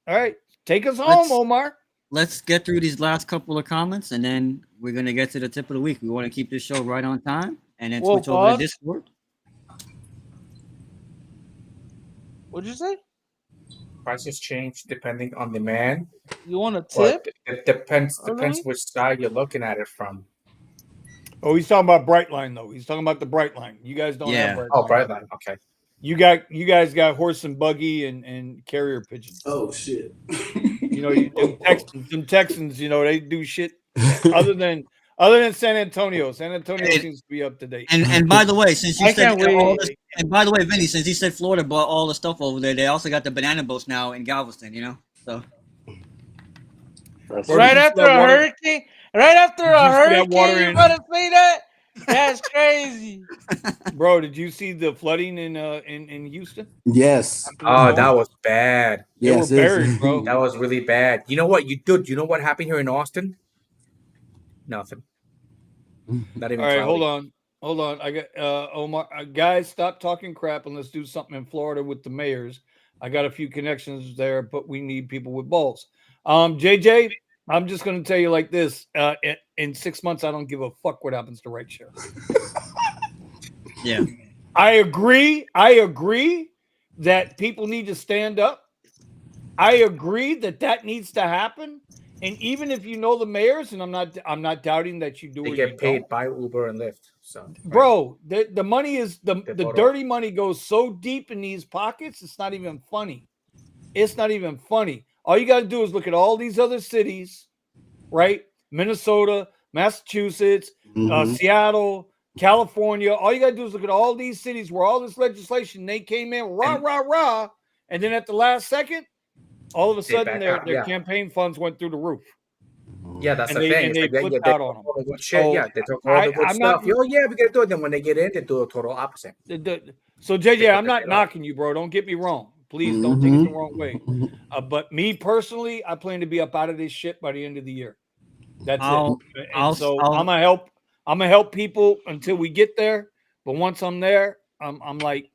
All right, take us home, Omar. Let's get through these last couple of comments, and then we're gonna get to the tip of the week. We want to keep this show right on time, and then switch over to Discord. What'd you say? Prices change depending on demand. You want a tip? It depends which side you're looking at it from. Oh, he's talking about Brightline though. He's talking about the Brightline. You guys don't have Brightline. Oh, Brightline. Okay. You guys got horse and buggy and carrier pigeons. Oh shit. Them Texans, they do shit other than San Antonio. San Antonio seems to be up to date. And by the way, since you said all this, and by the way, Vinny, since he said Florida bought all the stuff over there, they also got the banana boats now in Galveston. So right after a hurricane, you want to say that? That's crazy, bro. Did you see the flooding in Houston? Yes. Oh, that was bad. Yes, they were buried, bro. That was really bad. You know what? You know what happened here in Austin? Nothing. Not even. All right, cloudy. hold on. I got Omar. Guys, stop talking crap and let's do something in Florida with the mayors. I got a few connections there, but we need people with balls. JJ, I'm just going to tell you like this. In 6 months, I don't give a fuck what happens to Rideshare. Yeah. I agree that people need to stand up. I agree that needs to happen. And even if you know the mayors, and I'm not doubting that you do They or get you paid don't. by Uber and Lyft. So, bro, the money is the dirty money goes so deep in these pockets. It's not even funny. All you got to do is look at all these other cities, right? Minnesota, Massachusetts, Seattle, California. All you got to do is look at all these cities where all this legislation, they came in, rah, and then at the last second, All of a They sudden, back out, their yeah. campaign funds went through the roof. Yeah, that's And the thing. and It's they like, flipped they out took on them. all the good shit. So Yeah, they took all the good I'm not. stuff. Oh, yeah, we got to do it. Then when they get in, they do the total opposite. So JJ, They I'm put the not shit knocking you, bro. Don't get me wrong. Please don't take it the wrong way. But me personally, I plan to be up out of this shit by the end of the year. That's it. And so I'm gonna help people until we get there. But once I'm there, I'm like,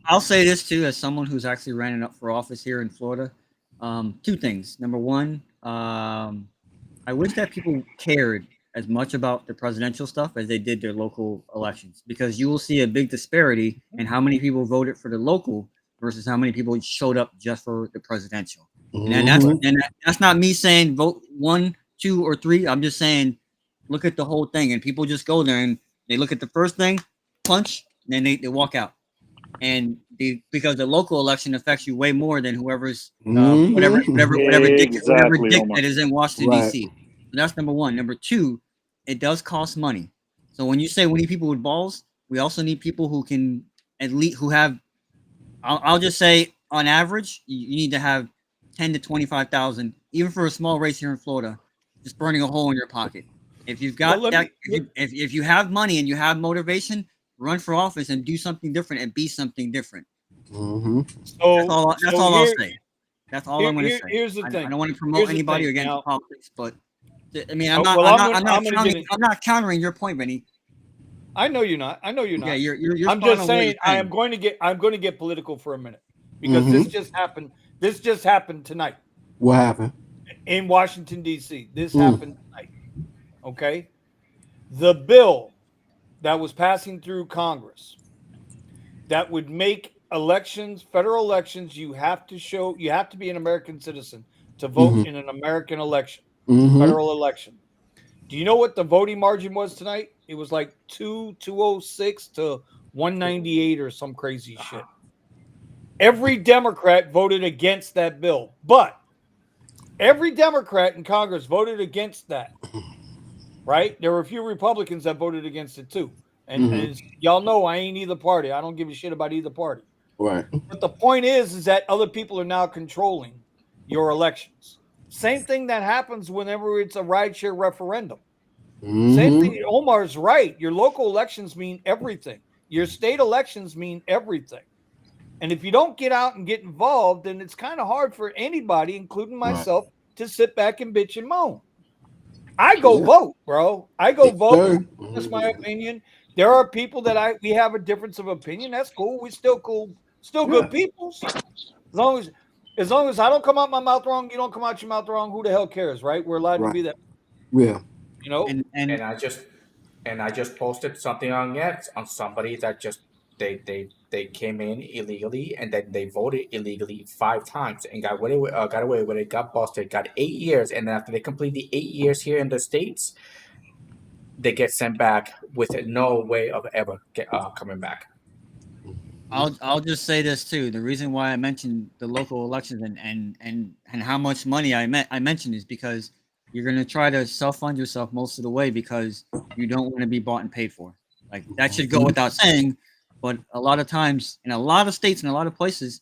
I'll say this too, as someone who's actually running up for office here in Florida. Two things. Number one, I wish that people cared as much about the presidential stuff as they did their local elections, because you will see a big disparity in how many people voted for the local versus how many people showed up just for the presidential. And that's not me saying vote 1, 2, or 3. I'm just saying look at the whole thing, and people just go there and they look at the first thing, punch, and then they walk out. And because the local election affects you way more than whoever's whatever dick that is in Washington D.C. So that's number one. Number two, it does cost money. So when you say we need people with balls, we also need people who can at least who have. I'll just say on average, you need to have 10 to 25,000, even for a small race here in Florida, just burning a hole in your pocket. If you've got if you have money and you have motivation, run for office and do something different and be something different. So that's all I'll say. That's all I'm going to say. Here's the thing. I don't want to promote anybody against politics, but I mean, I'm not countering your point, Benny. I know you're not. Yeah, you're I'm just saying I'm going to get political for a minute, because this just happened. This just happened tonight. What happened? In Washington, D.C. This happened tonight. Okay. The bill that was passing through Congress that would make elections, federal elections, you have to be an American citizen to vote in an American election, federal election. Do you know what the voting margin was tonight? It was like 206 to 198 or some crazy shit. Every Democrat voted against that bill, but every Democrat in Congress voted against that. Right? There were a few Republicans that voted against it too. And y'all know I ain't either party. I don't give a shit about either party. Right. But the point is that other people are now controlling your elections. Same thing that happens whenever it's a rideshare referendum. Same thing. Omar's right. Your local elections mean everything. Your state elections mean everything. And if you don't get out and get involved, then it's kind of hard for anybody, including myself, to sit back and bitch and moan. I go vote, bro. I go vote. That's my opinion. There are people that we have a difference of opinion. That's cool. We're still cool, still good people. As long as I don't come out my mouth wrong, you don't come out your mouth wrong. Who the hell cares, right? We're allowed to be that. Yeah. You know. And I just posted something on X on somebody that just they came in illegally and then they voted illegally 5 times and got away with it, got busted, got 8 years, and then after they complete the 8 years here in the States, they get sent back with no way of ever coming back. I'll just say this too. The reason why I mentioned the local elections and how much money I mentioned is because you're going to try to self-fund yourself most of the way because you don't want to be bought and paid for. Like that should go without saying. But a lot of times, in a lot of states and a lot of places,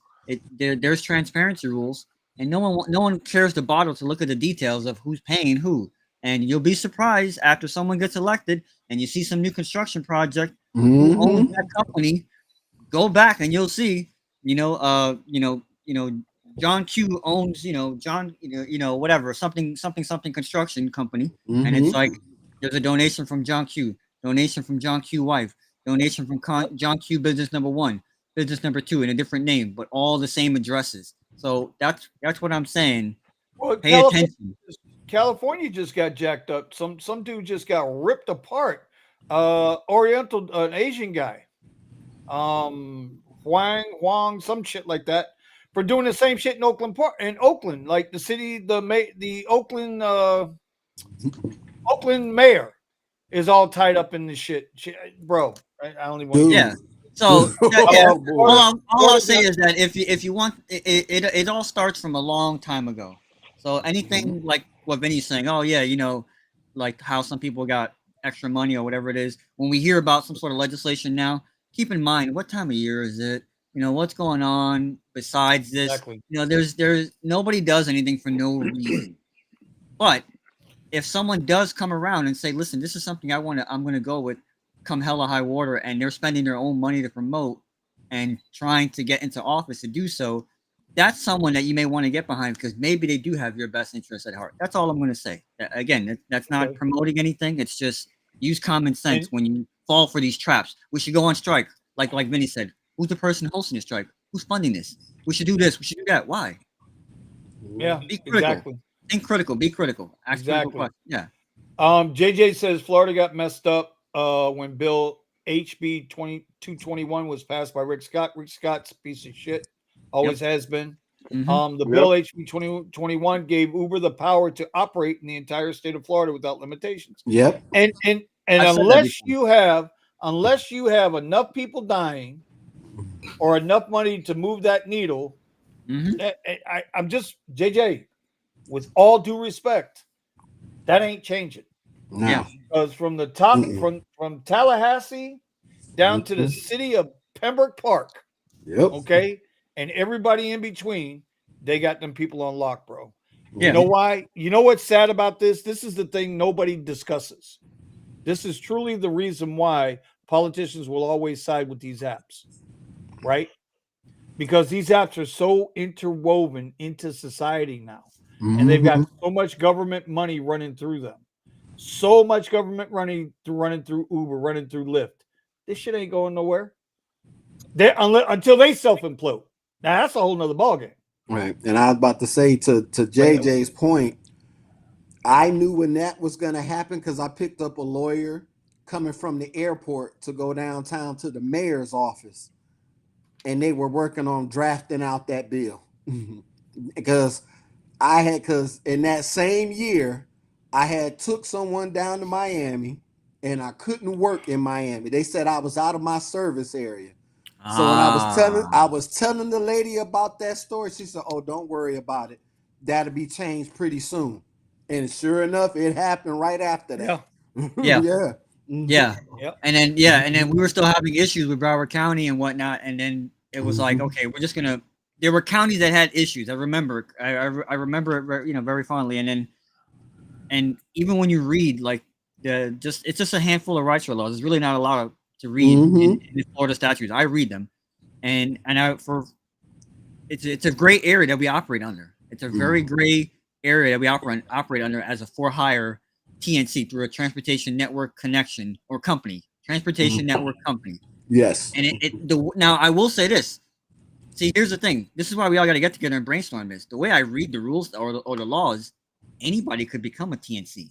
there's transparency rules, and no one cares to bother to look at the details of who's paying who. And you'll be surprised after someone gets elected and you see some new construction project who owns that company. Go back and you'll see, John Q owns, whatever, something construction company, and it's like there's a donation from John Q, donation from John Q wife. Donation from John Q business number 1, business number 2 in a different name, but all the same addresses. So that's what I'm saying. Well, pay attention. California just got jacked up. Some dude just got ripped apart. Oriental, an Asian guy, Huang, some shit like that, for doing the same shit in Oakland, like the city, the Oakland mayor is all tied up in this shit, bro. I don't even want to. Yeah. So all I'll say is that if you want, it all starts from a long time ago. So anything like what Vinny's saying, oh yeah, like how some people got extra money or whatever it is. When we hear about some sort of legislation now, keep in mind what time of year is it? what's going on besides this. Exactly. There's nobody does anything for no reason. But if someone does come around and say, listen, this is something I'm going to go with come hella high water, and they're spending their own money to promote and trying to get into office to do so, that's someone that you may want to get behind because maybe they do have your best interest at heart. That's all I'm going to say. Again, that's not promoting anything. It's just use common sense when you fall for these traps. We should go on strike. Like Vinny said, who's the person hosting the strike? Who's funding this? We should do this. We should do that. Why? Yeah, be critical. exactly. Think critical. Be critical. Ask critical questions. Yeah. JJ says Florida got messed up when Bill HB 2221 was passed by Rick Scott. Rick Scott's a piece of shit. Always has been. The bill HB 2021 gave Uber the power to operate in the entire state of Florida without limitations. Yep. And unless you have enough people dying or enough money to move that needle, I'm just JJ, with all due respect, that ain't changing. No. Yeah. Because from the top, from Tallahassee down to the city of Pembroke Park, okay, and everybody in between, they got them people on lock, bro. Yeah. You know why? You know what's sad about this? This is the thing nobody discusses. This is truly the reason why politicians will always side with these apps, right? Because these apps are so interwoven into society now. And they've got so much government money running through them. So much government running through Uber, running through Lyft. This shit ain't going nowhere. Until they self-implode. Now that's a whole nother ballgame. Right. And I was about to say to JJ's point, I knew when that was going to happen because I picked up a lawyer coming from the airport to go downtown to the mayor's office. And they were working on drafting out that bill. Because in that same year, I had took someone down to Miami and I couldn't work in Miami. They said I was out of my service area. So when I was telling the lady about that story, she said, "Oh, don't worry about it. That'll be changed pretty soon." And sure enough, it happened right after that. Yeah. Yeah. And then we were still having issues with Broward County and whatnot. And then it was like, okay, we're just gonna. There were counties that had issues. I remember it, very fondly. And even when you read like it's just a handful of rideshare laws. There's really not a lot to read in the Florida statutes. I read them, and it's a gray area that we operate under. It's a very gray area that we operate under as a for-hire TNC through a transportation network connection or company, transportation network company. Yes. And now I will say this. See, here's the thing. This is why we all got to get together and brainstorm this. The way I read the rules or the laws, anybody could become a TNC.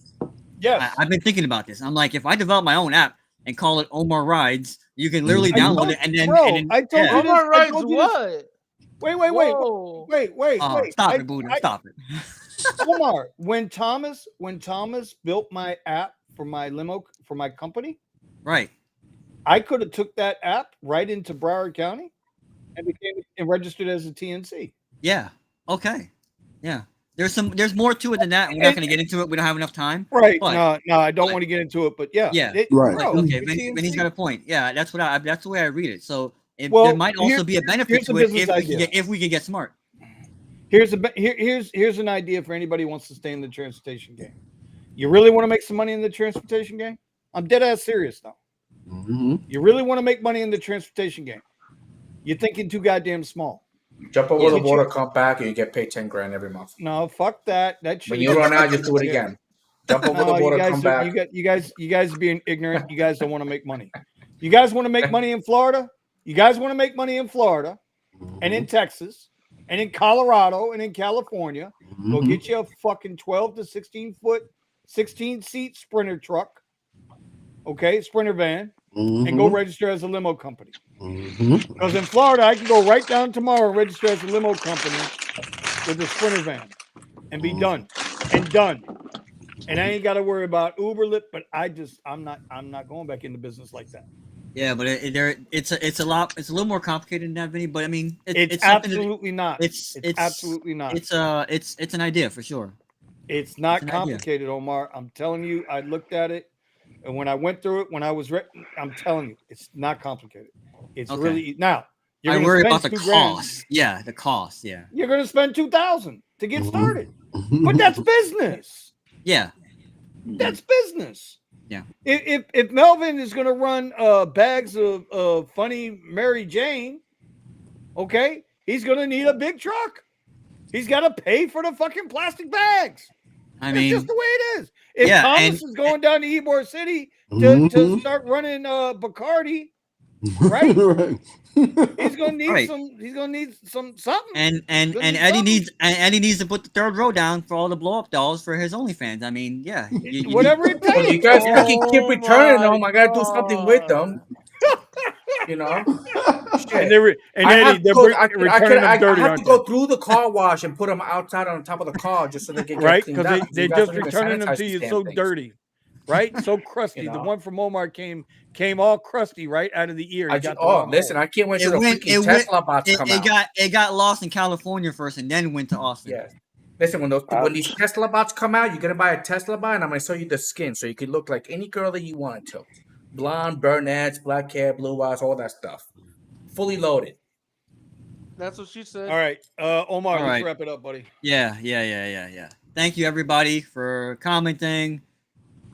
Yeah, I've been thinking about this. I'm like, if I develop my own app and call it Omar Rides, you can literally download it and then. I told you this. Omar Rides what? Wait. Stop it, Buddha. Stop it. Omar, when Thomas built my app for my limo for my company, right? I could have took that app right into Broward County and registered as a TNC. Yeah. Okay. Yeah. There's more to it than that. And we're not going to get into it. We don't have enough time. Right. No, I don't want to get into it, but yeah. Right. Okay. Vinny's got a point. Yeah. That's the way I read it. So there might also be a benefit to it if we can get smart. Here's an idea for anybody who wants to stay in the transportation game. You really want to make some money in the transportation game? I'm dead ass serious though. You really want to make money in the transportation game? You're thinking too goddamn small. Jump over the border, come back, and you get paid $10,000 every month. No, fuck that. That shit. When you run out, just do it again. Jump over the border, come back. You guys are being ignorant. You guys don't want to make money. You guys want to make money in Florida? You guys want to make money in Florida and in Texas and in Colorado and in California? Go get you a fucking 12 to 16 foot, 16 seat Sprinter truck. Okay, Sprinter van. And go register as a limo company. Because in Florida, I can go right down tomorrow and register as a limo company with a Sprinter van and be done. And I ain't got to worry about Uber, Lyft, but I'm not going back into business like that. Yeah, but it's a little more complicated than that, Vinny. But I mean, it's absolutely not. It's absolutely not. It's an idea for sure. It's not complicated, Omar. I'm telling you, I looked at it. And when I went through it, when I was I'm telling you, it's not complicated. It's really now. You're I gonna worry spend about the $2,000. cost. Yeah, the cost. Yeah. You're going to spend $2,000 to get Mhm. started. But that's business. Yeah. That's business. Yeah. If Melvin is going to run bags of funny Mary Jane, okay, he's going to need a big truck. He's got to pay for the fucking plastic bags. I It's just mean, the way it is. If yeah, Thomas and is going down to Ybor City to Mhm. start running Bacardi, right? Right. He's gonna need Right. some. He's gonna need something. and Gonna need Eddie needs to put the third row down for all the blow up dolls for his OnlyFans. I mean, yeah, you whatever it takes. Well, you guys Oh fucking keep returning my them. I gotta do something with them. God. You know. And Shit. they're and I Eddie, have to they're go, returning them dirty, I have aren't to go they? through the car wash and put them outside on top of the car just so they can get Right? cleaned Because up. they're You guys just don't even returning them sanitize to these you damn so things. dirty, right? So crusty. You The know? one from Omar came all crusty right out of the ear. He got the Oh, wrong listen, hole. I can't wait it till the went freaking it went Tesla bots come out. it got lost in California first and then went to Austin. Yes. Listen, when these Tesla bots come out, you're gonna buy a Tesla bot, and I'm gonna show you the skin so you can look like any girl that you wanted to. Blonde, brunettes, black hair, blue eyes, all that stuff. Fully loaded. That's what she said. All right, Omar, All let's right. wrap it up, buddy. Yeah. Thank you everybody for commenting,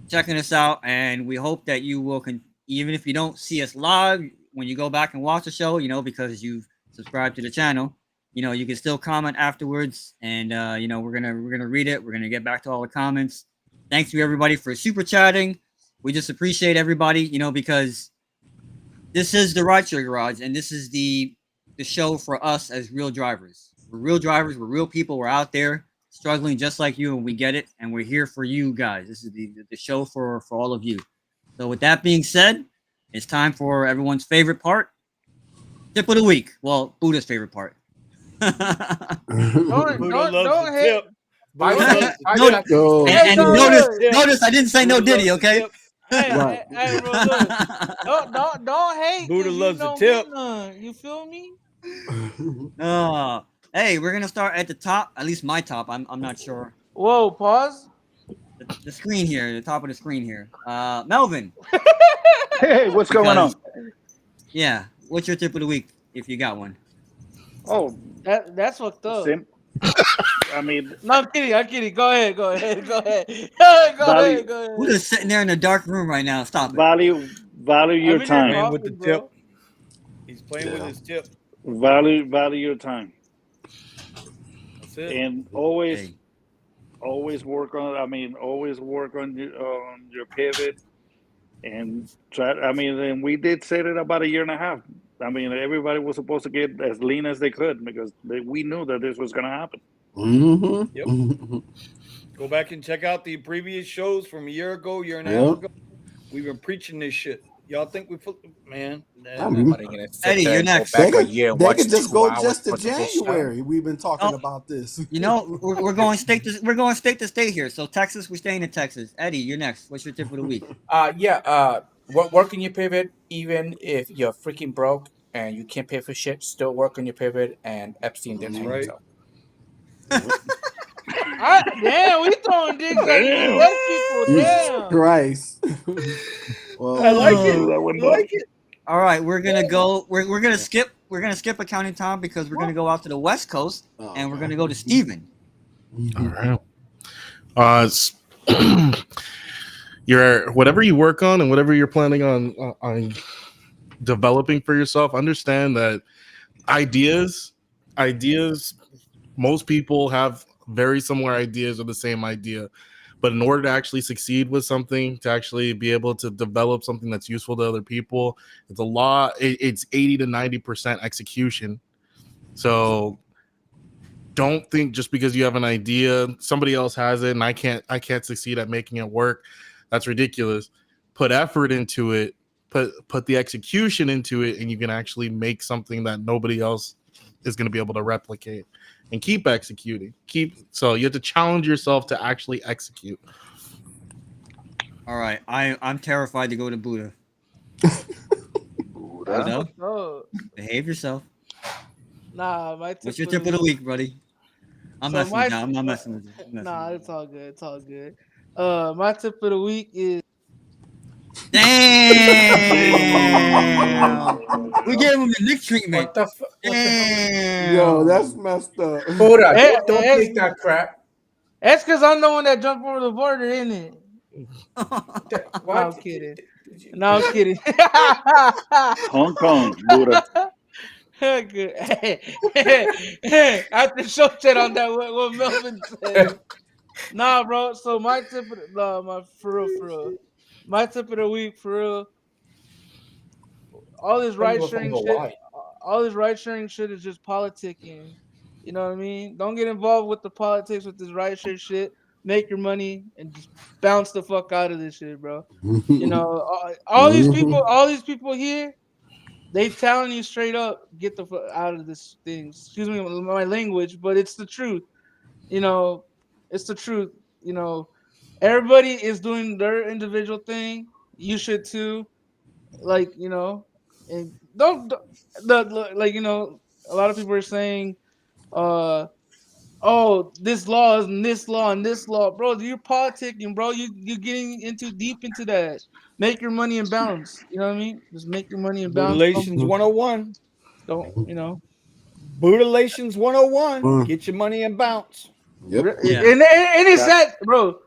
checking us out, and we hope that you will even if you don't see us live, when you go back and watch the show, because you've subscribed to the channel, you can still comment afterwards, and we're gonna read it. We're gonna get back to all the comments. Thanks to everybody for super chatting. We just appreciate everybody, because this is the Rideshare Garage, and this is the show for us as real drivers. We're real drivers. We're real people. We're out there struggling just like you, and we get it. And we're here for you guys. This is the show for all of you. So with that being said, it's time for everyone's favorite part, tip of the week. Well, Buddha's favorite part. Buddha Don't loves the hate. tip. Buddha loves the Notice, tip. Yo. and Hey, notice I didn't say no Buddha Diddy, loves the okay? tip. Hey, Right. hey, bro, look. Don't hate. Buddha 'cause loves you the don't tip. get none. You feel me? Hey, we're gonna start at the top. At least my top. I'm not sure. Whoa, pause. The screen here, the top of the screen here. Melvin. Hey, what's going on? Yeah. What's your tip of the week if you got one? Oh, That's fucked up. I mean, No, I'm kidding. Go ahead. Go ahead. We're just sitting there in a dark room right now. Stop it. value your I've been time. Playing with the bro. tip. He's playing with his tip. Value your time, That's it. and always Hey. work on. Always work on your pivot, and try. And we did set it about a year and a half. Everybody was supposed to get as lean as they could because we knew that this was going to happen. Mhm. Yep. Mhm. Go back and check out the previous shows from a year ago, year and a half ago. We've been preaching this shit. Y'all think man? I mean, Nobody gonna sit Eddie, there you're and go next. back They a could, year and they watch could just 2 go hours just to worth of bullshit. January. We've been talking Oh. about this. We're going state to state here. So Texas, we're staying in Texas. Eddie, you're next. What's your tip of the week? Work on your pivot, even if you're freaking broke and you can't pay for shit. Still work on your pivot and Epstein didn't hang Right. himself. Damn, we throwing dicks at these white people. Jesus Damn. Christ. Well, I like it. That one, I like it. All right, we're gonna go. We're gonna skip. We're gonna skip accounting time because we're gonna go out to the West Coast and we're gonna go to Steven. All right. Your whatever you work on and whatever you're planning on developing for yourself, understand that ideas. Most people have very similar ideas or the same idea, but in order to actually succeed with something, to actually be able to develop something that's useful to other people, it's a lot. It's 80 to 90% execution. So don't think just because you have an idea, somebody else has it, and I can't succeed at making it work. That's ridiculous. Put effort into it. Put the execution into it, and you can actually make something that nobody else is going to be able to replicate. And keep executing. So you have to challenge yourself to actually execute. All right, I'm terrified to go to Buddha. Buddha, Oh, behave yourself. nah, my tip. What's your tip of the week, buddy? I'm So messing my- with you. I'm not messing with you. Nah, it's all good. My tip of the week is Damn. We gave him the Nick treatment. What the fuck? Damn. Yo, that's messed up. Buddha, Hey, don't hey. take that crap. That's because I'm the one that jumped over the border, isn't it? What? No, I'm kidding. No, I'm kidding. Hong Kong, Buddha. Good. Hey, I have to show chat on that. What Melvin said. Nah, bro. So my tip of for real. My tip of the week, for real. All this ride sharing shit. All this ride sharing shit is just politicking. You know what I mean? Don't get involved with the politics with this ride share shit. Make your money and just bounce the fuck out of this shit, bro. You know, all these people here, they telling you straight up, get the fuck out of this thing. Excuse me, my language, but it's the truth. You know, it's the truth. You know, everybody is doing their individual thing. You should too. Like, you know, and like, you know, a lot of people are saying, oh, this law is this law and this law, bro. You're politicking, bro. You're getting into deep into that. Make your money and bounce. You know what I mean? Just make your money and bounce. Bootalations 101. Don't you know? Bootalations 101. Get your money and bounce. Yep. Yeah. And it's that, bro.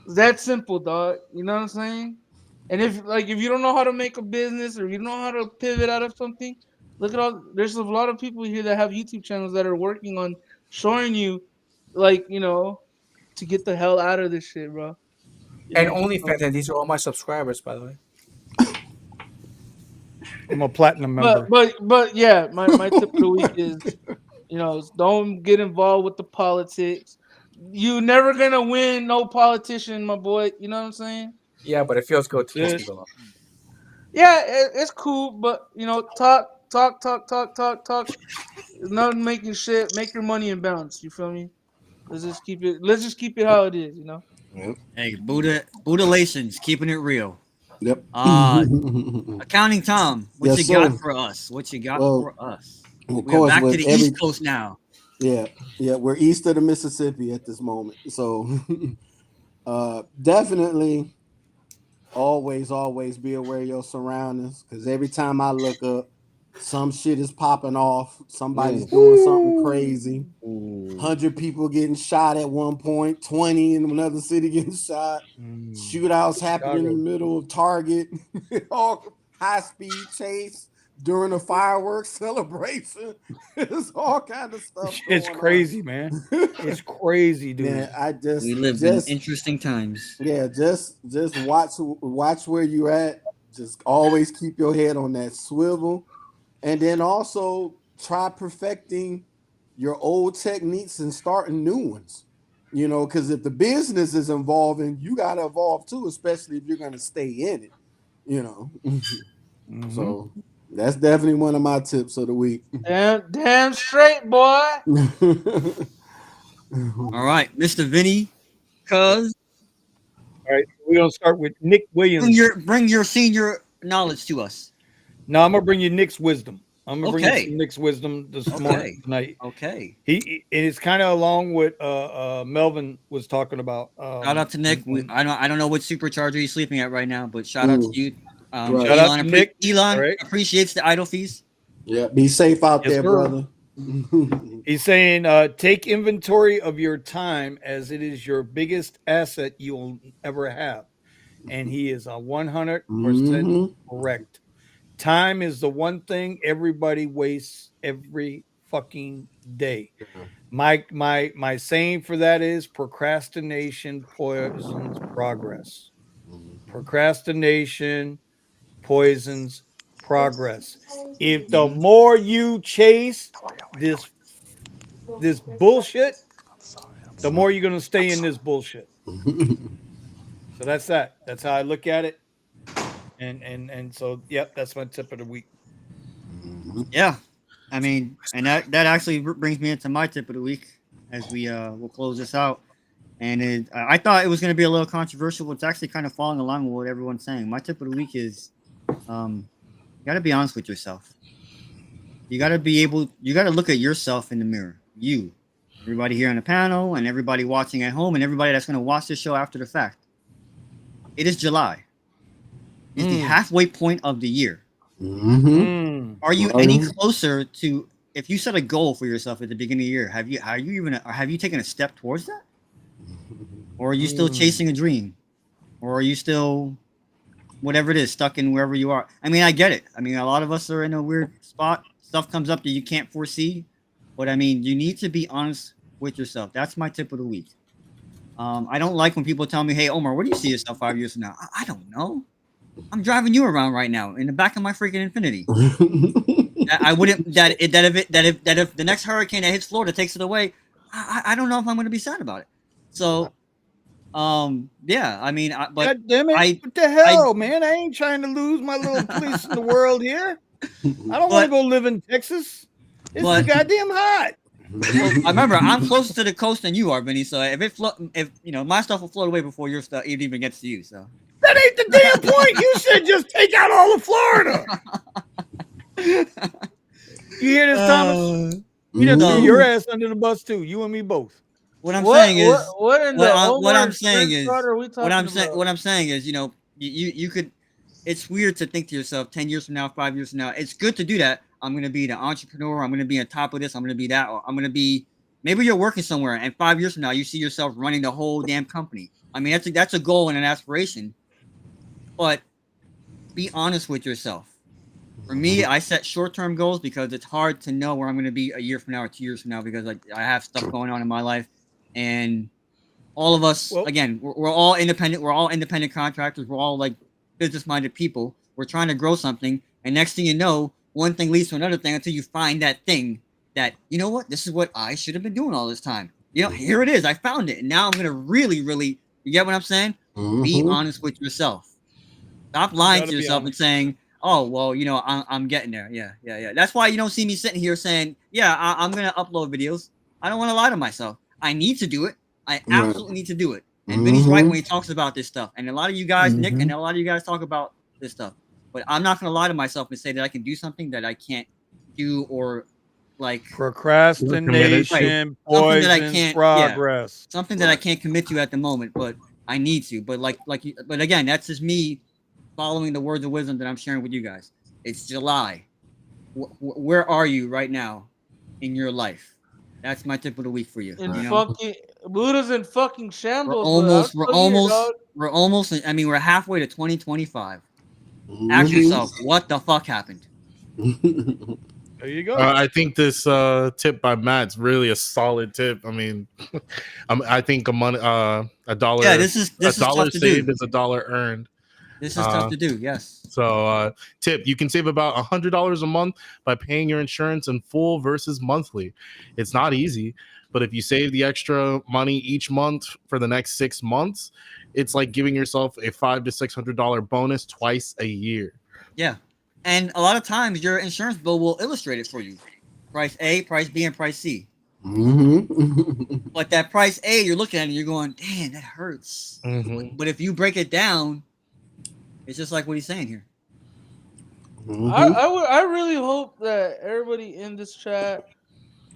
It's that simple, dog. You know what I'm saying? And if you don't know how to make a business or you don't know how to pivot out of something, look at all. There's a lot of people here that have YouTube channels that are working on showing you, like, you know, to get the hell out of this shit, bro. You And know? OnlyFans, and these are all my subscribers, by the way. I'm a platinum member. But yeah, my tip of the week is, you know, don't get involved with the politics. You never gonna win, no politician, my boy. You know what I'm saying? Yeah, but it feels good to piss Yes. people off. Yeah, it's cool, but you know, talk. Not making shit. Make your money and bounce. You feel me? Let's just keep it how it is. You know. Yep. Hey, Buddha-lations, keeping it real. Yep. Accounting Tom, what Yes, you sir. got for us? What you got Well, for us? Of We are course, back to with the East Coast now. Yeah, we're east of the Mississippi at this moment. So definitely always be aware of your surroundings, because every time I look up, some shit is popping off. Somebody's doing something crazy. 100 people getting shot at one point, 20 in another city getting shot. Shootouts happening in the middle of Target. All high speed chase during a fireworks celebration. It's all kind of stuff. It's crazy, man. It's crazy, dude. Man, We live in interesting times. Yeah, just watch where you at. Just always keep your head on that swivel, and then also try perfecting your old techniques and starting new ones. You know, because if the business is evolving, you got to evolve too, especially if you're going to stay in it. You know, so that's definitely one of my tips of the week. Damn straight, boy. All right, Mr. Vinny, cuz. All right, we're gonna start with Nick Williams. Bring your senior knowledge to us. No, I'm gonna bring you Nick's wisdom. I'm gonna bring you Okay. some Nick's wisdom this morning tonight. Okay. He and it's kind of along with Melvin was talking about. Shout out to Nick. I don't know what supercharger he's sleeping at right now, but shout out to you. Right. Shout out to Nick. Elon All right. appreciates the idle fees. Yeah, be safe out Yes, there, sir. brother. He's saying, take inventory of your time, as it is your biggest asset you will ever have. And he is 100% correct. Time is the one thing everybody wastes every fucking day. My saying for that is procrastination poisons progress. Procrastination poisons progress. If the more you chase this bullshit, the more you're gonna stay in this bullshit. So that's that. That's how I look at it. And so yep, that's my tip of the week. Yeah, I mean, and that actually brings me into my tip of the week as we'll close this out. And I thought it was going to be a little controversial, but it's actually kind of falling along with what everyone's saying. My tip of the week is, you got to be honest with yourself. You got to look at yourself in the mirror. You, everybody here on the panel, and everybody watching at home, and everybody that's going to watch this show after the fact. It is July. is the halfway point of the year. Are you any closer to, if you set a goal for yourself at the beginning of the year, have you taken a step towards that? Or are you still chasing a dream? Or are you still, whatever it is, stuck in wherever you are? I mean, I get it. I mean, a lot of us are in a weird spot. Stuff comes up that you can't foresee. But I mean, you need to be honest with yourself. That's my tip of the week. I don't like when people tell me, "Hey, Omar, where do you see yourself 5 years from now?" I don't know. I'm driving you around right now in the back of my freaking Infinity. I wouldn't that if the next hurricane that hits Florida takes it away, I don't know if I'm going to be sad about it. So, yeah, I mean, but God damn it! What the hell, man? I ain't trying to lose my little place in the world here. I don't want to go live in Texas. It's goddamn hot. Well, I remember I'm closer to the coast than you are, Vinny. So if my stuff will float away before your stuff even gets to you. So that ain't the damn point. You should just take out all of Florida. You hear this, Thomas? You just threw your ass under the bus too. You and me both. What I'm saying is, you could. It's weird to think to yourself 10 years from now, 5 years from now. It's good to do that. I'm going to be the entrepreneur. I'm going to be on top of this. I'm going to be that. Or I'm going to be, maybe you're working somewhere and 5 years from now, you see yourself running the whole damn company. I mean, that's a goal and an aspiration, but be honest with yourself. For me, I set short-term goals because it's hard to know where I'm going to be a year from now or 2 years from now, because I have stuff going on in my life, and all of us, again, we're all independent. We're all independent contractors. We're all like business-minded people. We're trying to grow something, and next thing you know, one thing leads to another thing until you find that thing that, you know what, this is what I should have been doing all this time. You know, here it is. I found it. And now I'm going to really, really, you get what I'm saying? Be honest with yourself. Stop lying to yourself and saying, oh, well, you know, I'm getting there. Yeah. That's why you don't see me sitting here saying, yeah, I'm going to upload videos. I don't want to lie to myself. I need to do it. I absolutely need to do it. And Vinny's right when he talks about this stuff. And a lot of you guys, Nick, and a lot of you guys talk about this stuff. But I'm not going to lie to myself and say that I can do something that I can't do, or like procrastination, something that I can't progress. Yeah, something that I can't commit to at the moment, but I need to. But but again, that's just me following the words of wisdom that I'm sharing with you guys. It's July. Where are you right now in your life? That's my tip of the week for you. Buddha's in fucking shambles. We're almost. I mean, we're halfway to 2025. Ask yourself, what the fuck happened? There you go. I think this tip by Matt's really a solid tip. I mean, I think a dollar. Yeah, this is a dollar tough to saved do. is a dollar earned. This is tough to do. Yes. So, tip: you can save about $100 a month by paying your insurance in full versus monthly. It's not easy, but if you save the extra money each month for the next 6 months, it's like giving yourself a $500 to $600 bonus twice a year. Yeah. And a lot of times your insurance bill will illustrate it for you. Price A, price B, and price C. But that price A, you're looking at it and you're going, damn, that hurts. But if you break it down, it's just like what he's saying here. I really hope that everybody in this chat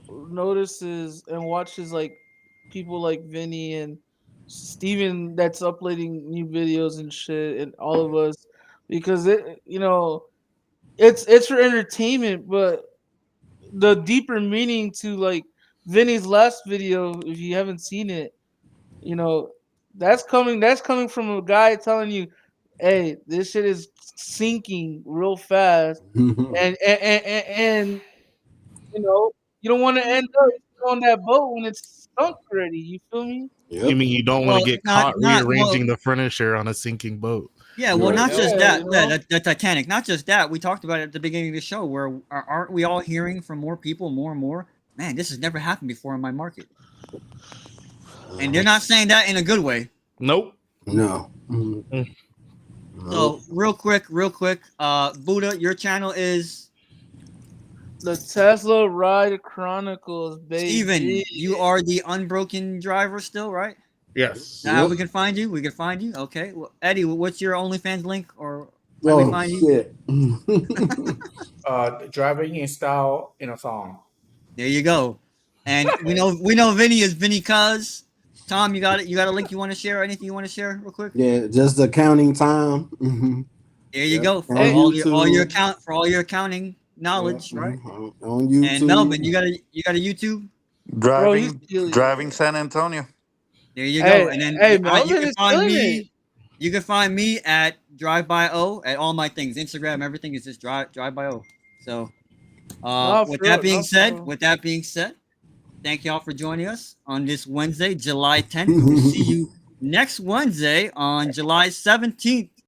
notices and watches like people like Vinny and Steven that's uploading new videos and shit, and all of us, because it's for entertainment, but the deeper meaning to like Vinny's last video, if you haven't seen it, that's coming from a guy telling you, hey, this shit is sinking real fast, and you don't want to end up on that boat when it's sunk already. You feel me? Yep. You mean you don't want to get caught rearranging the furniture on a sinking boat? Yeah, well, not just that. The Titanic. Not just that. We talked about it at the beginning of the show. Where aren't we all hearing from more people, more and more? Man, this has never happened before in my market. And they're not saying that in a good way. Nope. No. So real quick, Buddha, your channel is the Tesla Ride Chronicles, baby. Steven, you are the unbroken driver still, right? Yes. Now we can find you. Okay. Well, Eddie, what's your OnlyFans link, or where we find shit. you? Driving in style in a song. There you go. And we know Vinny is Vinny Cuz. Tom, you got it. You got a link you want to share? Anything you want to share real quick? Yeah, just the counting time. There you Yep, go for on all your YouTube. all your accounting knowledge, Yeah, right? on YouTube. And Melvin, you got a YouTube? Bro, he's Driving, killing it. San Antonio. There you go. Hey, And then hey, you Melvin can is find killing it. me. You can find me at Drive by O at all my things, Instagram, everything is just Drive by O. So, No, with for that real, being no, said, for real. thank y'all for joining us on this Wednesday, July 10th. We'll see you next Wednesday on July 17th